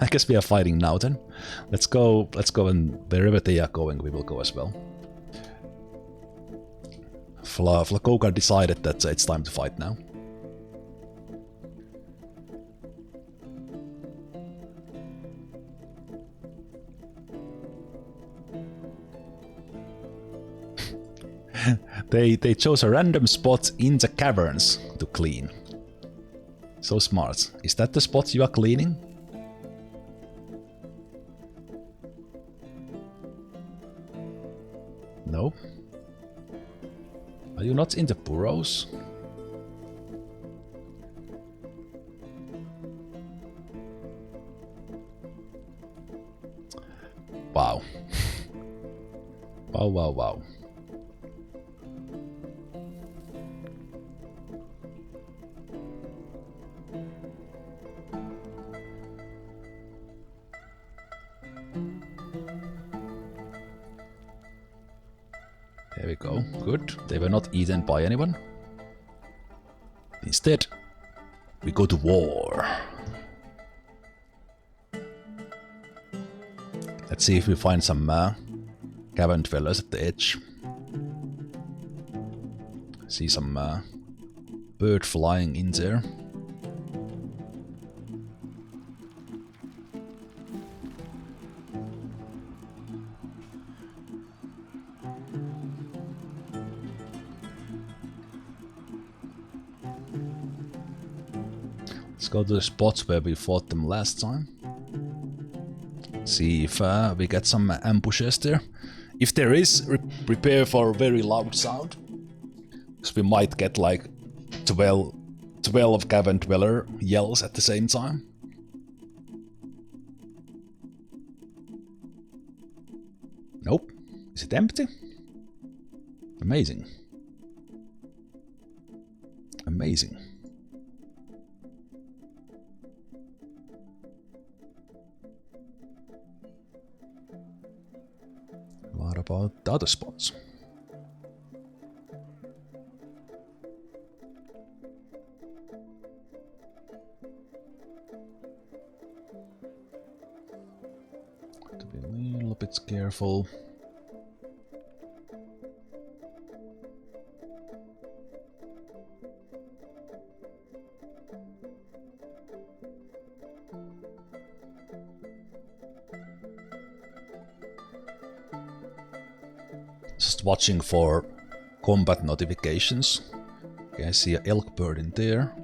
[SPEAKER 1] I guess we are fighting now then. Let's go and wherever they are going, we will go as well. Flakokar decided that it's time to fight now. They chose a random spot in the caverns to clean. So smart. Is that the spot you are cleaning? No. Are you not in the burrows? Wow. Wow. There we go. Good. They were not eaten by anyone. Instead, we go to war. Let's see if we find some cavern dwellers at the edge. See some bird flying in there. Let's go to the spots where we fought them last time. See if we get some ambushes there. If there is, prepare for a very loud sound. Because we might get like 12 Cavern Dweller yells at the same time. Nope. Is it empty? Amazing. Amazing. What about the other spots? Have to be a little bit careful. Just watching for combat notifications. Okay, I see an elk bird in there.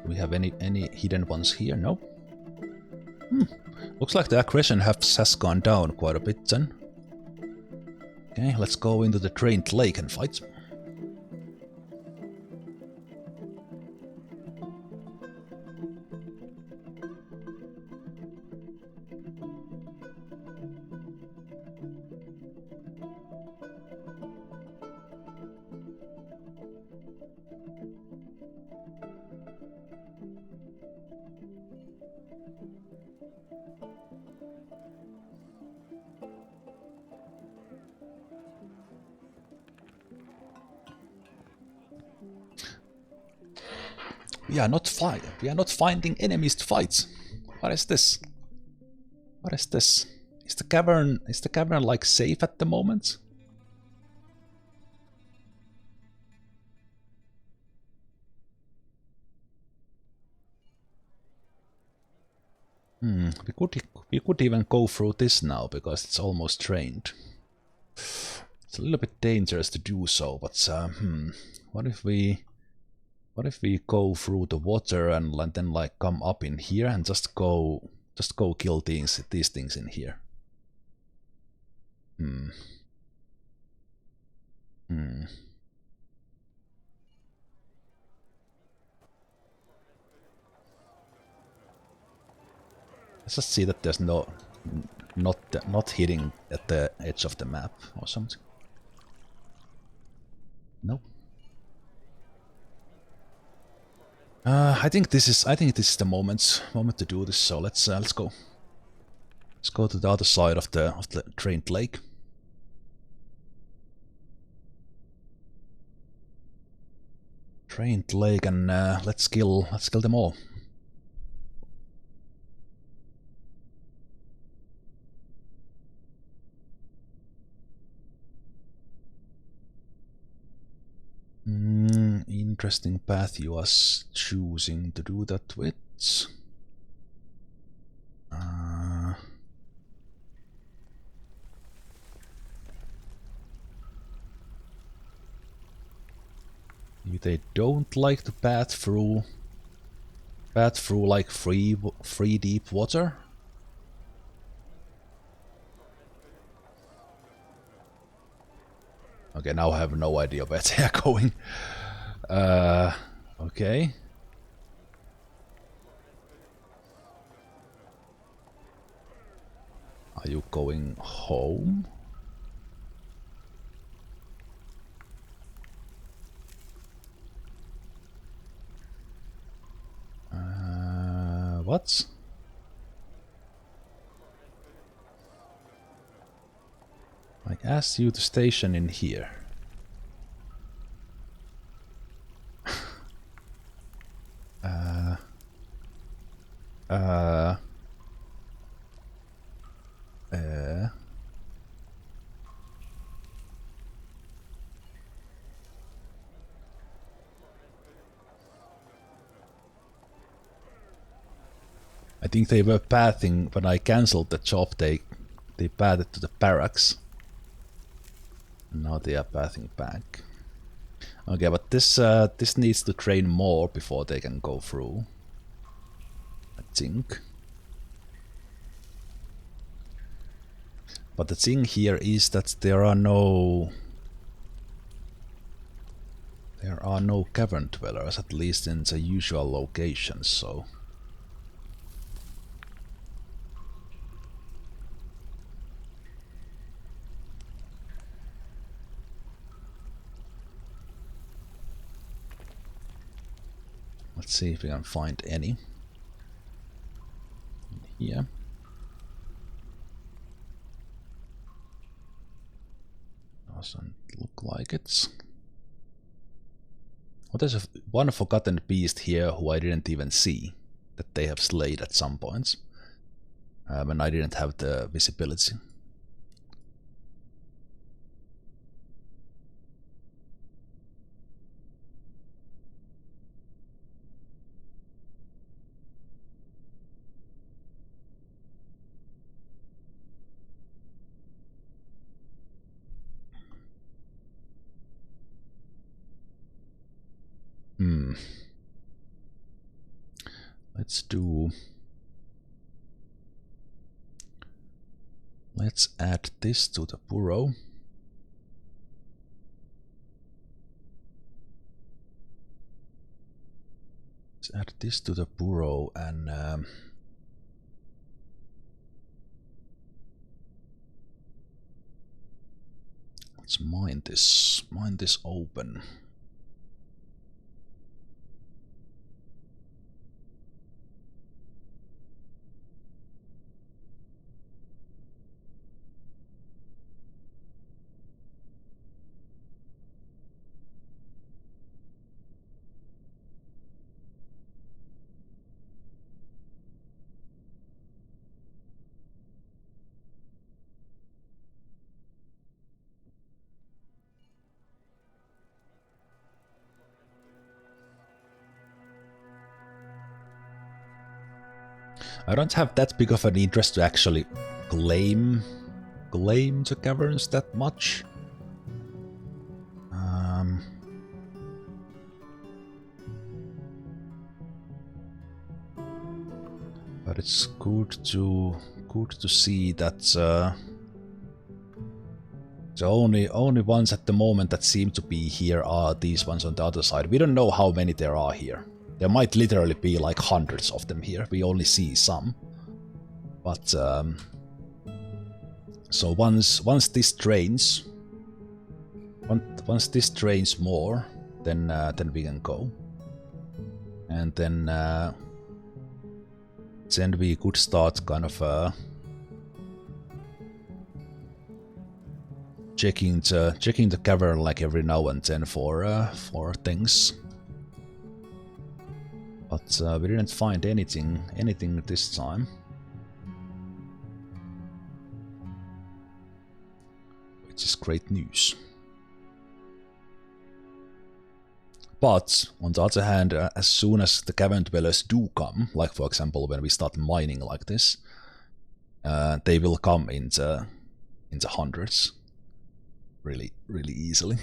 [SPEAKER 1] Do we have any hidden ones here? No. Looks like the aggression has gone down quite a bit then. Okay, let's go into the drained lake and fight. We are not finding enemies to fight. What is this? What is this? Is the cavern like safe at the moment? We could even go through this now because it's almost drained. It's a little bit dangerous to do so, but what if we go through the water and then like come up in here and just go kill these things in here? Let's just see that there's not hitting at the edge of the map or something. Nope. I think this is the moment to do this. So let's go. Let's go to the other side of the drained lake. Drained lake, and let's kill them all. Interesting path you are choosing to do that with. They don't like to path through like free deep water. Okay, now I have no idea where they are going. Okay. Are you going home? What? I asked you to station in here. I think they were pathing when I cancelled the job. They pathed to the barracks. Now they are pathing back. Okay, but this needs to train more before they can go through, I think. But the thing here is that there are no cavern dwellers, at least in the usual locations, so let's see if we can find any here. Doesn't look like it. Well, there's one forgotten beast here who I didn't even see that they have slayed at some points when I didn't have the visibility. Let's add this to the Burrow. Let's add this to the Burrow and let's mine this open. I don't have that big of an interest to actually claim the caverns that much. But it's good to see that the only ones at the moment that seem to be here are these ones on the other side. We don't know how many there are here. There might literally be like hundreds of them here. We only see some. But so once this trains, once this trains more, then we can go, and then we could start kind of checking the cavern like every now and then for things. But we didn't find anything this time. Which is great news. But, on the other hand, as soon as the cavern dwellers do come, like for example when we start mining like this, they will come in the hundreds. Really easily.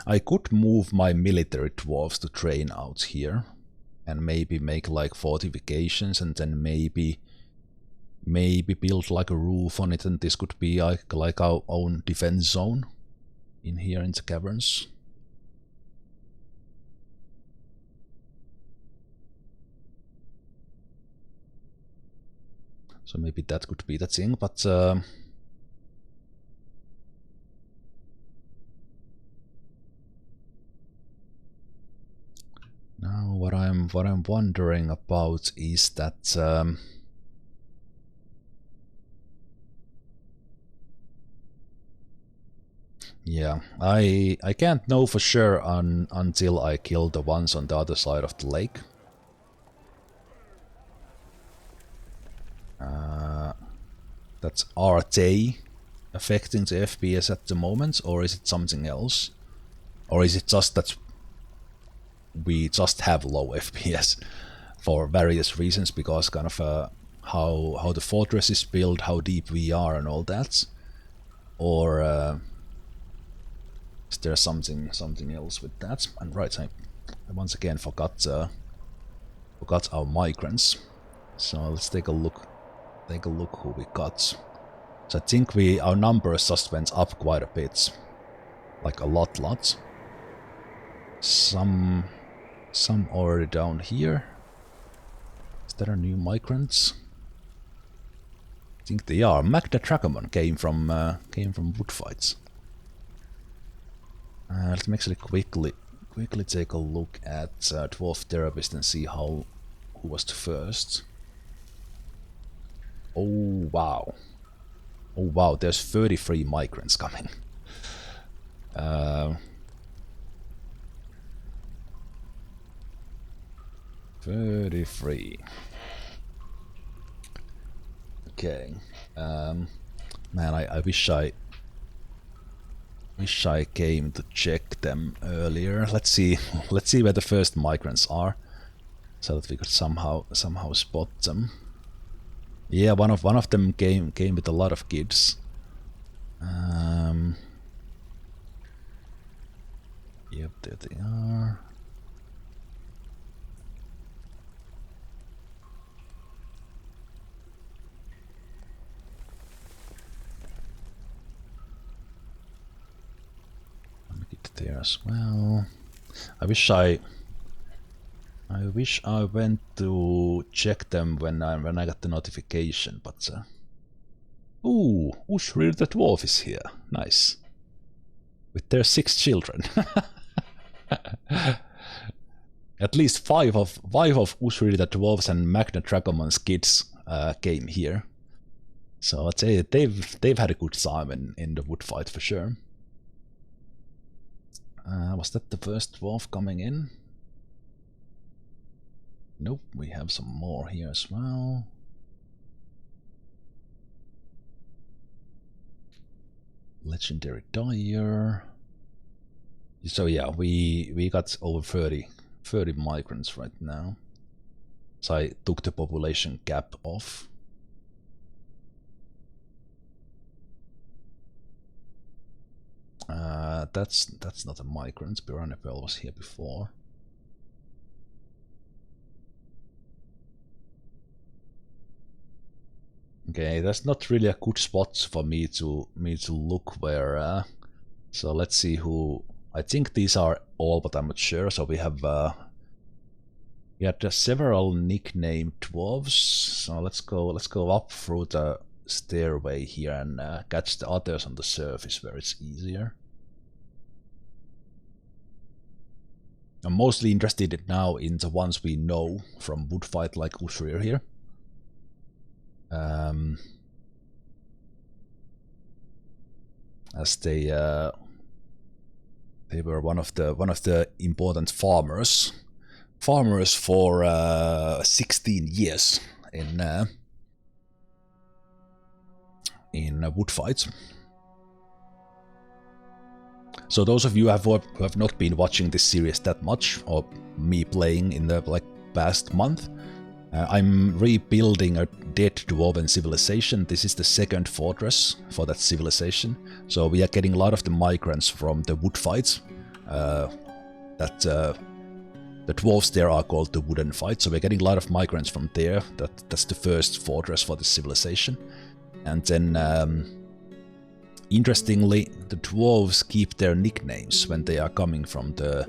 [SPEAKER 1] I could move my military dwarves to train out here and maybe make like fortifications and then maybe build like a roof on it, and this could be like our own defense zone in here in the caverns. So maybe that could be the thing, but now what I'm wondering about is that yeah, I can't know for sure until I kill the ones on the other side of the lake. Are they affecting the FPS at the moment, or is it something else? Or is it just that we just have low FPS for various reasons, because kind of how the fortress is built, how deep we are, and all that, or is there something else with that? And right, I once again forgot our migrants. So let's take a look. Take a look who we got. So I think our numbers just went up quite a bit, like a lot. Some already down here. Is there a new migrants? I think they are. Magda Dragomon came from wood fights. Let me actually quickly take a look at Dwarf Therapist and see who was the first. Oh wow! Oh wow! There's 33 migrants coming. 33. Okay. Man, I wish I came to check them earlier. Let's see where the first migrants are, so that we could somehow spot them. Yeah, one of them came with a lot of kids. Yep, there they are. There as well. I wish I went to check them when I got the notification, but ooh, Ushrir the dwarf is here. Nice. With their 6 children. At least 5 of Ushrir the dwarves and Magna Dragomon's kids came here. So I'd say they've had a good time in the wood fight for sure. Was that the first dwarf coming in? Nope, we have some more here as well. Legendary Dyer. So yeah, we got over 30 migrants right now. So I took the population cap off. That's not a migrant. Piranapel was here before. Okay, that's not really a good spot for me to look where. So let's see who. I think these are all, but I'm not sure. So we have several nicknamed dwarves. So let's go up through the stairway here and catch the others on the surface where it's easier. I'm mostly interested now in the ones we know from Woodfight, like Ushrir here. As they were one of the important farmers for 16 years in Woodfight. So those of you who have not been watching this series that much, or me playing in the past month, I'm rebuilding a dead dwarven civilization. This is the second fortress for that civilization. So we are getting a lot of the migrants from the wood fights. The dwarves there are called the wooden fights. So we're getting a lot of migrants from there. That's the first fortress for the civilization. And then interestingly, the dwarves keep their nicknames when they are coming from the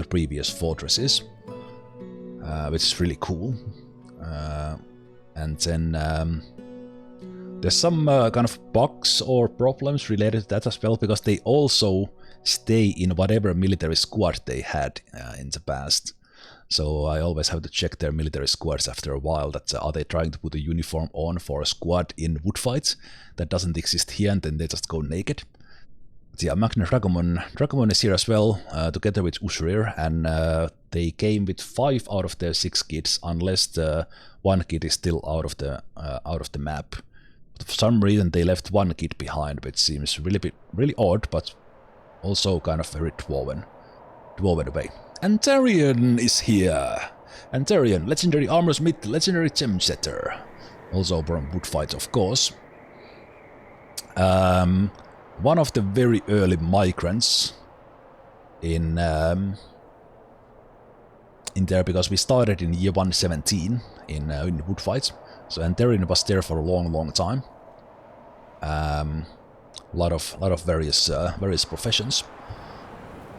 [SPEAKER 1] previous fortresses, which is really cool. And then there's some kind of bugs or problems related to that as well, because they also stay in whatever military squad they had in the past. So I always have to check their military squads after a while, that are they trying to put a uniform on for a squad in wood fights that doesn't exist here, and then they just go naked. But yeah, Magna Dragomon is here as well, together with Ushrir, and they came with 5 out of their 6 kids, unless the 1 kid is still out of the map. But for some reason they left 1 kid behind, which seems really odd, but also kind of very dwarven way. Antarian is here. Antarian, legendary armor smith, legendary gem setter. Also from wood fights, of course. One of the very early migrants in there, because we started in year 117 in wood fights. So and Therin was there for a long time. Lot of various professions.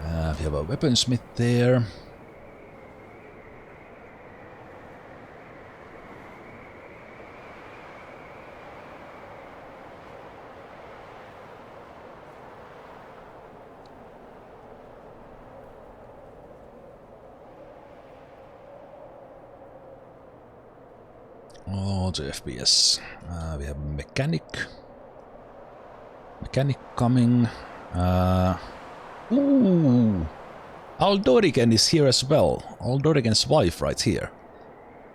[SPEAKER 1] We have a weaponsmith there. Oh, the FPS. We have mechanic coming. Ooh, Aldorigen is here as well. Aldorigen's wife right here.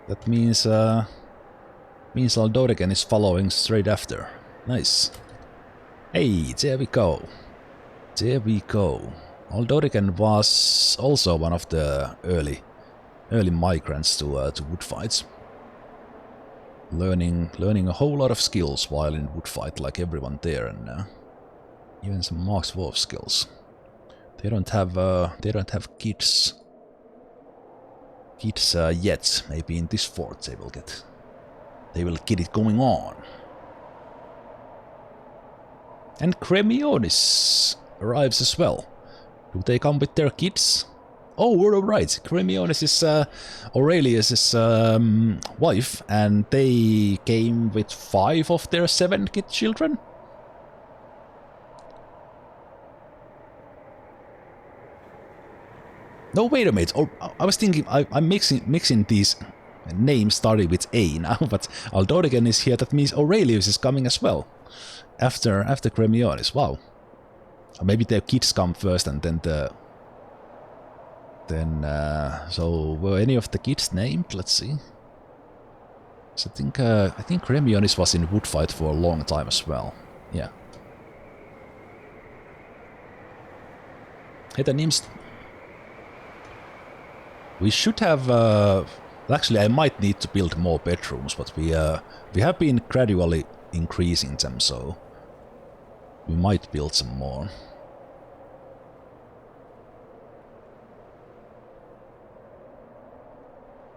[SPEAKER 1] That means Aldorigen is following straight after. Nice. Hey, there we go. There we go. Aldorigen was also one of the early migrants to wood fights. Learning a whole lot of skills while in wood fight, like everyone there, and even some Mark's Dwarf skills. They don't have kids yet. Maybe in this fort they will get it going on. And Cremionis arrives as well. Do they come with their kids? Oh, we're right. Cremionis is Aurelius's wife, and they came with 5 of their 7 kid children. No, wait a minute. Oh, I was thinking I'm mixing these names starting with A now, but Aldorigen is here. That means Aurelius is coming as well after Cremionis. Wow. Or maybe their kids come first, and then so were any of the kids named? Let's see. So I think Cremionis was in wood fight for a long time as well. Yeah. Heter Nimst. We should have. Actually, I might need to build more bedrooms, but we have been gradually increasing them, so we might build some more.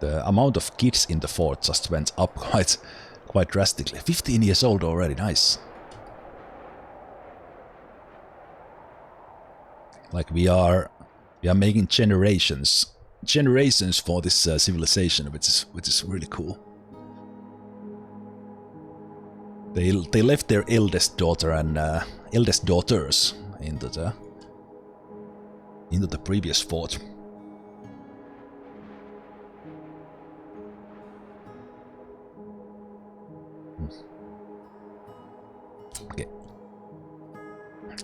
[SPEAKER 1] The amount of kids in the fort just went up quite drastically. 15 years old already, nice. Like we are making generations for this civilization, which is really cool. They left their eldest daughter and eldest daughters into the previous fort. Okay.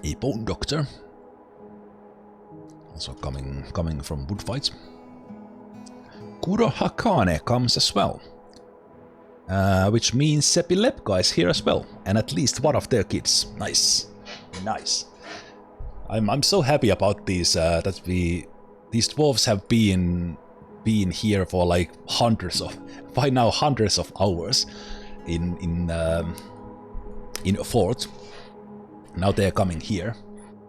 [SPEAKER 1] A bone doctor. Also coming from wood fights. Kuro Hakane comes as well. Which means Seppi Lepka is here as well. And at least one of their kids. Nice. Nice. I'm so happy about these that these dwarves have been here for like hundreds of hours in a fort. Now they're coming here,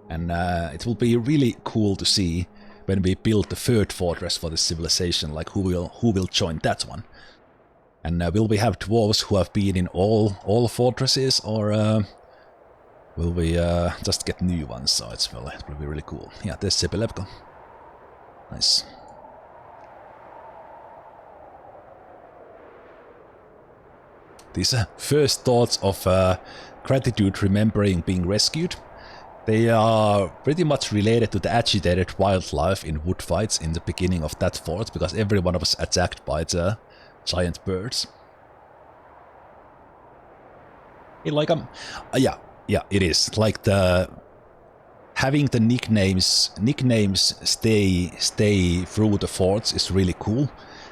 [SPEAKER 1] and it will be really cool to see when we build the 3rd fortress for this civilization, like who will join that one. And will we have dwarves who have been in all fortresses, or will we just get new ones? So it will be really cool. Yeah, there's Sepilepko. Nice. These first thoughts of gratitude remembering being rescued, they are pretty much related to the agitated wildlife in wood fights in the beginning of that fort, because everyone was attacked by the giant birds. Yeah, it is like having the nicknames stay through the forts is really cool,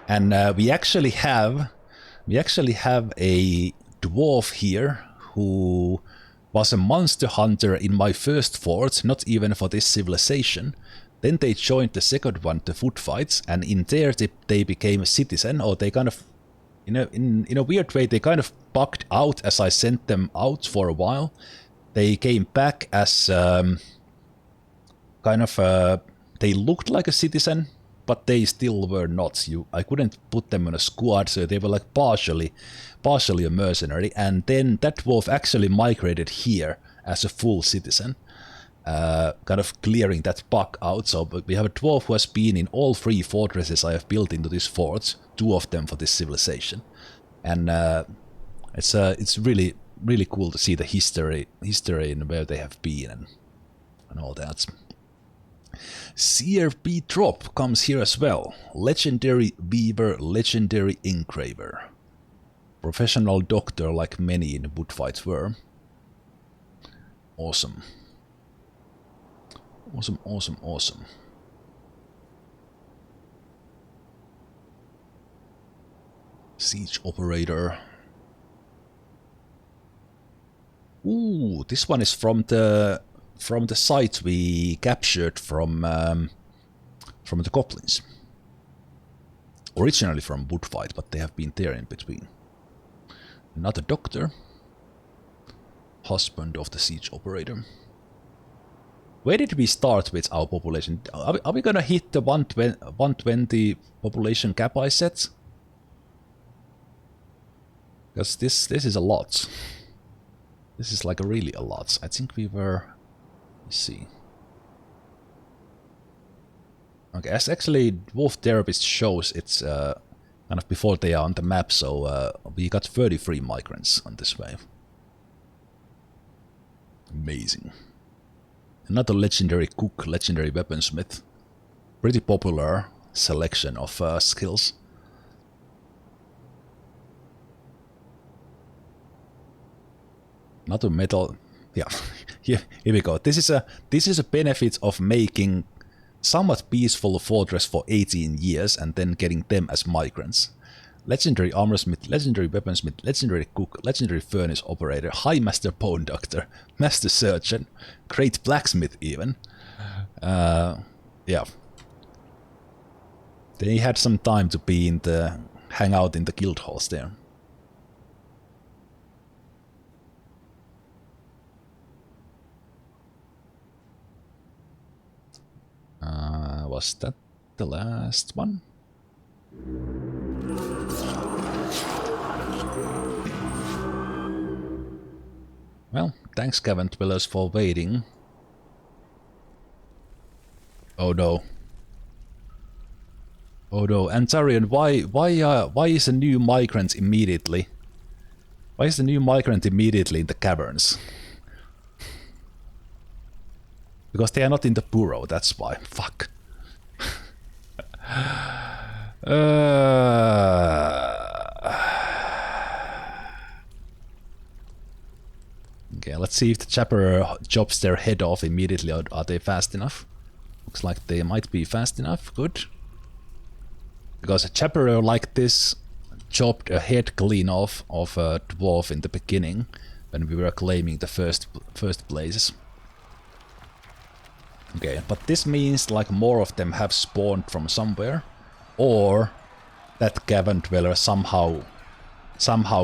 [SPEAKER 1] and we actually have a dwarf here who was a monster hunter in my first fort, not even for this civilization. Then they joined the second one, the foot fights, and in there they became a citizen, or they kind of in a weird way, they kind of bugged out as I sent them out for a while. They came back as kind of they looked like a citizen, but they still were not. I couldn't put them in a squad, so they were like partially a mercenary. And then that dwarf actually migrated here as a full citizen, kind of clearing that bug out. So we have a dwarf who has been in all 3 fortresses I have built into this fort, 2 of them for this civilization, and it's really cool to see the history and where they have been and all that. CRB drop comes here as well. Legendary weaver, legendary engraver. Professional doctor like many in Woodfight were. Awesome. Awesome. Siege operator. Ooh, this one is from the site we captured from the Goblins. Originally from Woodfight, but they have been there in between. Another doctor. Husband of the siege operator. Where did we start with our population? Are we gonna hit the 120 population cap I set? Because this is a lot. This is like really a lot. I think we were... Let's see. Okay, as actually Dwarf Therapist shows, it's kind of before they are on the map, so we got 33 migrants on this wave. Amazing. Another legendary cook, legendary weaponsmith. Pretty popular selection of skills. Another metal. Yeah, here we go. This is a benefit of making somewhat peaceful fortress for 18 years and then getting them as migrants. Legendary armorsmith, legendary weaponsmith, legendary cook, legendary furnace operator, high master bone doctor, master surgeon, great blacksmith even. Yeah. They had some time to be in the hang out in the guild halls there. Was that the last one? Well, thanks Cavern dwellers for waiting. Oh no. Oh no, Antarian, why is a new migrant immediately? Why is the new migrant immediately in the caverns? Because they are not in the Burrow, that's why. Fuck. Okay, let's see if the chapter chops their head off immediately, or are they fast enough? Looks like they might be fast enough, good. Because a chapter like this chopped a head clean off of a dwarf in the beginning, when we were claiming the first places. Okay, but this means like more of them have spawned from somewhere, or that cavern dweller somehow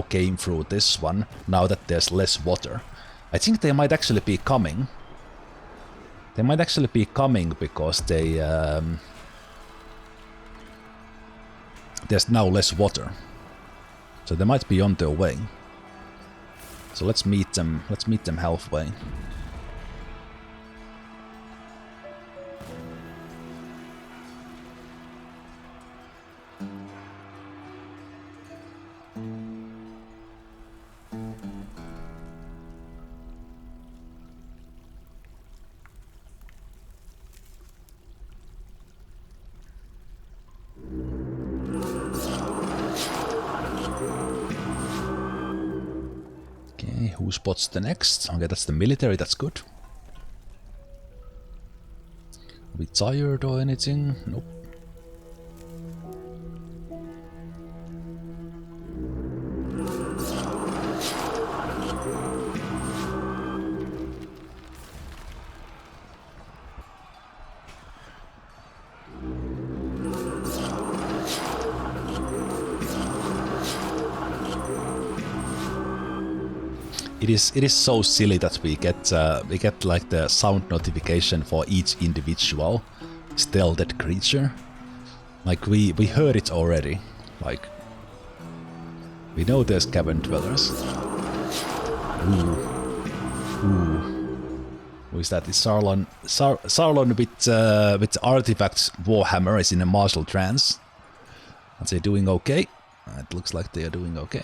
[SPEAKER 1] came through this one, now that there's less water. I think they might actually be coming. They might actually be coming because they... there's now less water. So they might be on their way. So let's meet them halfway. Who spots the next? Okay, that's the military, that's good. Are we tired or anything? Nope. it is so silly that we get like the sound notification for each individual stealthed creature. Like we heard it already. Like we know there's cavern dwellers. Ooh. Who is that? It's Sarlon. Sarlon with artifacts Warhammer is in a martial trance. Are they doing okay? It looks like they are doing okay.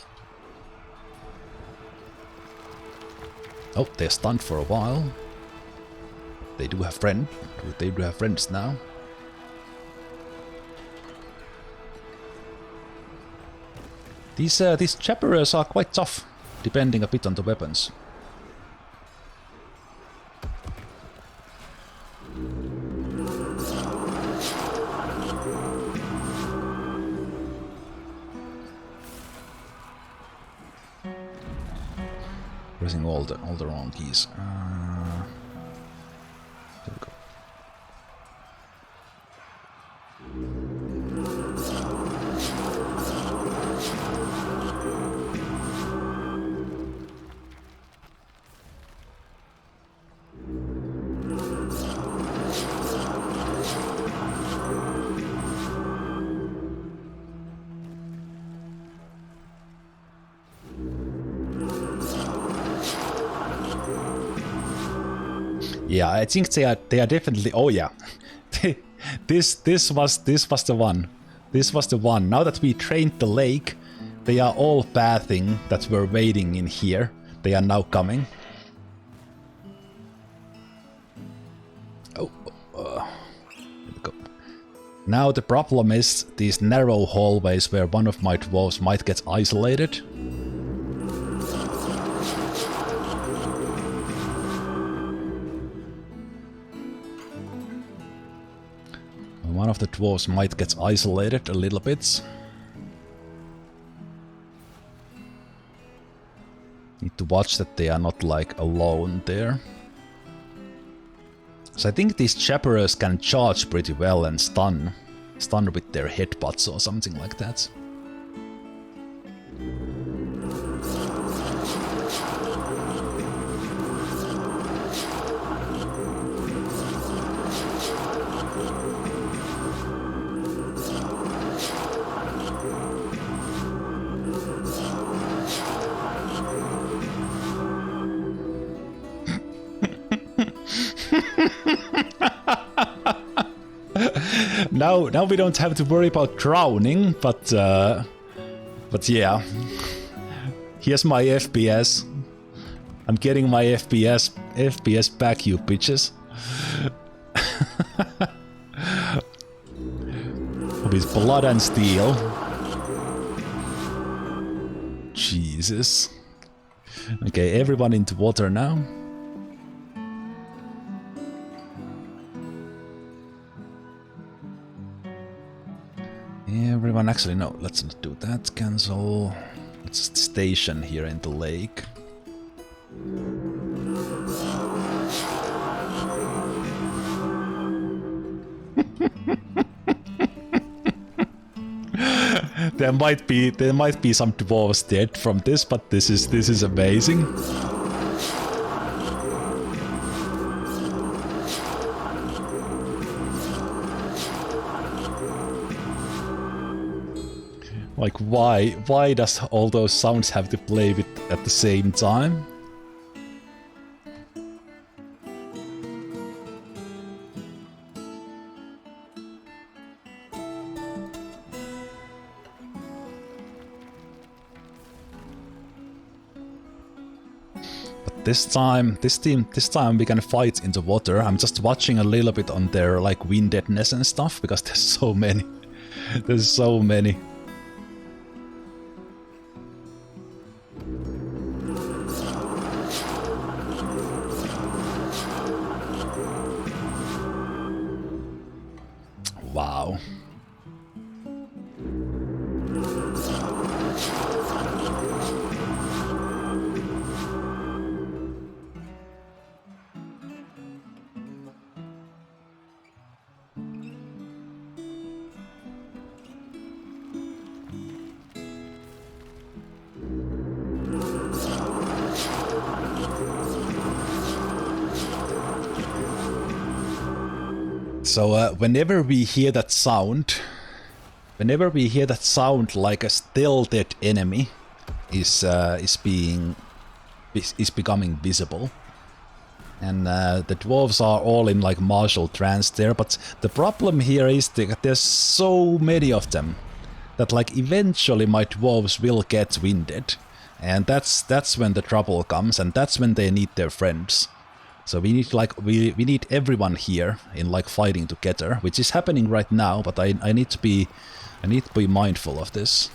[SPEAKER 1] Oh, they're stunned for a while. They do have friends now. These chaperers are quite tough, depending a bit on the weapons. Pressing all the wrong keys. There we go. Yeah, I think they are definitely. Oh yeah, this was the one. This was the one. Now that we trained the lake, they are all bathing that were waiting in here. They are now coming. Oh, here we go. Now the problem is these narrow hallways where one of my dwarves might get isolated. One of the dwarves might get isolated a little bit. Need to watch that they are not like alone there. So I think these chaperers can charge pretty well and stun with their headbutts or something like that. Now we don't have to worry about drowning, but yeah. Here's my FPS. I'm getting my FPS back, you bitches. With blood and steel. Jesus. Okay, everyone into water now. Everyone, actually no, let's not do that. Cancel. Let's station here in the lake. There might be some dwarves dead from this, but this is amazing. Like, why does all those sounds have to play with at the same time? But this time we can fight in the water. I'm just watching a little bit on their like windedness and stuff because there's so many. There's so many. Wow. So whenever we hear that sound, like a stealthed enemy is becoming visible, and the dwarves are all in like martial trance there. But the problem here is that there's so many of them that like eventually my dwarves will get winded, and that's when the trouble comes, and that's when they need their friends. So we need like we need everyone here in like fighting together, which is happening right now. But I need to be mindful of this.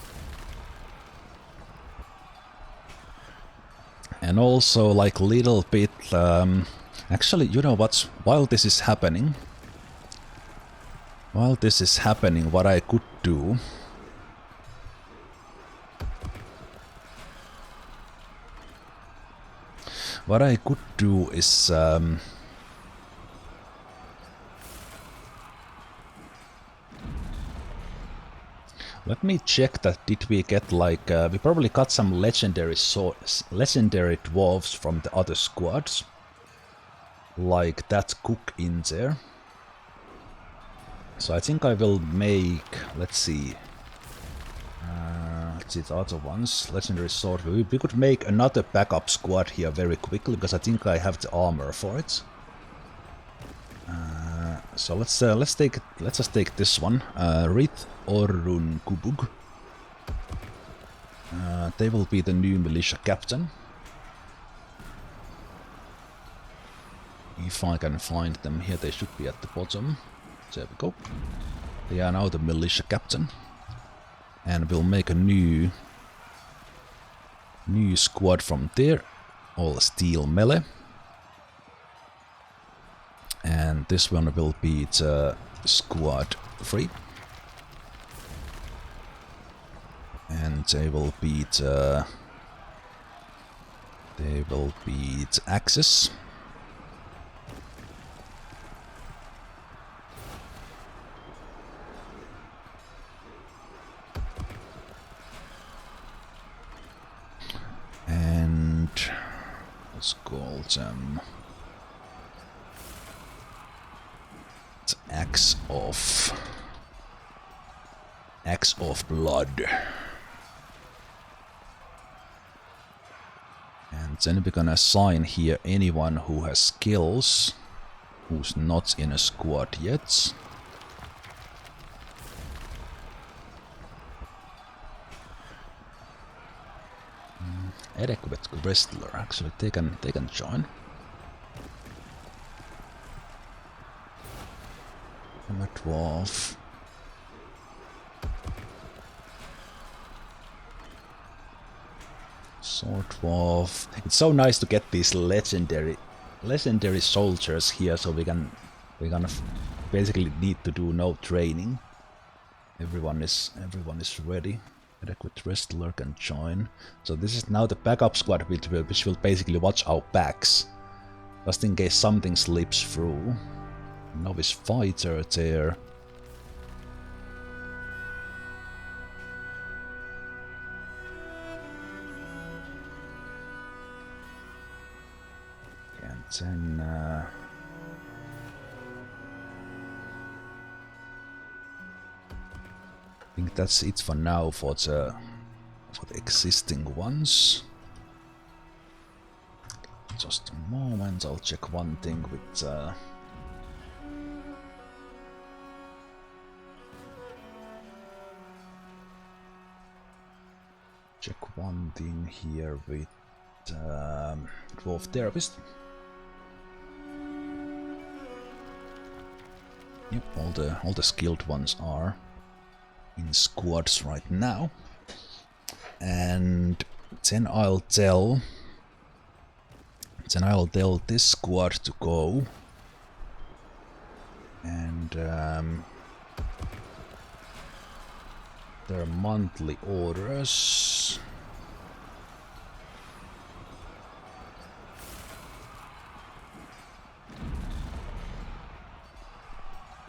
[SPEAKER 1] And also like little bit actually, you know what, while this is happening, what I could do, is let me check that. Did we get like we probably got some legendary dwarves from the other squads, like that cook in there. So I think I will make, let's see the other ones, legendary sword. We could make another backup squad here very quickly, because I think I have the armor for it. So let's just take this one, Rith Orrun Kubug. They will be the new militia captain. If I can find them here, they should be at the bottom. There we go. They are now the militia captain. And we'll make a new squad from there, all steel melee. And this one will be the squad 3. And they will be the axes. And let's call them the Axe of Blood. And then we're gonna assign here anyone who has skills, who's not in a squad yet. Adequate wrestler, actually they can join. I'm a dwarf. Sword dwarf. It's so nice to get these legendary soldiers here, so we're gonna basically need to do no training. Everyone is ready. Adequate wrestler can join. So this is now the backup squad, which will basically watch our backs, just in case something slips through. Novice fighter there. And then I think that's it for now for the existing ones. Just a moment, I'll check one thing with here with Dwarf Therapist. Yep, all the skilled ones are in squads right now. And then I'll tell this squad to go and their monthly orders.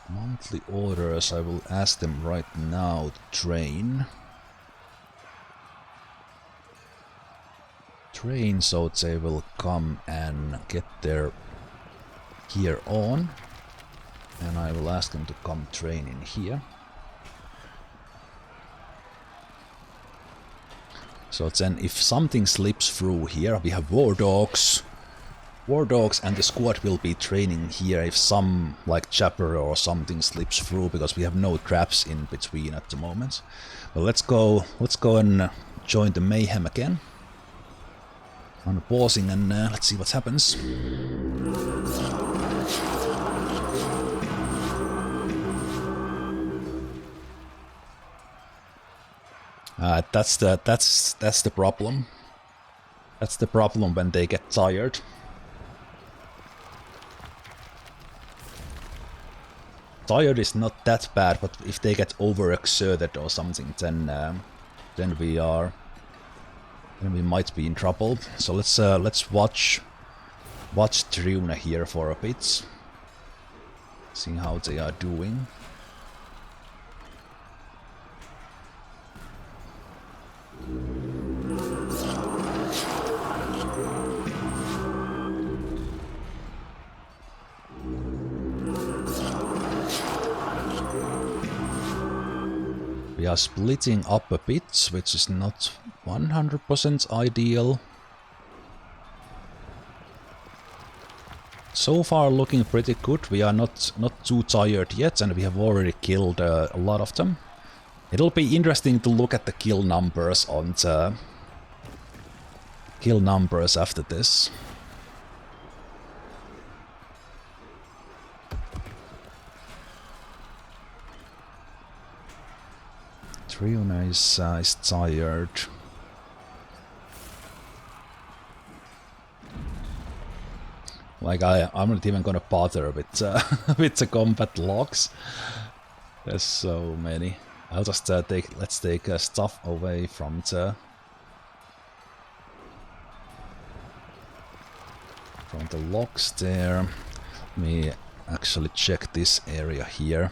[SPEAKER 1] Monthly orders, I will ask them right now to train. So they will come and get their gear on. And I will ask them to come train in here. So then if something slips through here, we have war dogs. War dogs and the squad will be training here if some like chapter or something slips through, because we have no traps in between at the moment. But let's go and join the mayhem again. I'm pausing and let's see what happens. That's the problem. That's the problem when they get tired. Tired is not that bad, but if they get overexerted or something, then we might be in trouble. So let's watch Truna here for a bit, see how they are doing. We are splitting up a bit, which is not 100% ideal. So far looking pretty good. We are not too tired yet, and we have already killed a lot of them. It'll be interesting to look at the kill numbers on the kill numbers after this. Triuna is tired. Like I'm not even gonna bother with with the combat logs. There's so many. I'll just let's take stuff away from the logs there. Let me actually check this area here.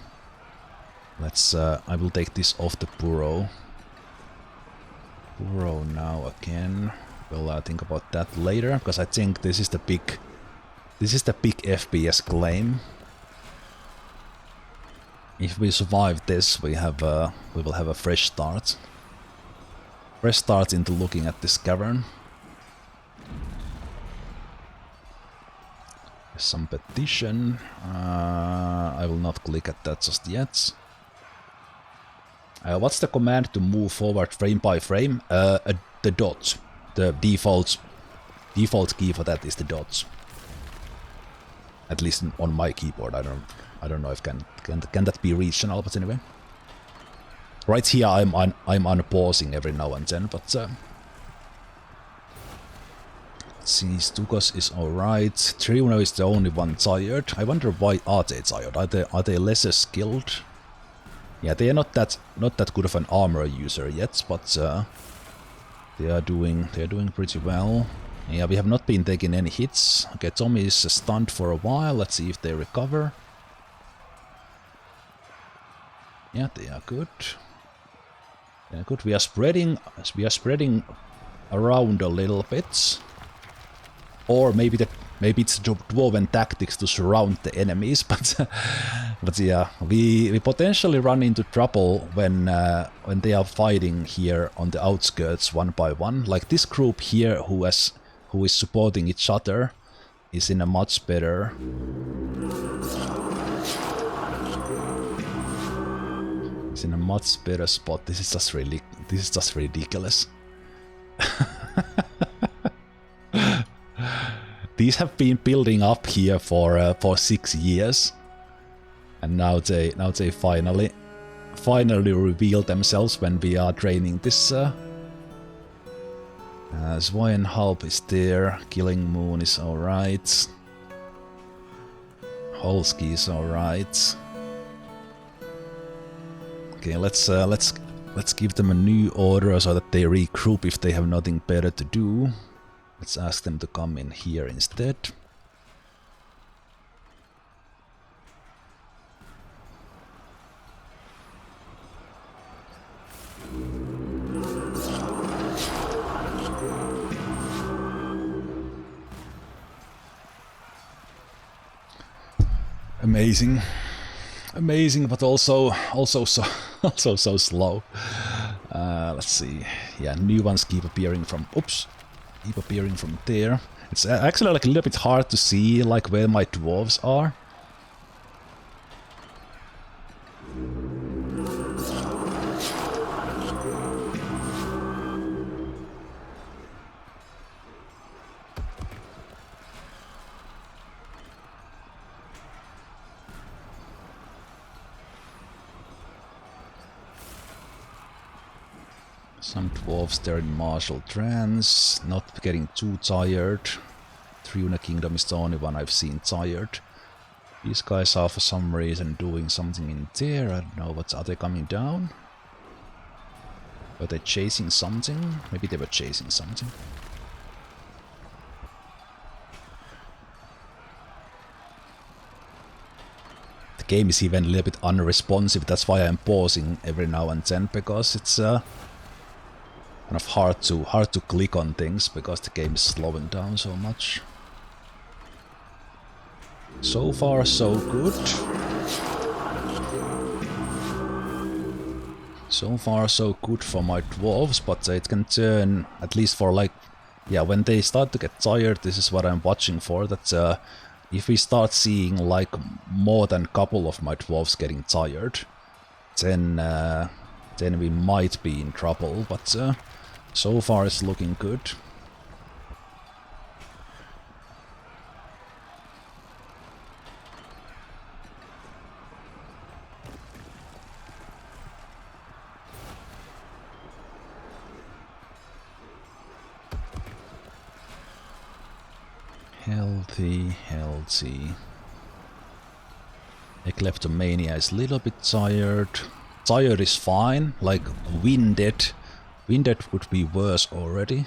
[SPEAKER 1] Let's I will take this off the Burrow. Burrow now again. We'll think about that later, because I think this is the big FPS claim. If we survive this, we will have a fresh start. Fresh start into looking at this cavern. Some petition. I will not click at that just yet. What's the command to move forward frame by frame? The dots. The default key for that is the dots. At least on my keyboard. I don't know if can that be regional, but anyway. Right here I'm unpausing every now and then, but let's see, Stukos is alright. Triuna is the only one tired. I wonder why are they tired? Are they lesser skilled? Yeah, they are not that good of an armor user yet, but they are doing pretty well. Yeah, we have not been taking any hits. Okay, Tommy is stunned for a while. Let's see if they recover. Yeah, they are good. They are good. We are spreading around a little bit. Or maybe it's Dwarven tactics to surround the enemies, but yeah, we potentially run into trouble when they are fighting here on the outskirts one by one. Like this group here who is supporting each other is in a much better spot. This is just ridiculous. These have been building up here for 6 years, and now they finally reveal themselves when we are training this. Zwayenhalp is there. Killing Moon is alright. Holski is alright. Okay, let's give them a new order so that they regroup if they have nothing better to do. Let's ask them to come in here instead. Amazing. amazing, but also so also so slow. Let's see. Yeah, new ones keep appearing from. Oops, keep appearing from there. It's actually like a little bit hard to see like where my dwarves are. Some dwarves there in martial trance, not getting too tired. Triuna Kingdom is the only one I've seen tired. These guys are for some reason doing something in there. I don't know what. Are they coming down? Were they chasing something? Maybe they were chasing something. The game is even a little bit unresponsive. That's why I'm pausing every now and then, because it's kind of hard to click on things because the game is slowing down so much. So far, so good. So far, so good for my dwarves, but it can turn, at least for like, yeah, when they start to get tired, this is what I'm watching for, that if we start seeing like more than a couple of my dwarves getting tired, then we might be in trouble, but so far it's looking good. Healthy. Kleptomania is a little bit tired. Tired is fine, like winded. Winded would be worse already.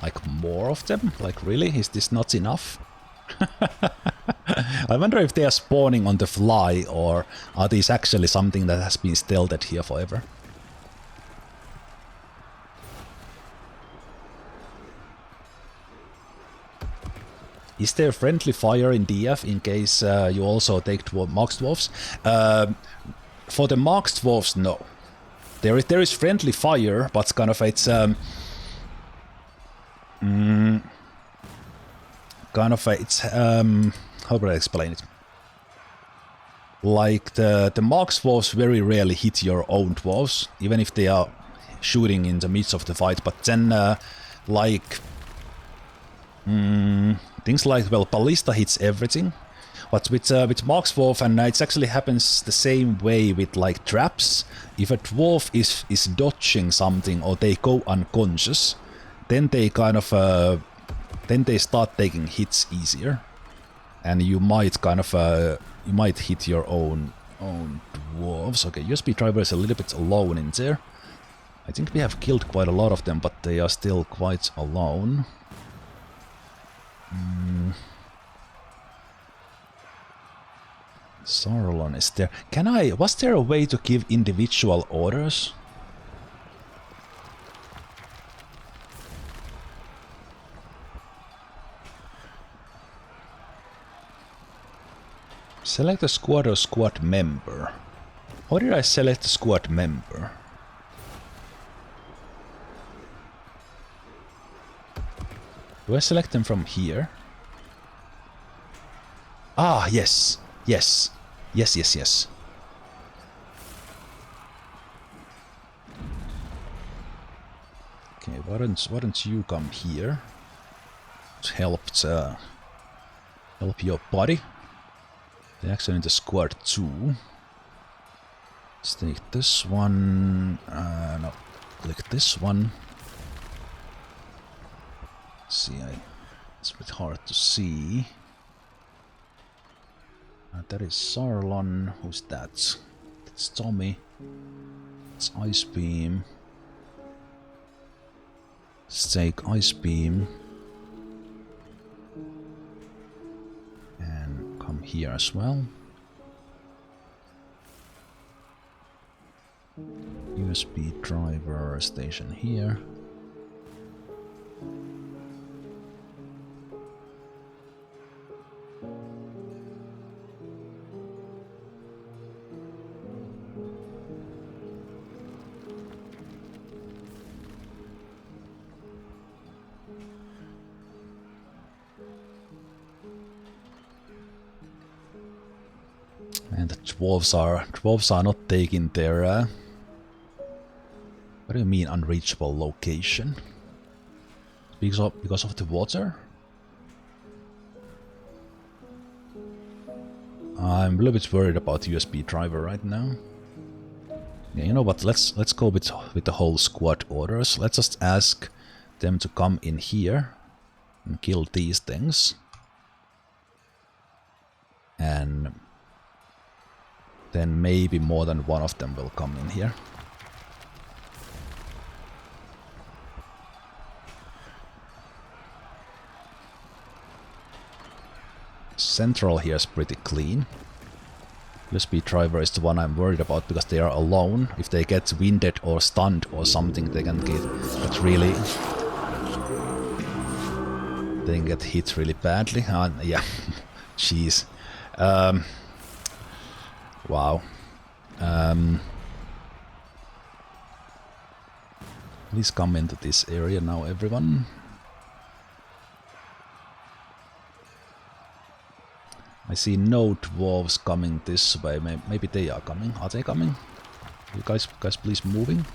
[SPEAKER 1] Like more of them? Like really? Is this not enough? I wonder if they are spawning on the fly, or are these actually something that has been stealthed here forever? Is there friendly fire in DF in case you also take Marks Dwarves? For the Marks Dwarves, no. There is friendly fire, but kind of it's how do I explain it? Like the Marks Dwarves very rarely hit your own dwarves, even if they are shooting in the midst of the fight. But then like things like, well, Ballista hits everything. But with Marks Dwarf, and it actually happens the same way with like traps. If a dwarf is dodging something or they go unconscious, then they kind of then they start taking hits easier, and you might kind of you might hit your own dwarves. Okay, USB driver is a little bit alone in there. I think we have killed quite a lot of them, but they are still quite alone. Sauron is there. Was there a way to give individual orders? Select a squad or squad member. How did I select a squad member? Do I select them from here? Ah, yes. Yes. Yes. Okay, why don't you come here to help your buddy? They actually need a squad 2. Let's take this one. No, click this one. Let's see, it's a bit hard to see. That is Sarlon. Who's that? That's Tommy. It's Ice Beam. Let's take Ice Beam. Come here as well. USB driver station here. And the dwarves are not taking their what do you mean unreachable location? Because of the water? I'm a little bit worried about USB driver right now. Yeah, you know what? Let's go with the whole squad orders. Let's just ask them to come in here and kill these things. And then maybe more than one of them will come in here. Central here is pretty clean. USB driver is the one I'm worried about because they are alone. If they get winded or stunned or something, they can get really... They can get hit really badly. Yeah, jeez. Wow. Please come into this area now, everyone. I see no dwarves coming this way. Maybe they are coming. Are they coming? You guys please moving.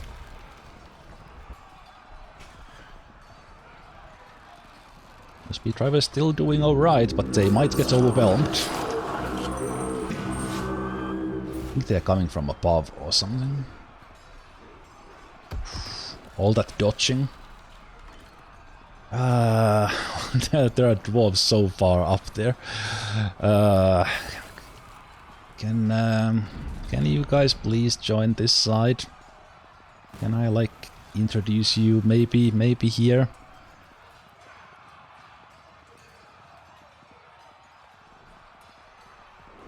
[SPEAKER 1] The speed driver is still doing alright, but they might get overwhelmed. I think they're coming from above or something. All that dodging. There are dwarves so far up there. Can you guys please join this side? Can I like introduce you maybe here?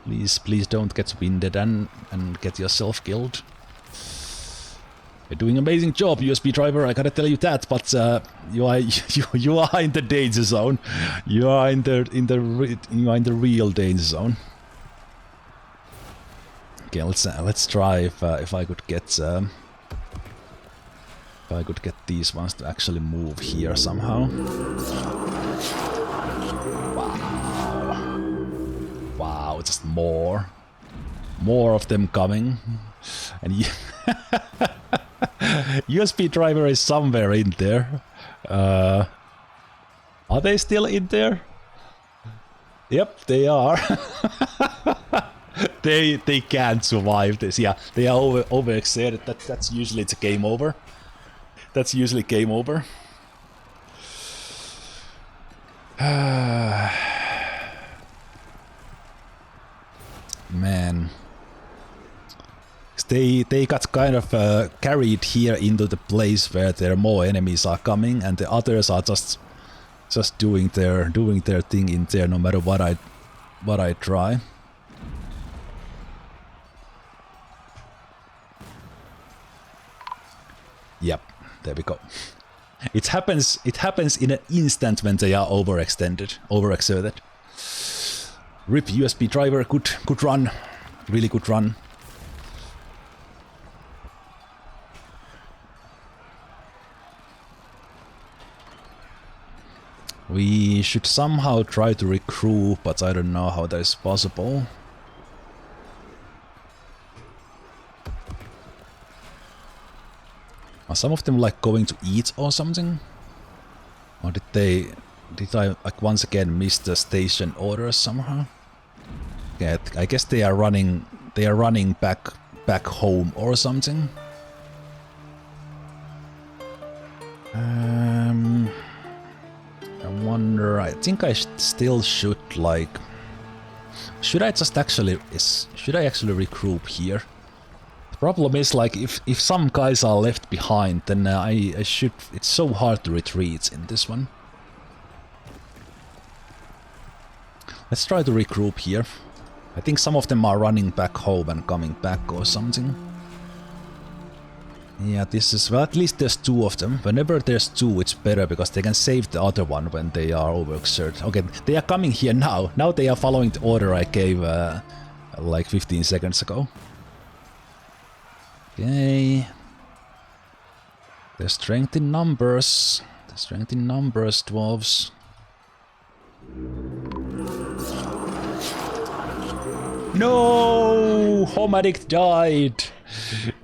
[SPEAKER 1] Please don't get winded and get yourself killed. You're doing an amazing job, USB driver. I gotta tell you that, but you are in the danger zone. You are in the real danger zone. Okay, let's try if I could get these ones to actually move here somehow. Wow, just more of them coming, and USB driver is somewhere in there. Are they still in there? Yep, they are. They can't survive this. Yeah, they are overexerted. That's usually it's a game over. That's usually game over. Man. They got kind of carried here into the place where there more enemies are coming, and the others are just doing their thing in there, no matter what I try. Yep, there we go. It happens in an instant when they are overexerted. RIP USB driver, good run, really good run. We should somehow try to recruit, but I don't know how that is possible. Are some of them like going to eat or something? Or did I like once again miss the station orders somehow? Yeah, I guess they are running back home or something. I wonder, I think I still should like... Should I actually regroup here? The problem is like if some guys are left behind, then I should... It's so hard to retreat in this one. Let's try to regroup here. I think some of them are running back home and coming back or something. Yeah, this is... Well, at least there's two of them. Whenever there's two, it's better because they can save the other one when they are overexerted. Okay, they are coming here now. Now they are following the order I gave like 15 seconds ago. Okay. There's strength in numbers. There's strength in numbers, dwarves. No! Homadic died!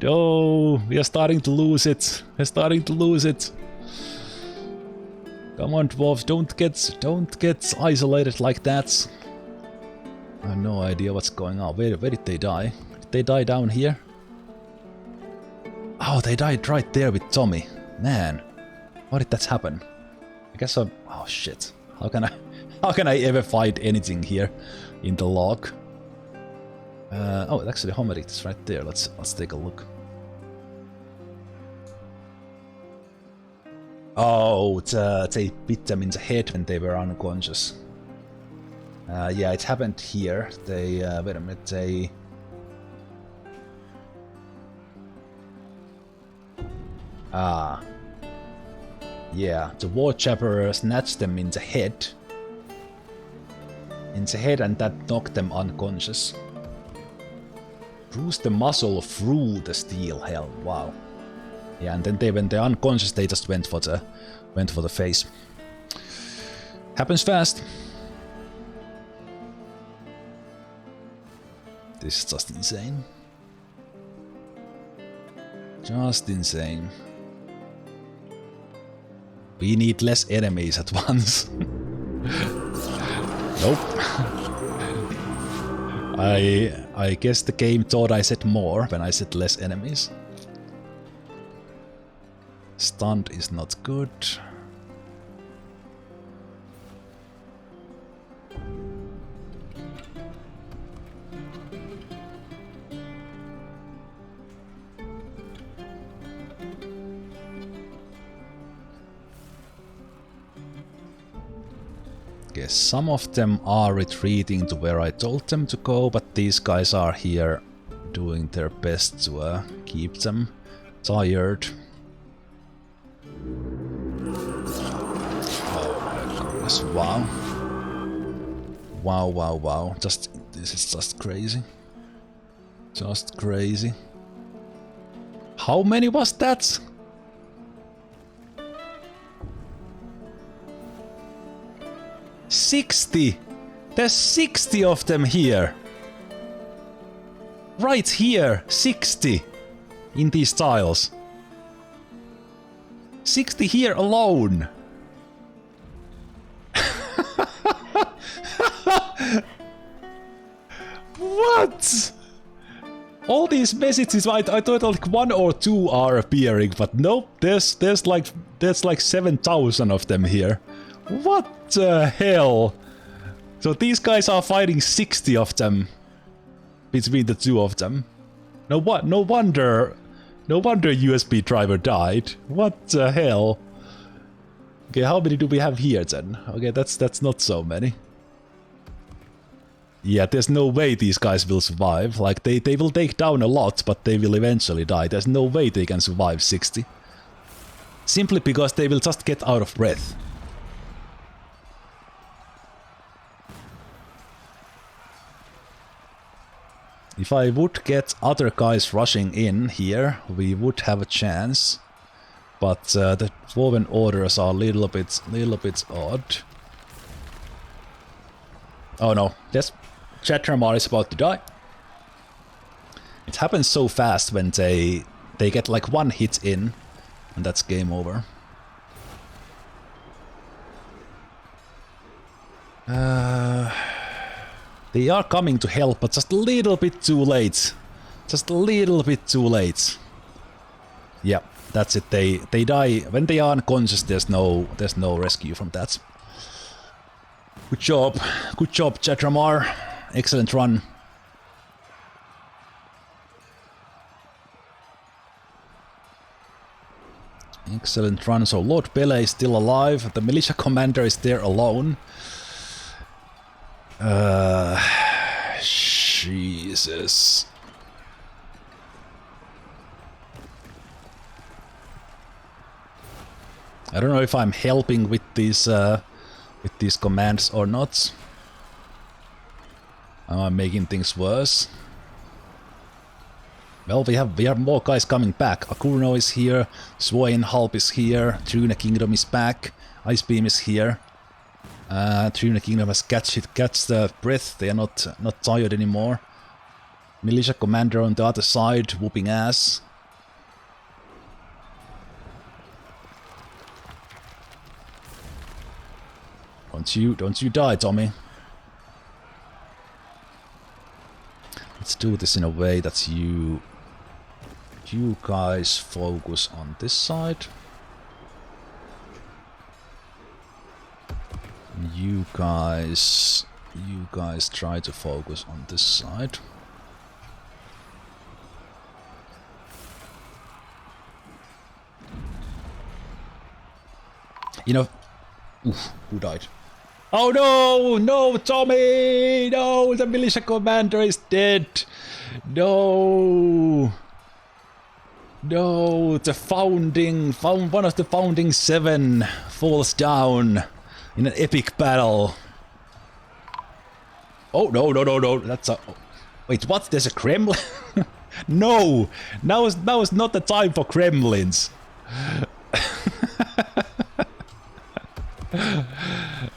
[SPEAKER 1] No! We are starting to lose it. We're starting to lose it. Come on, dwarves, don't get isolated like that. I have no idea what's going on. Where did they die? Did they die down here? Oh, they died right there with Tommy. Man, how did that happen? I guess I'm... Oh shit. How can I ever find anything here in the log? Oh, actually Homeric is right there. Let's take a look. Oh, they bit them in the head when they were unconscious. Yeah, it happened here. They wait a minute. They... Ah. Yeah, the war chopper snatched them in the head. And that knocked them unconscious. Bruised the muscle through the steel. Hell, wow. Yeah, and then when they're unconscious, they just went for the face. Happens fast. This is just insane. Just insane. We need less enemies at once. Nope. I guess the game thought I said more when I said less enemies. Stunned is not good. Guess some of them are retreating to where I told them to go, but these guys are here doing their best to keep them tired. Oh my goodness, wow. Wow. This is just crazy. Just crazy. How many was that? $60! There's 60 of them here! Right here! 60! In these tiles. 60 here alone! What? All these messages, I thought like 1 or 2 are appearing, but nope, there's like 7,000 of them here. What the hell? So these guys are fighting 60 of them between the two of them. No wonder USB driver died. What the hell? Okay, how many do we have here then? Okay, that's not so many. Yeah, there's no way these guys will survive. Like they will take down a lot, but they will eventually die. There's no way they can survive 60. Simply because they will just get out of breath. If I would get other guys rushing in here, we would have a chance. But the Dwarven orders are a little bit odd. Oh no, yes, Chatramar is about to die. It happens so fast when they get like 1 hit in, and that's game over. They are coming to help, but just a little bit too late. Just a little bit too late. Yeah, that's it. They die when they are unconscious. There's no rescue from that. Good job, Chatramar. Excellent run. Excellent run. So Lord Pele is still alive. The militia commander is there alone. Jesus. I don't know if I'm helping with these commands or not. Am I making things worse? Well, we have more guys coming back. Akurno is here, Swain Halp is here, Trune Kingdom is back, Ice Beam is here. Trune Kingdom has catch the breath, they are not tired anymore. Militia Commander on the other side, whooping ass. Don't you die, Tommy. Let's do this in a way that you guys focus on this side. You guys try to focus on this side. You know, oof, who died? Oh no, no, Tommy, no, the militia commander is dead. No, no, one of the founding 7 falls down in an epic battle. Oh no, no, no, no, that's a. Wait, what? There's a Kremlin? No, now is not the time for Kremlins.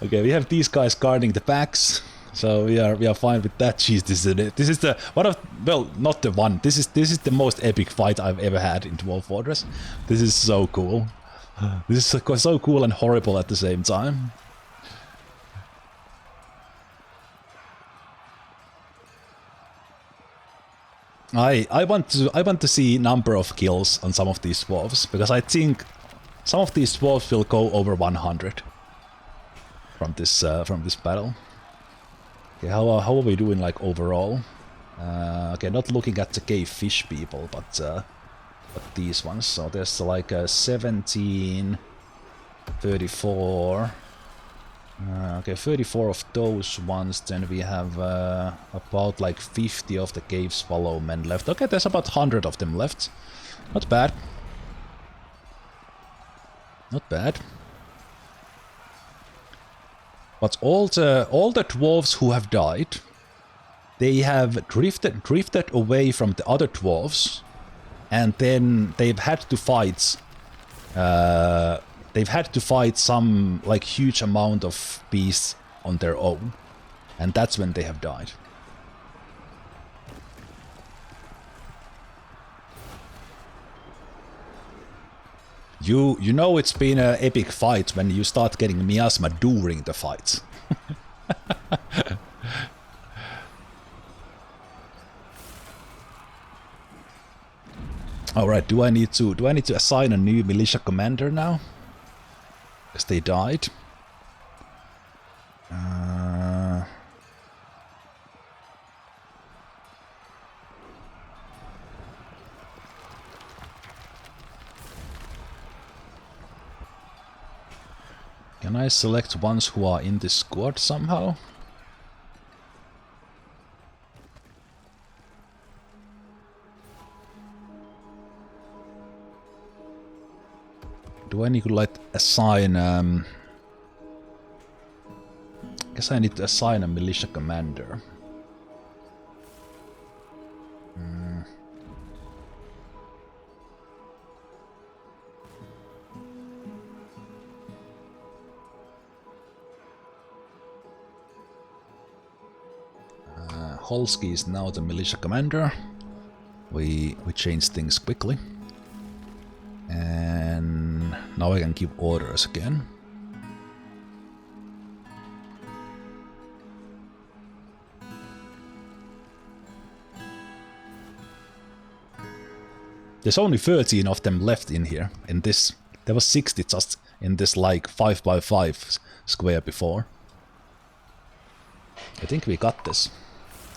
[SPEAKER 1] Okay, we have these guys guarding the backs, so we are fine with that. Jeez, this is the one of, well, not the one. This is the most epic fight I've ever had in Dwarf Fortress. This is so cool. This is so cool and horrible at the same time. I want to see number of kills on some of these dwarves, because I think some of these dwarves will go over 100 from this battle. Okay, how are we doing like overall? Okay, not looking at the cave fish people, but these ones. So there's like 17, 34. Okay, 34 of those ones. Then we have about like 50 of the cave swallow men left. Okay, there's about 100 of them left. Not bad. Not bad. But all the dwarves who have died, they have drifted away from the other dwarves, and then they've had to fight. They've had to fight some like huge amount of beasts on their own, and that's when they have died. You know it's been an epic fight when you start getting miasma during the fights. All right, do I need to assign a new militia commander now? Because they died. Can I select ones who are in this squad somehow? Do I need to like assign I guess I need to assign a militia commander. Holsky is now the militia commander. We changed things quickly. And now I can give orders again. There's only 13 of them left in here. In this, there was 60 just in this like 5x5 square before. I think we got this.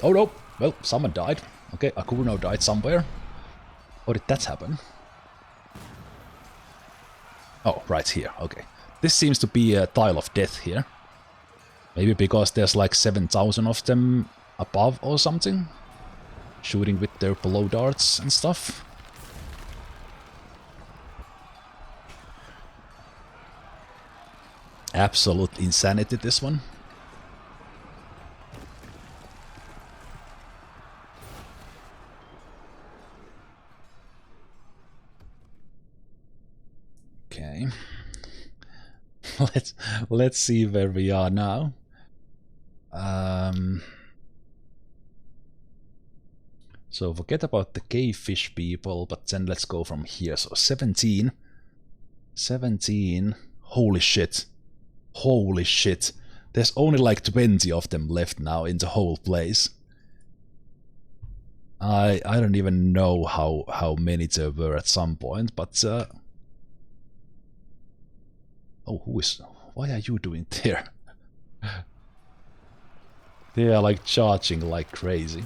[SPEAKER 1] Oh no! Well, someone died. Okay, Akurno died somewhere. How did that happen? Oh, right here. Okay. This seems to be a tile of death here. Maybe because there's like 7,000 of them above or something. Shooting with their blow darts and stuff. Absolute insanity, this one. Okay. let's see where we are now. So forget about the cave fish people, but then let's go from here. So 17. 17. Holy shit. Holy shit. There's only like 20 of them left now in the whole place. I don't even know how many there were at some point, but oh, why are you doing there? They are like charging like crazy.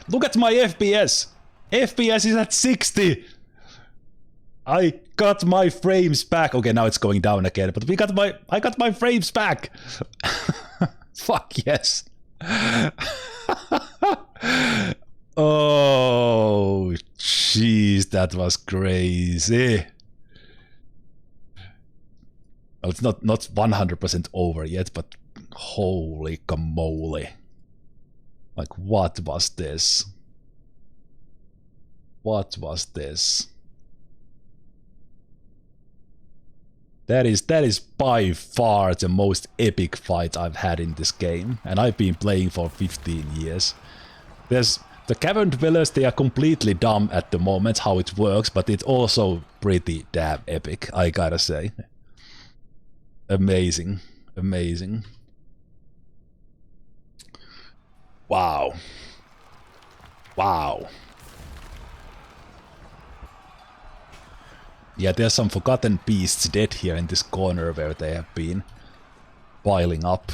[SPEAKER 1] Look at my FPS! FPS is at 60! I got my frames back. Okay, now it's going down again, but I got my frames back! Fuck yes! Oh, jeez, that was crazy. Well, it's not 100% over yet, but holy camole. Like, what was this? What was this? That is by far the most epic fight I've had in this game, and I've been playing for 15 years. The Cavern Dwellers, they are completely dumb at the moment how it works, but it's also pretty damn epic, I gotta say. Amazing. Amazing. Wow. Wow. Yeah, there's some forgotten beasts dead here in this corner where they have been piling up.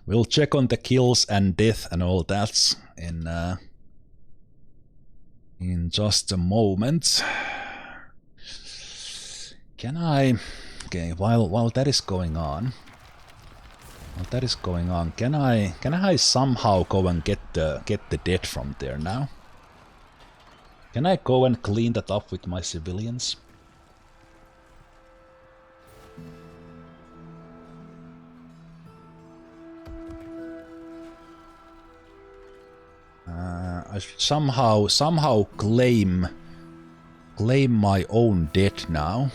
[SPEAKER 1] We'll check on the kills and death and all that in just a moment. Can I... Okay, while that is going on... can I somehow go and get the dead from there now? Can I go and clean that up with my civilians? I should somehow claim my own dead now.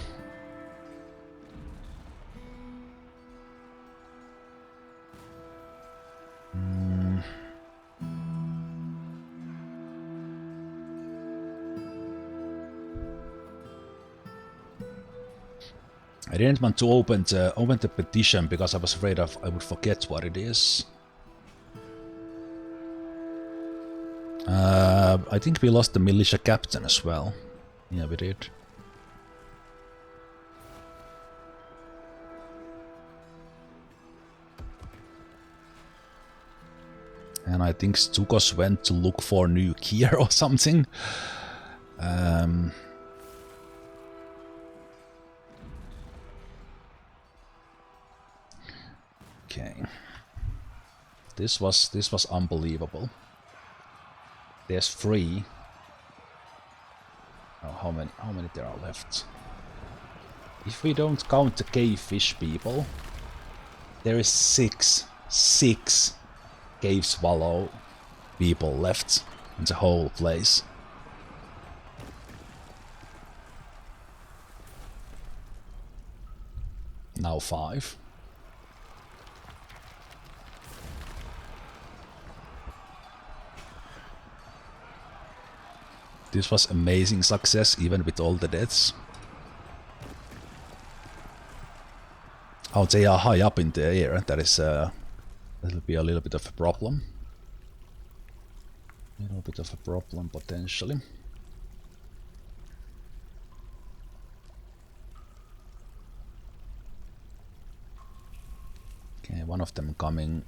[SPEAKER 1] I didn't want to open the petition because I was afraid I would forget what it is. I think we lost the militia captain as well. Yeah, we did. And I think Stukos went to look for new gear or something. Okay. This was unbelievable. There's 3. Oh, how many there are left? If we don't count the cave fish people, there is 6 cave swallow people left in the whole place. Now 5. This was amazing success, even with all the deaths. Oh, they are high up in the air. That'll be a little bit of a problem. A little bit of a problem, potentially. Okay, one of them coming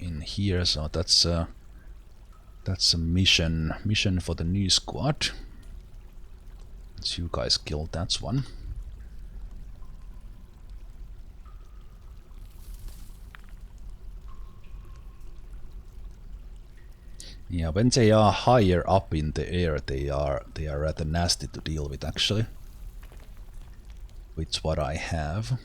[SPEAKER 1] in here, so that's a mission for the new squad. Let's you guys kill that one. Yeah, when they are higher up in the air, they are rather nasty to deal with actually. Which what I have.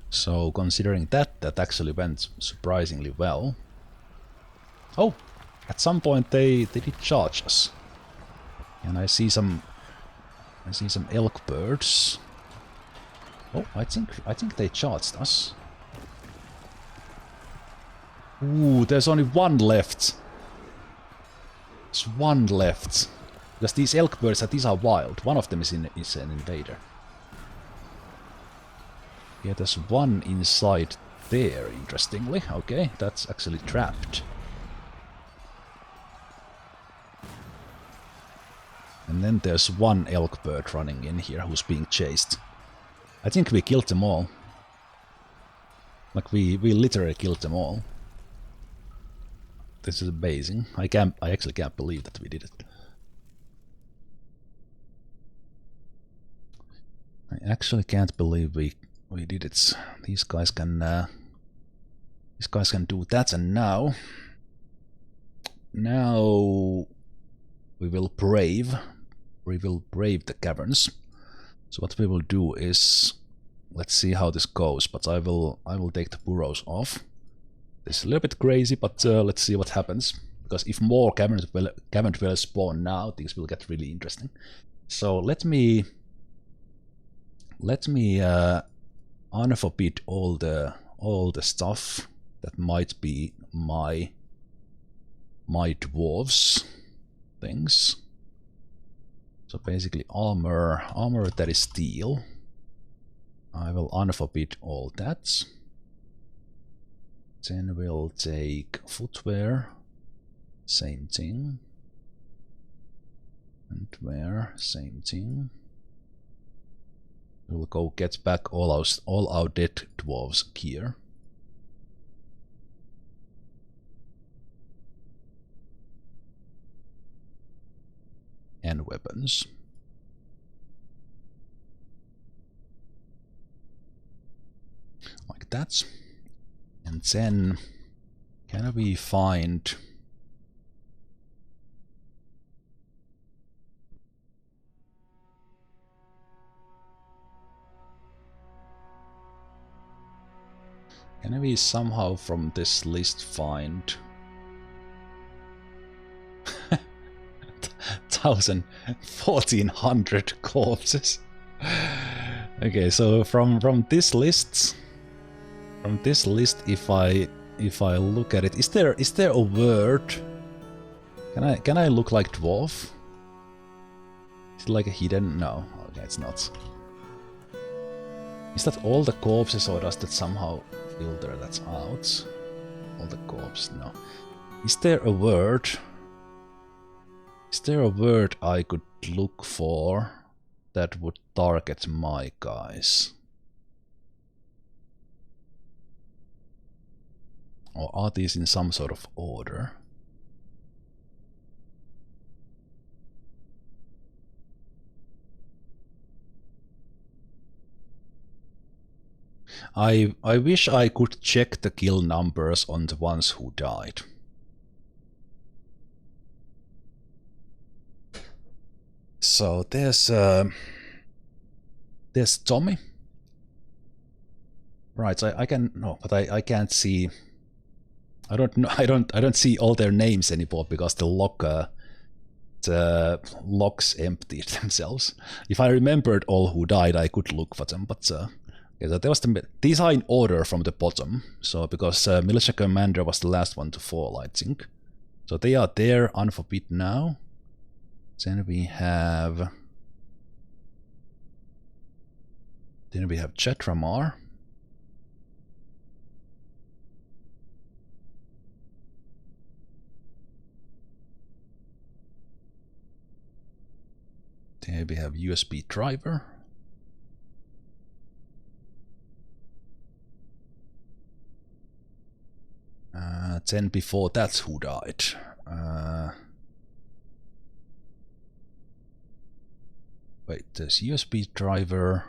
[SPEAKER 1] So considering that actually went surprisingly well. Oh, at some point they did charge us. And I see some elk birds. Oh, I think they charged us. Ooh, there's only one left. There's one left. Because these elk birds, these are wild. One of them is an invader. Yeah, there's one inside there, interestingly. Okay, that's actually trapped. And then there's one elk bird running in here who's being chased. I think we killed them all. Like we literally killed them all. This is amazing. I actually can't believe that we did it. I actually can't believe we did it. These guys can do that, and now we will brave the caverns. So what we will do is, let's see how this goes, but I will take the burrows off. It's a little bit crazy, but let's see what happens. Because if more caverns will spawn now, things will get really interesting. So let me unforbid all the stuff that might be my dwarves things. So basically armor that is steel. I will unforbid all that. Then we'll take footwear, same thing. And wear, same thing. We'll go get back all our dead dwarves gear. And weapons. Like that. And then, can we find... Can we somehow from this list find... 1,400 corpses? Okay, so from this list... From this list, if I look at it, is there a word? Can I look like dwarf? Is it like a hidden? No. Okay, it's not. Is that all the corpses, or does that somehow filter that out? All the corpses? No. Is there a word? Is there a word I could look for that would target my guys? Or are these in some sort of order? I wish I could check the kill numbers on the ones who died. So there's Tommy. Right, I can no, but I can't see. I don't know. I don't see all their names anymore because the locks emptied themselves. If I remembered all who died, I could look for them. But okay, so there was these are in order from the bottom. So because Militia Commander was the last one to fall, I think. So they are there, unforbid now. Then we have Chetramar. Then we have USB driver. Then before that's who died. Wait, there's USB driver.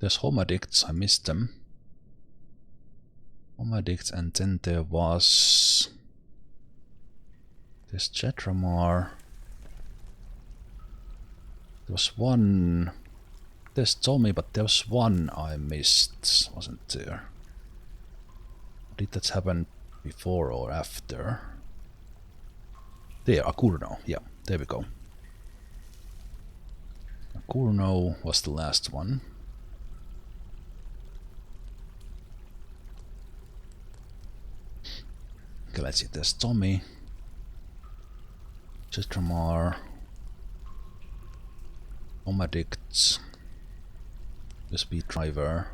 [SPEAKER 1] There's Homadicts, I missed them. Homadicts, and then there was... There's Jetramar. There was one... There's Tommy, but there was one I missed, wasn't there? Did that happen before or after? There, Akurno. Yeah, there we go. Akurno was the last one. Okay, let's see. There's Tommy. Jetramar. Homadicts. USB driver.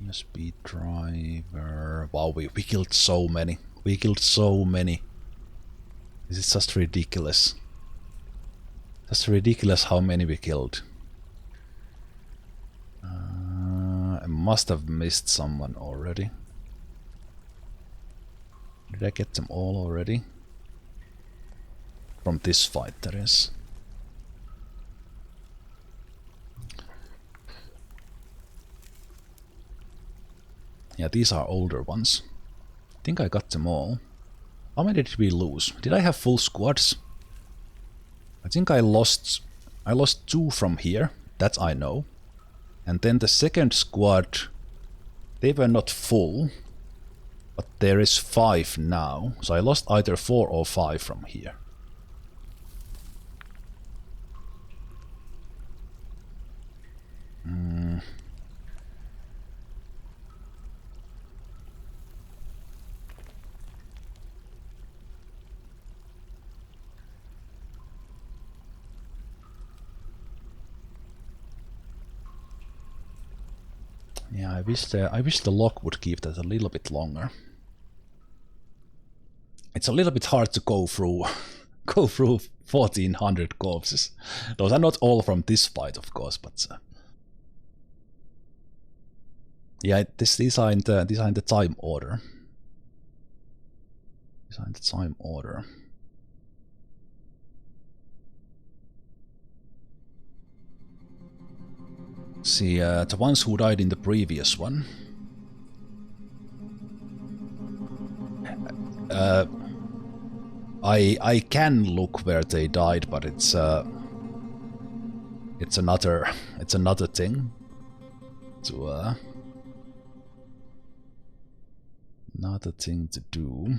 [SPEAKER 1] USB driver. Wow, we killed so many. We killed so many. This is just ridiculous. Just ridiculous how many we killed. I must have missed someone already. Did I get them all already? From this fight, that is. Yeah, these are older ones. I think I got them all. How many did we lose? Did I have full squads? I think I lost 2 from here, that I know. And then the second squad, they were not full, but there is 5 now. So I lost either 4 or 5 from here. Yeah, I wish the lock would keep that a little bit longer. It's a little bit hard to go through 1400 corpses. Those are not all from this fight, of course, but yeah, these are in the time order. These are in the time order. See, the ones who died in the previous one. I can look where they died, but it's another thing to another thing to do.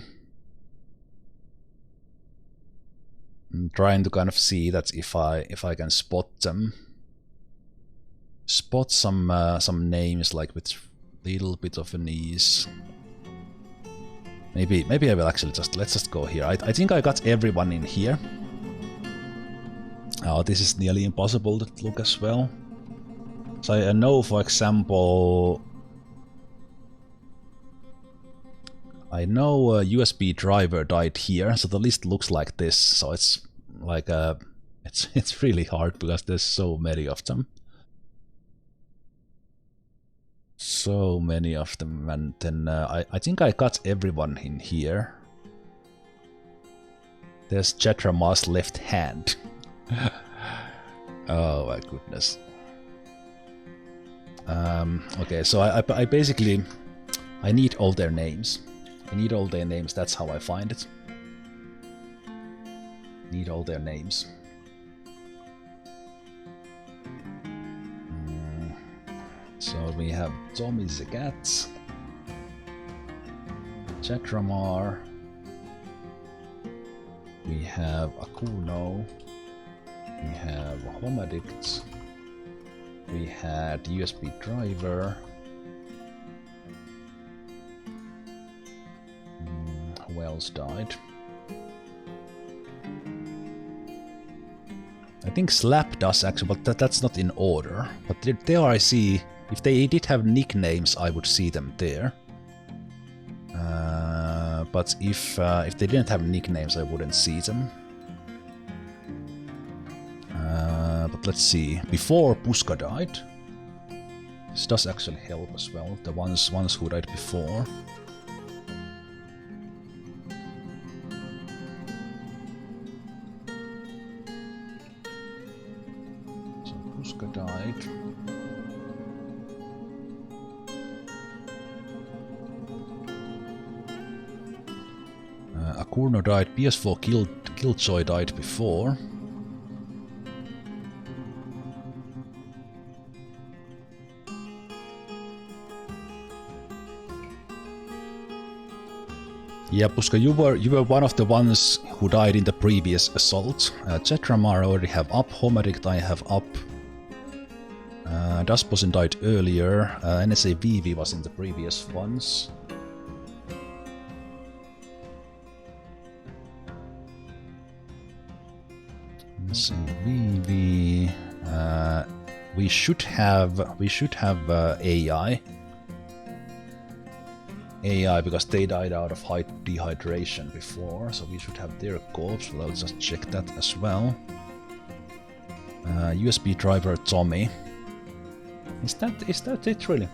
[SPEAKER 1] I'm trying to kind of see that if I can spot them. Spot some names like with little bit of an ease. Maybe I will actually let's just go here. I think I got everyone in here. Oh, this is nearly impossible to look as well. So I know, for example, I know a USB driver died here, so the list looks like this. So it's like it's really hard because there's so many of them. So many of them, and then I think I got everyone in here. There's Jetramar's left hand. Oh my goodness. Okay, so I basically I need all their names. I need all their names. That's how I find it. Need all their names. So we have Tommy Zagat, Jetramar, we have Akuno, we have Homadict, we had USB driver, who else died? I think Slap does actually, but that's not in order. But there I see. If they did have nicknames, I would see them there. But if they didn't have nicknames, I wouldn't see them. But let's see. Before Puska died, this does actually help as well. The ones who died before. Puska died. Akurno died. PS4 Killjoy died before. Yeah, Puska, you were one of the ones who died in the previous assault. Chetramar already have up, Homerict I have up. Dasposin died earlier. NSA VV was in the previous ones. NSA VV. We should have AI. AI, because they died out of dehydration before, so we should have their corpse. Well, I'll just check that as well. USB driver Tommy. Is that it really?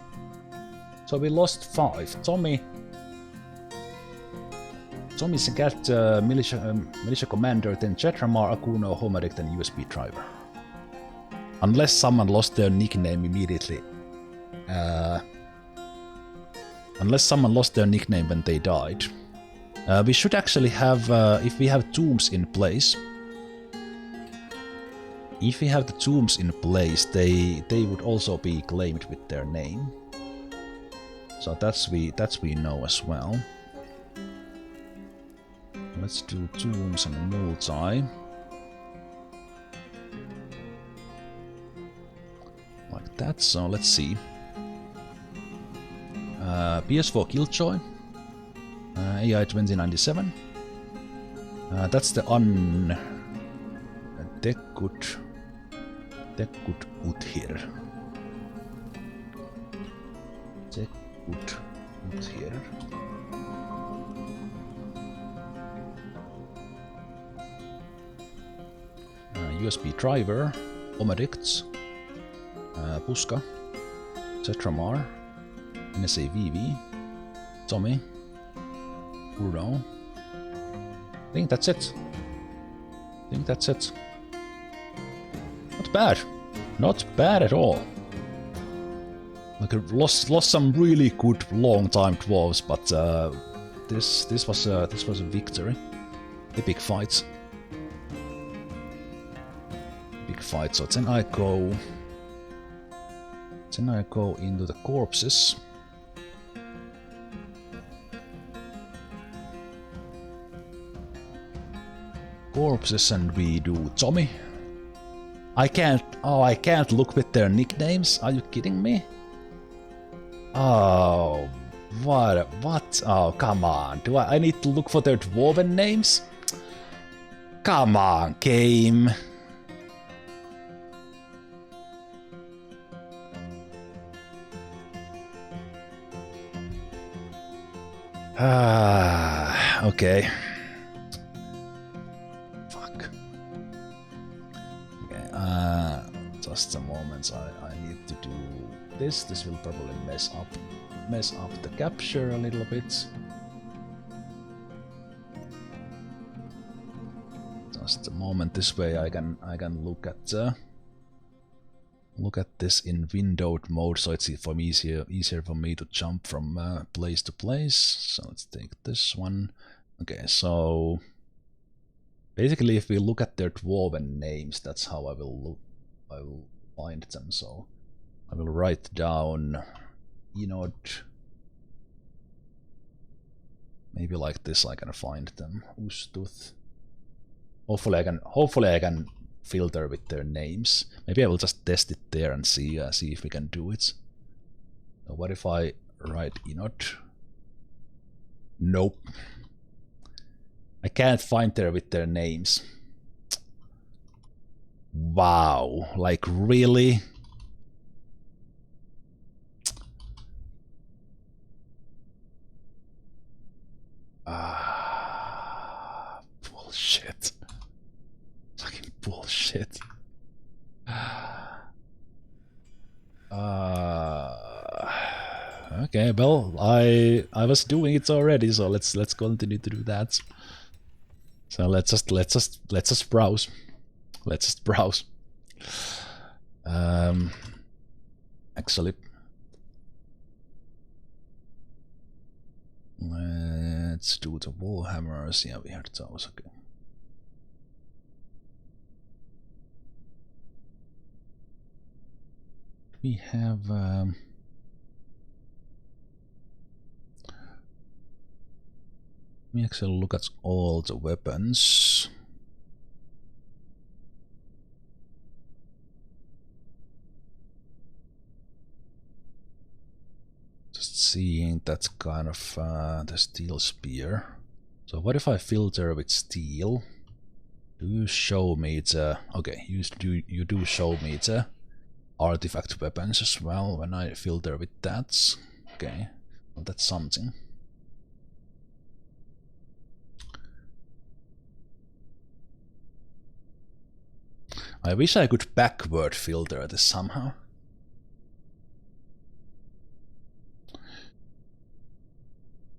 [SPEAKER 1] So we lost 5. Tommy's got militia commander, then Chetramar, Akuno, Homeric, and USB driver. Unless someone lost their nickname immediately. Unless someone lost their nickname when they died. We should actually have, if we have tombs in place. If we have the tombs in place, they would also be claimed with their name. So that's we know as well. Let's do tombs and multi. Like that, so let's see. PS4 Killjoy, AI 2097. That's the Tekut Uthir. Tekut Uthir. USB driver, Omedicts, Puska, Cetramar, NSA VV, Tommy, Burrow. I think that's it. Not bad. Not bad at all. Like, lost some really good long-time dwarves, but this was a victory. Epic fights. Big fight. So then I go into the corpses. And we do Tommy. I can't look with their nicknames. Are you kidding me? Oh, what? Oh, come on. Do I need to look for their dwarven names? Come on, game. Okay. Just a moment, I need to do this. This will probably mess up the capture a little bit. Just a moment. This way I can look at this in windowed mode, so it's easier for me to jump from place to place. So let's take this one. Okay, so basically, if we look at their dwarven names, that's how I will find them. So I will write down Enod. Maybe like this I can find them. Ustuth. Hopefully I can filter with their names. Maybe I will just test it there and see if we can do it. So what if I write Enod? Nope. I can't find there with their names. Wow, like really? Bullshit. Fucking bullshit. Okay, well, I was doing it already, so let's continue to do that. So let's just browse. Let's just browse. Actually, let's do the warhammers. Yeah, we had those. Okay. We have. Let me actually look at all the weapons. Just seeing that kind of the steel spear. So what if I filter with steel? Do you show me the... Okay, you do show me the artifact weapons as well when I filter with that. Okay, well, that's something. I wish I could backward filter this somehow.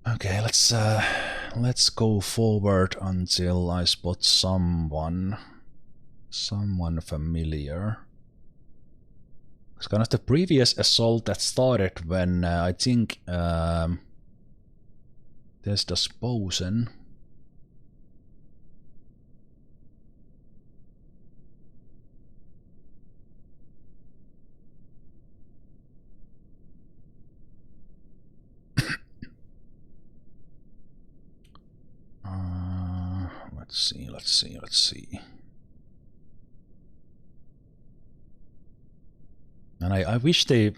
[SPEAKER 1] Okay, let's go forward until I spot someone familiar. It's kind of the previous assault that started when I think there's the Sposen. Let's see. And I wish they,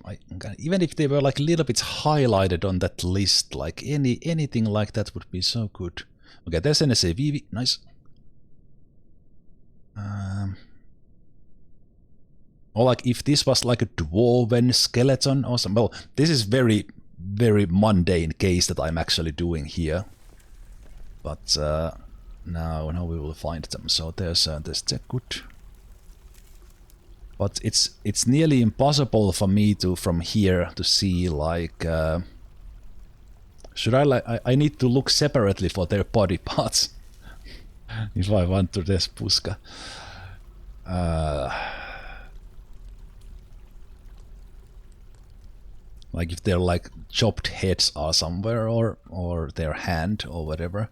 [SPEAKER 1] even if they were like a little bit highlighted on that list, like anything like that would be so good. Okay, there's NSAV, nice. Or like if this was like a dwarven skeleton or something. Well, this is very mundane case that I'm actually doing here. But now we will find them. So there's the good. But it's nearly impossible for me to from here to see like should I need to look separately for their body parts if I want to this puska. Like if they're like chopped heads are somewhere or their hand or whatever.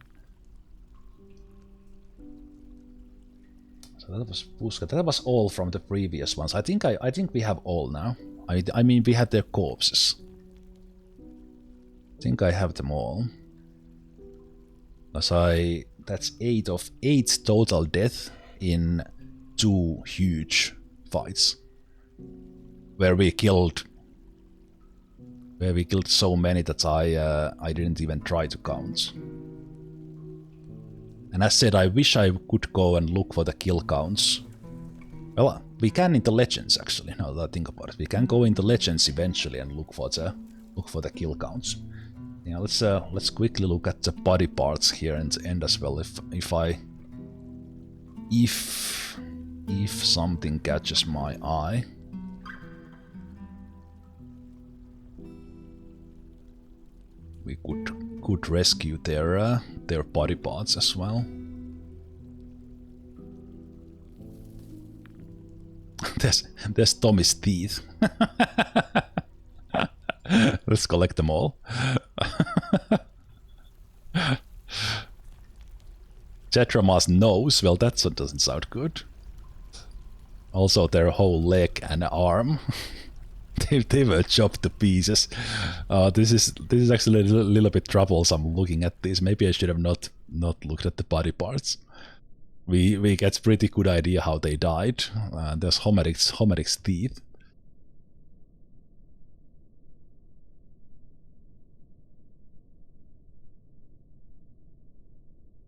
[SPEAKER 1] So that was puska. That was all from the previous ones. I think we have all now. I mean we had their corpses. I think I have them all. That's 8 total death in 2 huge fights. Where we killed so many that I didn't even try to count. And as said, I wish I could go and look for the kill counts. Well, we can in the legends actually. Now that I think about it, we can go into legends eventually and look for the kill counts. Yeah, let's quickly look at the body parts here and end as well. If something catches my eye. We could rescue their body parts as well. There's Tommy's teeth. Let's collect them all. Tetrama's nose. Well, that doesn't sound good. Also, their whole leg and arm. They were chopped to pieces. This is actually a little bit troublesome looking at this. Maybe I should have not looked at the body parts. We get pretty good idea how they died. There's Homeric's teeth.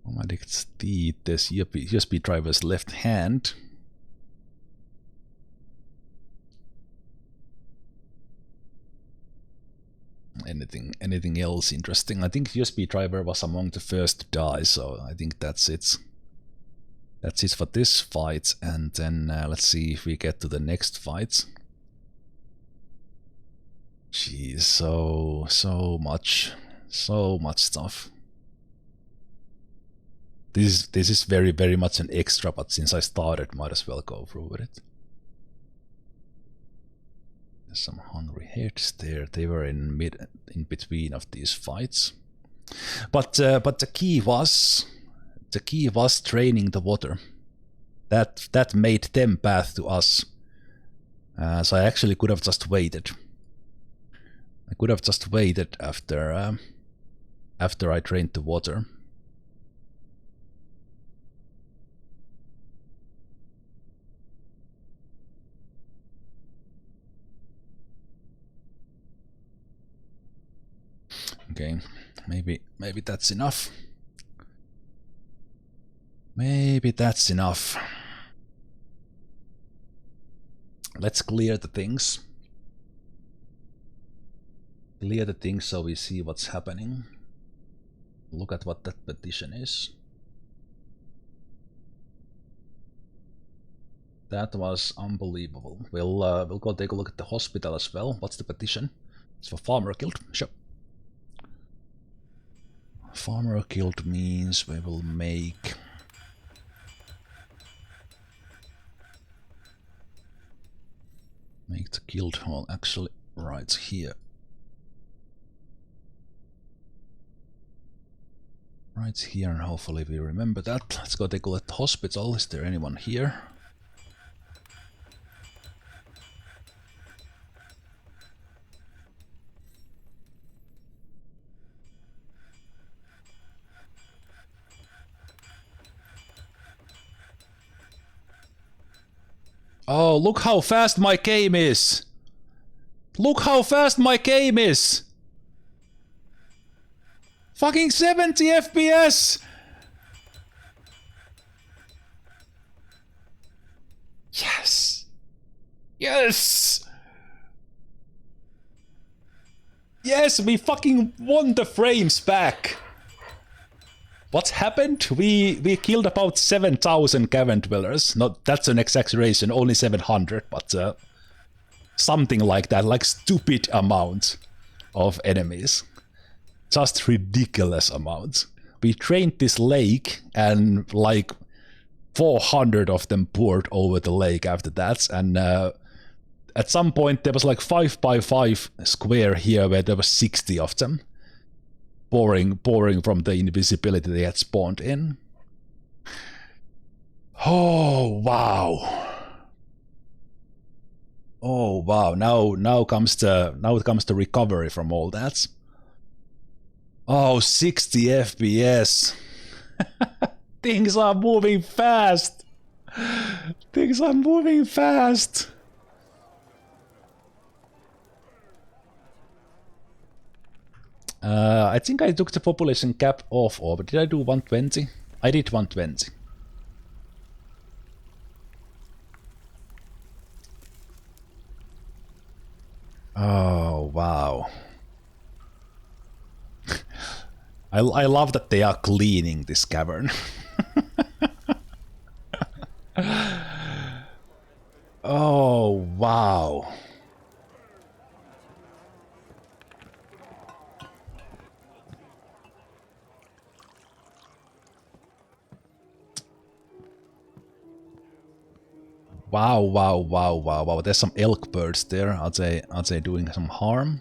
[SPEAKER 1] Homeric's teeth. There's USB driver's left hand. Anything else interesting? I think USB driver was among the first to die, so I think that's it. That's it for this fight, and then let's see if we get to the next fight. Jeez, so much stuff. This is very much an extra, but since I started, might as well go through with it. Some hungry heads there. They were in between of these fights. But the key was draining the water. That made them path to us. So I actually could have just waited. I could have just waited after I drained the water. Okay, maybe that's enough. Maybe that's enough. Let's clear the things. Clear the things so we see what's happening. Look at what that petition is. That was unbelievable. We'll go take a look at the hospital as well. What's the petition? It's for farmer killed. Sure. Farmer killed means we will make the guild hall actually right here. Right here, and hopefully we remember that. Let's go take a look at the hospital. Is there anyone here? Oh, look how fast my game is! Look how fast my game is! Fucking 70 FPS! Yes! Yes! Yes, we fucking won the frames back! What happened? We killed about 7,000 Cavern dwellers. Not that's an exaggeration, only 700, but something like that, like stupid amount of enemies. Just ridiculous amounts. We drained this lake and like 400 of them poured over the lake after that, and at some point there was like 5x5 square here where there was 60 of them. Pouring from the invisibility they had spawned in. Oh wow! Oh wow! Now comes the recovery from all that. Oh, 60 FPS. Things are moving fast. Things are moving fast. I think I took the population cap off, or did I do 120? I did 120. Oh, wow. I love that they are cleaning this cavern. Oh, wow. Wow, wow, wow, wow, wow. There's some elk birds there. Are they doing some harm?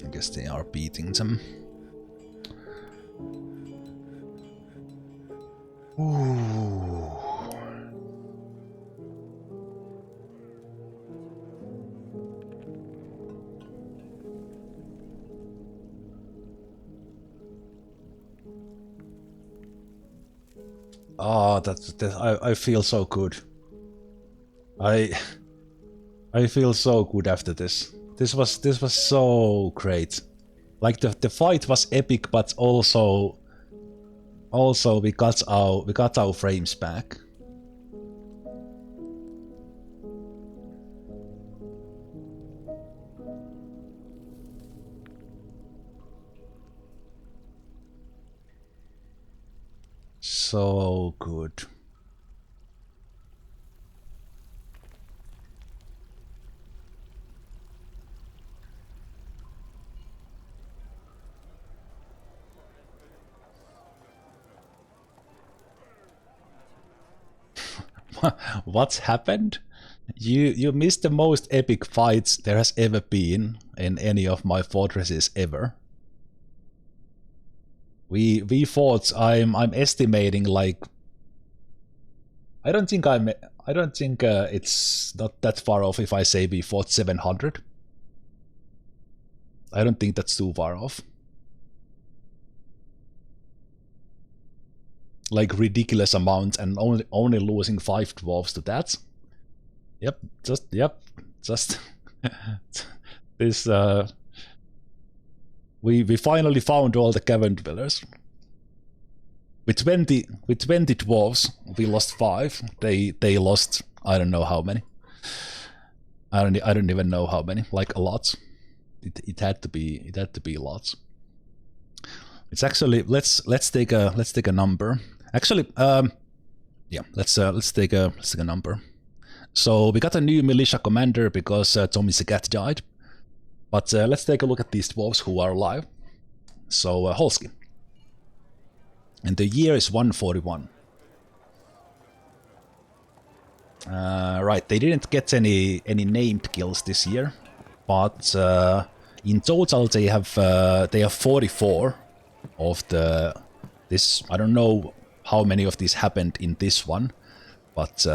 [SPEAKER 1] I guess they are beating them. Ooh. Oh, I feel so good. I feel so good after this. This was so great. Like the fight was epic, but also we got our frames back. So good. What's happened? You missed the most epic fights there has ever been in any of my fortresses ever. We fought. I'm estimating like. I don't think it's not that far off if I say we fought 700. I don't think that's too far off. Like ridiculous amount, and only losing 5 dwarves to that. Yep, just this. We finally found all the cavern dwellers. With 20 dwarves, we lost 5. They lost I don't know how many. I don't even know how many. Like a lot. It had to be lots. It's actually let's take a number. Actually, yeah, let's take a number. So we got a new militia commander because Tommy Sagat died. But let's take a look at these dwarves who are alive. So Holsky. And the year is 141. Right, they didn't get any named kills this year, but in total they have 44 of this. I don't know how many of these happened in this one, but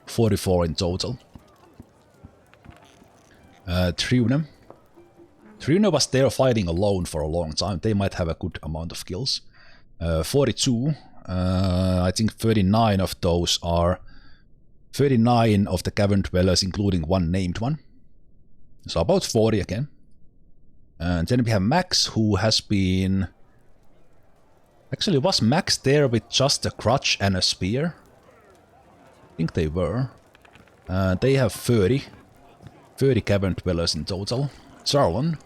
[SPEAKER 1] 44 in total. Trune was there fighting alone for a long time. They might have a good amount of kills. 42. I think 39 of those are 39 of the cavern dwellers, including one named one. So about 40 again. And then we have Max, who has been... Actually, was Max there with just a crutch and a spear? I think they were. They have 30 cavern dwellers in total. Sarlon.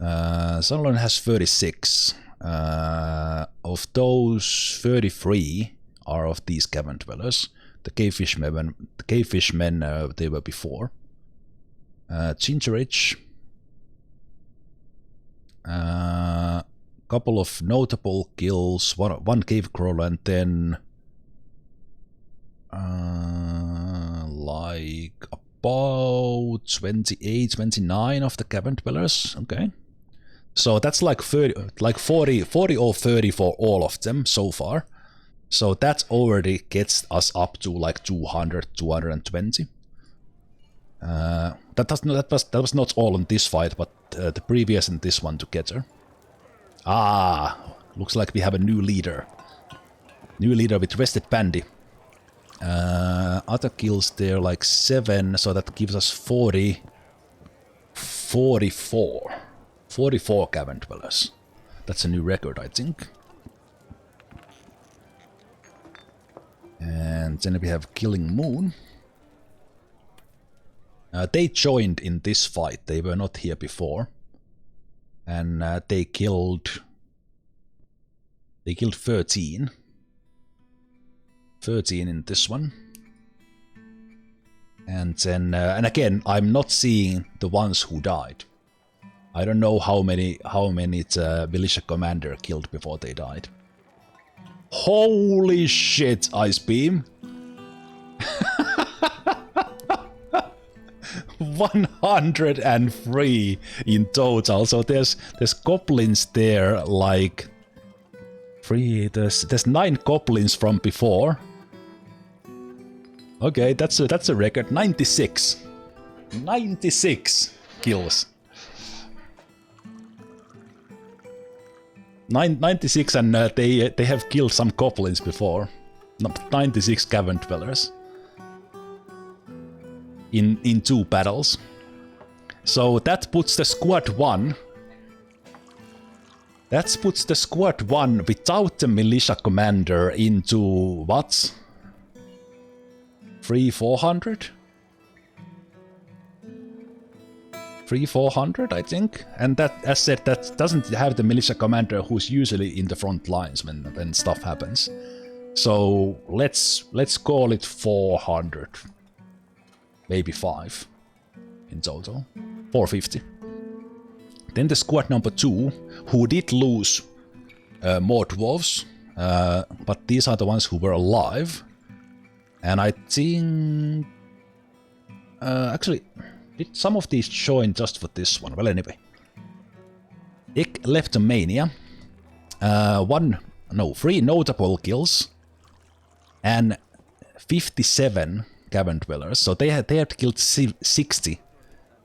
[SPEAKER 1] Sarlon has 36. Of those, 33 are of these cavern dwellers. The Cavefishmen, they were before. Gingerage. Couple of notable kills. One cave crawler, and then like about 28, 29 of the cavern dwellers. Okay. So that's like 40 or 30 for all of them so far. So that already gets us up to like 200, 220. That was not all in this fight, but the previous and this one together. Ah, looks like we have a new leader. New leader with Rested Bandy. Other kills there like 7, so that gives us 44 cavern dwellers. That's a new record, I think. And then we have Killing Moon. They joined in this fight. They were not here before. And they killed 13. 13 in this one. And then and again, I'm not seeing the ones who died. I don't know how many the militia commander killed before they died. Holy shit, Ice Beam. 103 in total. So there's goblins there like 3. There's 9 goblins from before. Okay, that's a record. 96 kills. 96, and they have killed some goblins before. 96 cavern dwellers in 2 battles. So that puts the squad 1. That puts the squad 1 without the militia commander into what? 300-400? 300-400, I think. And that, as said, that doesn't have the militia commander who's usually in the front lines when stuff happens. So let's call it 400. Maybe 5 in total. 450. Then the squad number 2, who did lose more dwarves. but these are the ones who were alive. And I think... actually, did some of these join just for this one? Well, anyway. Kleptomania. 3 notable kills. And 57 Cavern dwellers. So they had killed 60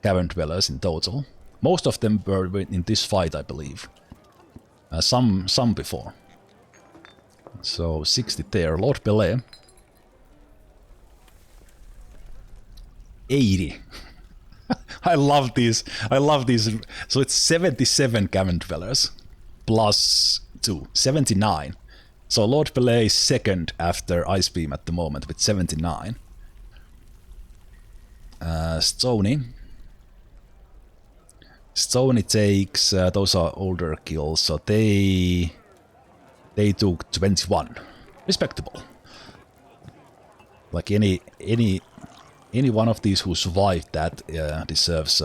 [SPEAKER 1] Cavern dwellers in total. Most of them were in this fight, I believe. Some before. So 60 there. Lord Belay. 80. I love these. So it's 77 Cavern dwellers plus 2. 79. So Lord Belay is second after Ice Beam at the moment with 79. Stony takes, those are older kills, so they took 21. Respectable. Like any one of these who survived that deserves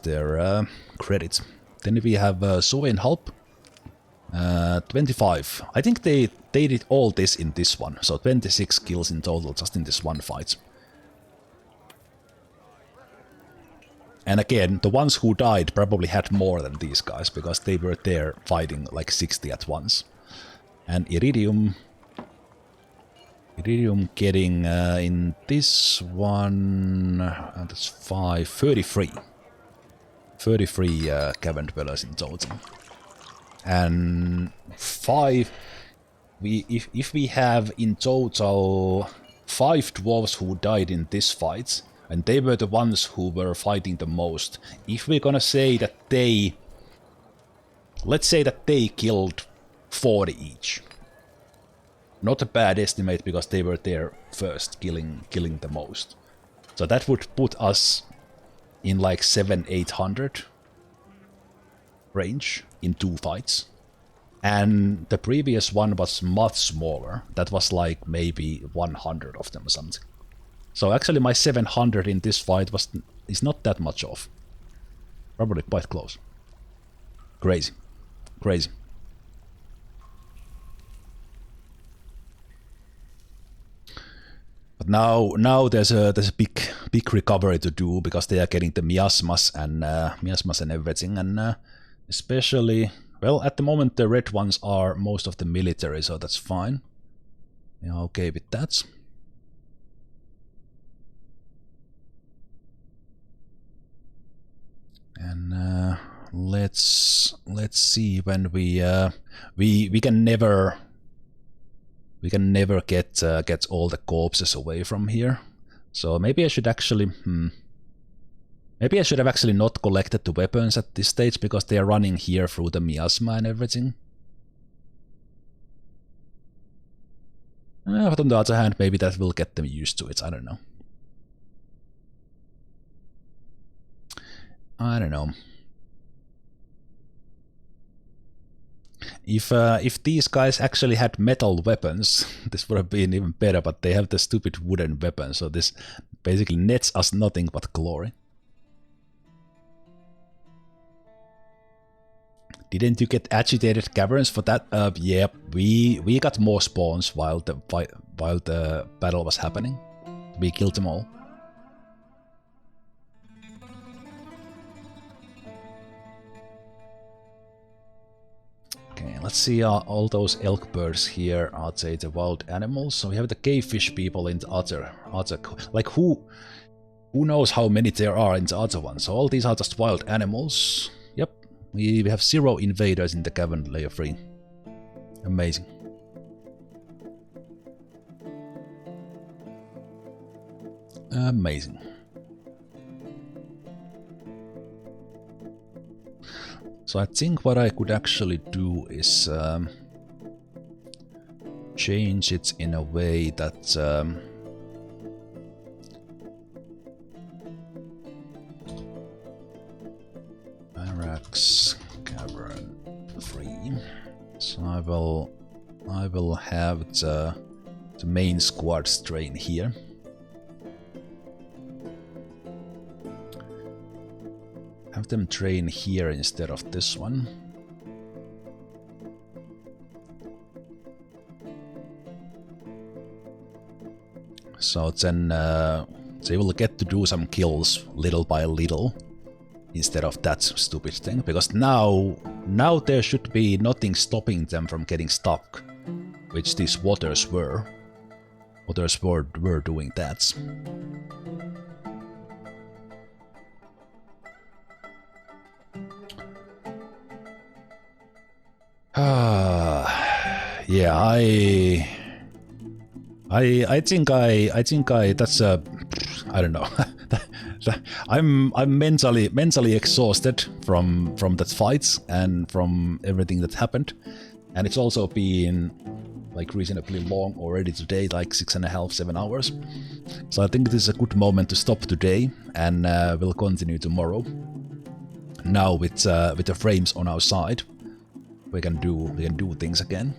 [SPEAKER 1] their credit. Then we have Soen Halp. 25. I think they did all this in this one, so 26 kills in total just in this one fight. And again, the ones who died probably had more than these guys, because they were there fighting like 60 at once. And Iridium getting in this one, that's 33. 33 Cavern dwellers in total. And 5, if we have in total 5 dwarves who died in this fight, and they were the ones who were fighting the most. If we're gonna say that let's say that they killed 40 each. Not a bad estimate, because they were there first, killing the most. So that would put us in like 700-800 range in 2 fights. And the previous one was much smaller. That was like maybe 100 of them or something. So actually my 700 in this fight is not that much off. Probably quite close. Crazy. Crazy. But now there's a big recovery to do, because they are getting the miasmas and everything, and especially, well, at the moment the red ones are most of the military, so that's fine. Yeah, okay with that. And let's see when we can never get all the corpses away from here. So maybe I should actually maybe I should have actually not collected the weapons at this stage, because they are running here through the miasma and everything. But on the other hand, maybe that will get them used to it. I don't know. I don't know. If these guys actually had metal weapons, this would have been even better, but they have the stupid wooden weapons, so this basically nets us nothing but glory. Didn't you get agitated caverns for that? Yeah, we got more spawns while the battle was happening. We killed them all. Okay, let's see, all those elk birds here, are they the wild animals? So we have the cavefish people in the other like who knows how many there are in the other one. So all these are just wild animals. Yep, we have 0 invaders in the Cavern layer 3. Amazing. Amazing. So I think what I could actually do is change it in a way that barracks Cavern 3. So I will have the main squad train here. Have them train here instead of this one. So then they will get to do some kills little by little instead of that stupid thing, because now there should be nothing stopping them from getting stuck, which these waters were. Waters were doing that. Yeah, I think that's a, I don't know. I'm mentally exhausted from that fight and from everything that happened, and it's also been like reasonably long already today, like 6.5, 7 hours. So I think this is a good moment to stop today, and we'll continue tomorrow. Now with the frames on our side, we can do things again.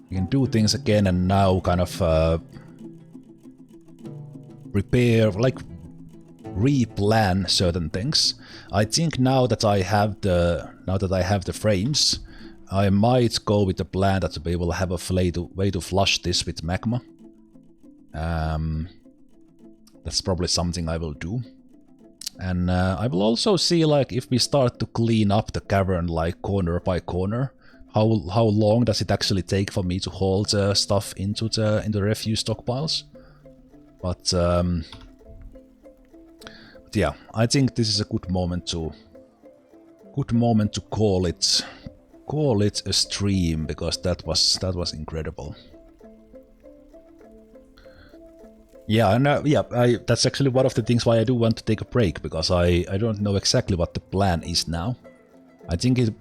[SPEAKER 1] We can do things again, and now kind of prepare, like replan certain things. I think now that I have the frames, I might go with the plan that we will have a way to flush this with magma. That's probably something I will do. And I will also see, like, if we start to clean up the cavern, like corner by corner, how long does it actually take for me to haul the stuff into the refuse stockpiles? But yeah, I think this is a good moment to call it a stream, because that was incredible. Yeah, and that's actually one of the things why I do want to take a break, because I don't know exactly what the plan is now. I think it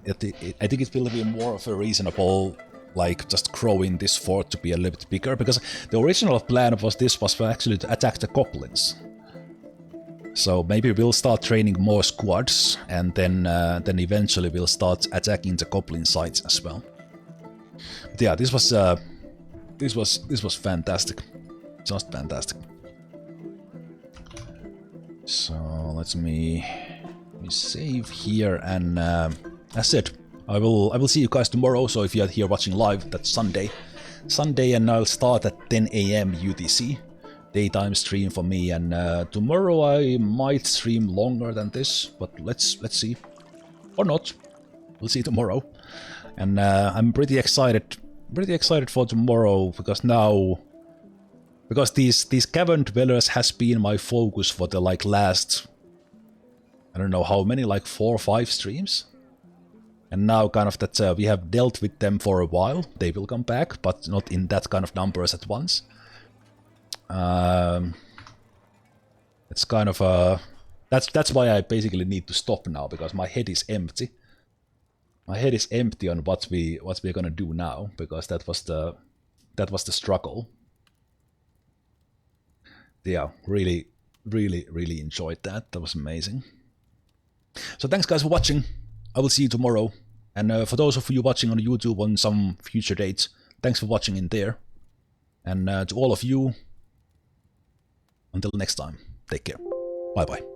[SPEAKER 1] will be more of a reasonable, like, just growing this fort to be a little bit bigger, because the original plan was actually to attack the goblins. So maybe we'll start training more squads, and then eventually we'll start attacking the goblin sites as well. But yeah, this was fantastic. Just fantastic. So let me save here, and as said, I will see you guys tomorrow. So if you are here watching live, that's Sunday, and I'll start at 10 AM UTC, daytime stream for me. And tomorrow I might stream longer than this, but let's see, or not. We'll see tomorrow. And I'm pretty excited for tomorrow, because these cavern dwellers has been my focus for the last, I don't know how many, like 4 or 5 streams. And now kind of that we have dealt with them for a while. They will come back, but not in that kind of numbers at once. It's kind of that's why I basically need to stop now, because my head is empty. My head is empty on what we're gonna do now, because that was the struggle. Yeah, really enjoyed that. That was amazing. So thanks guys for watching. I will see you tomorrow. And for those of you watching on YouTube on some future dates, thanks for watching in there. And to all of you, until next time, take care. Bye bye.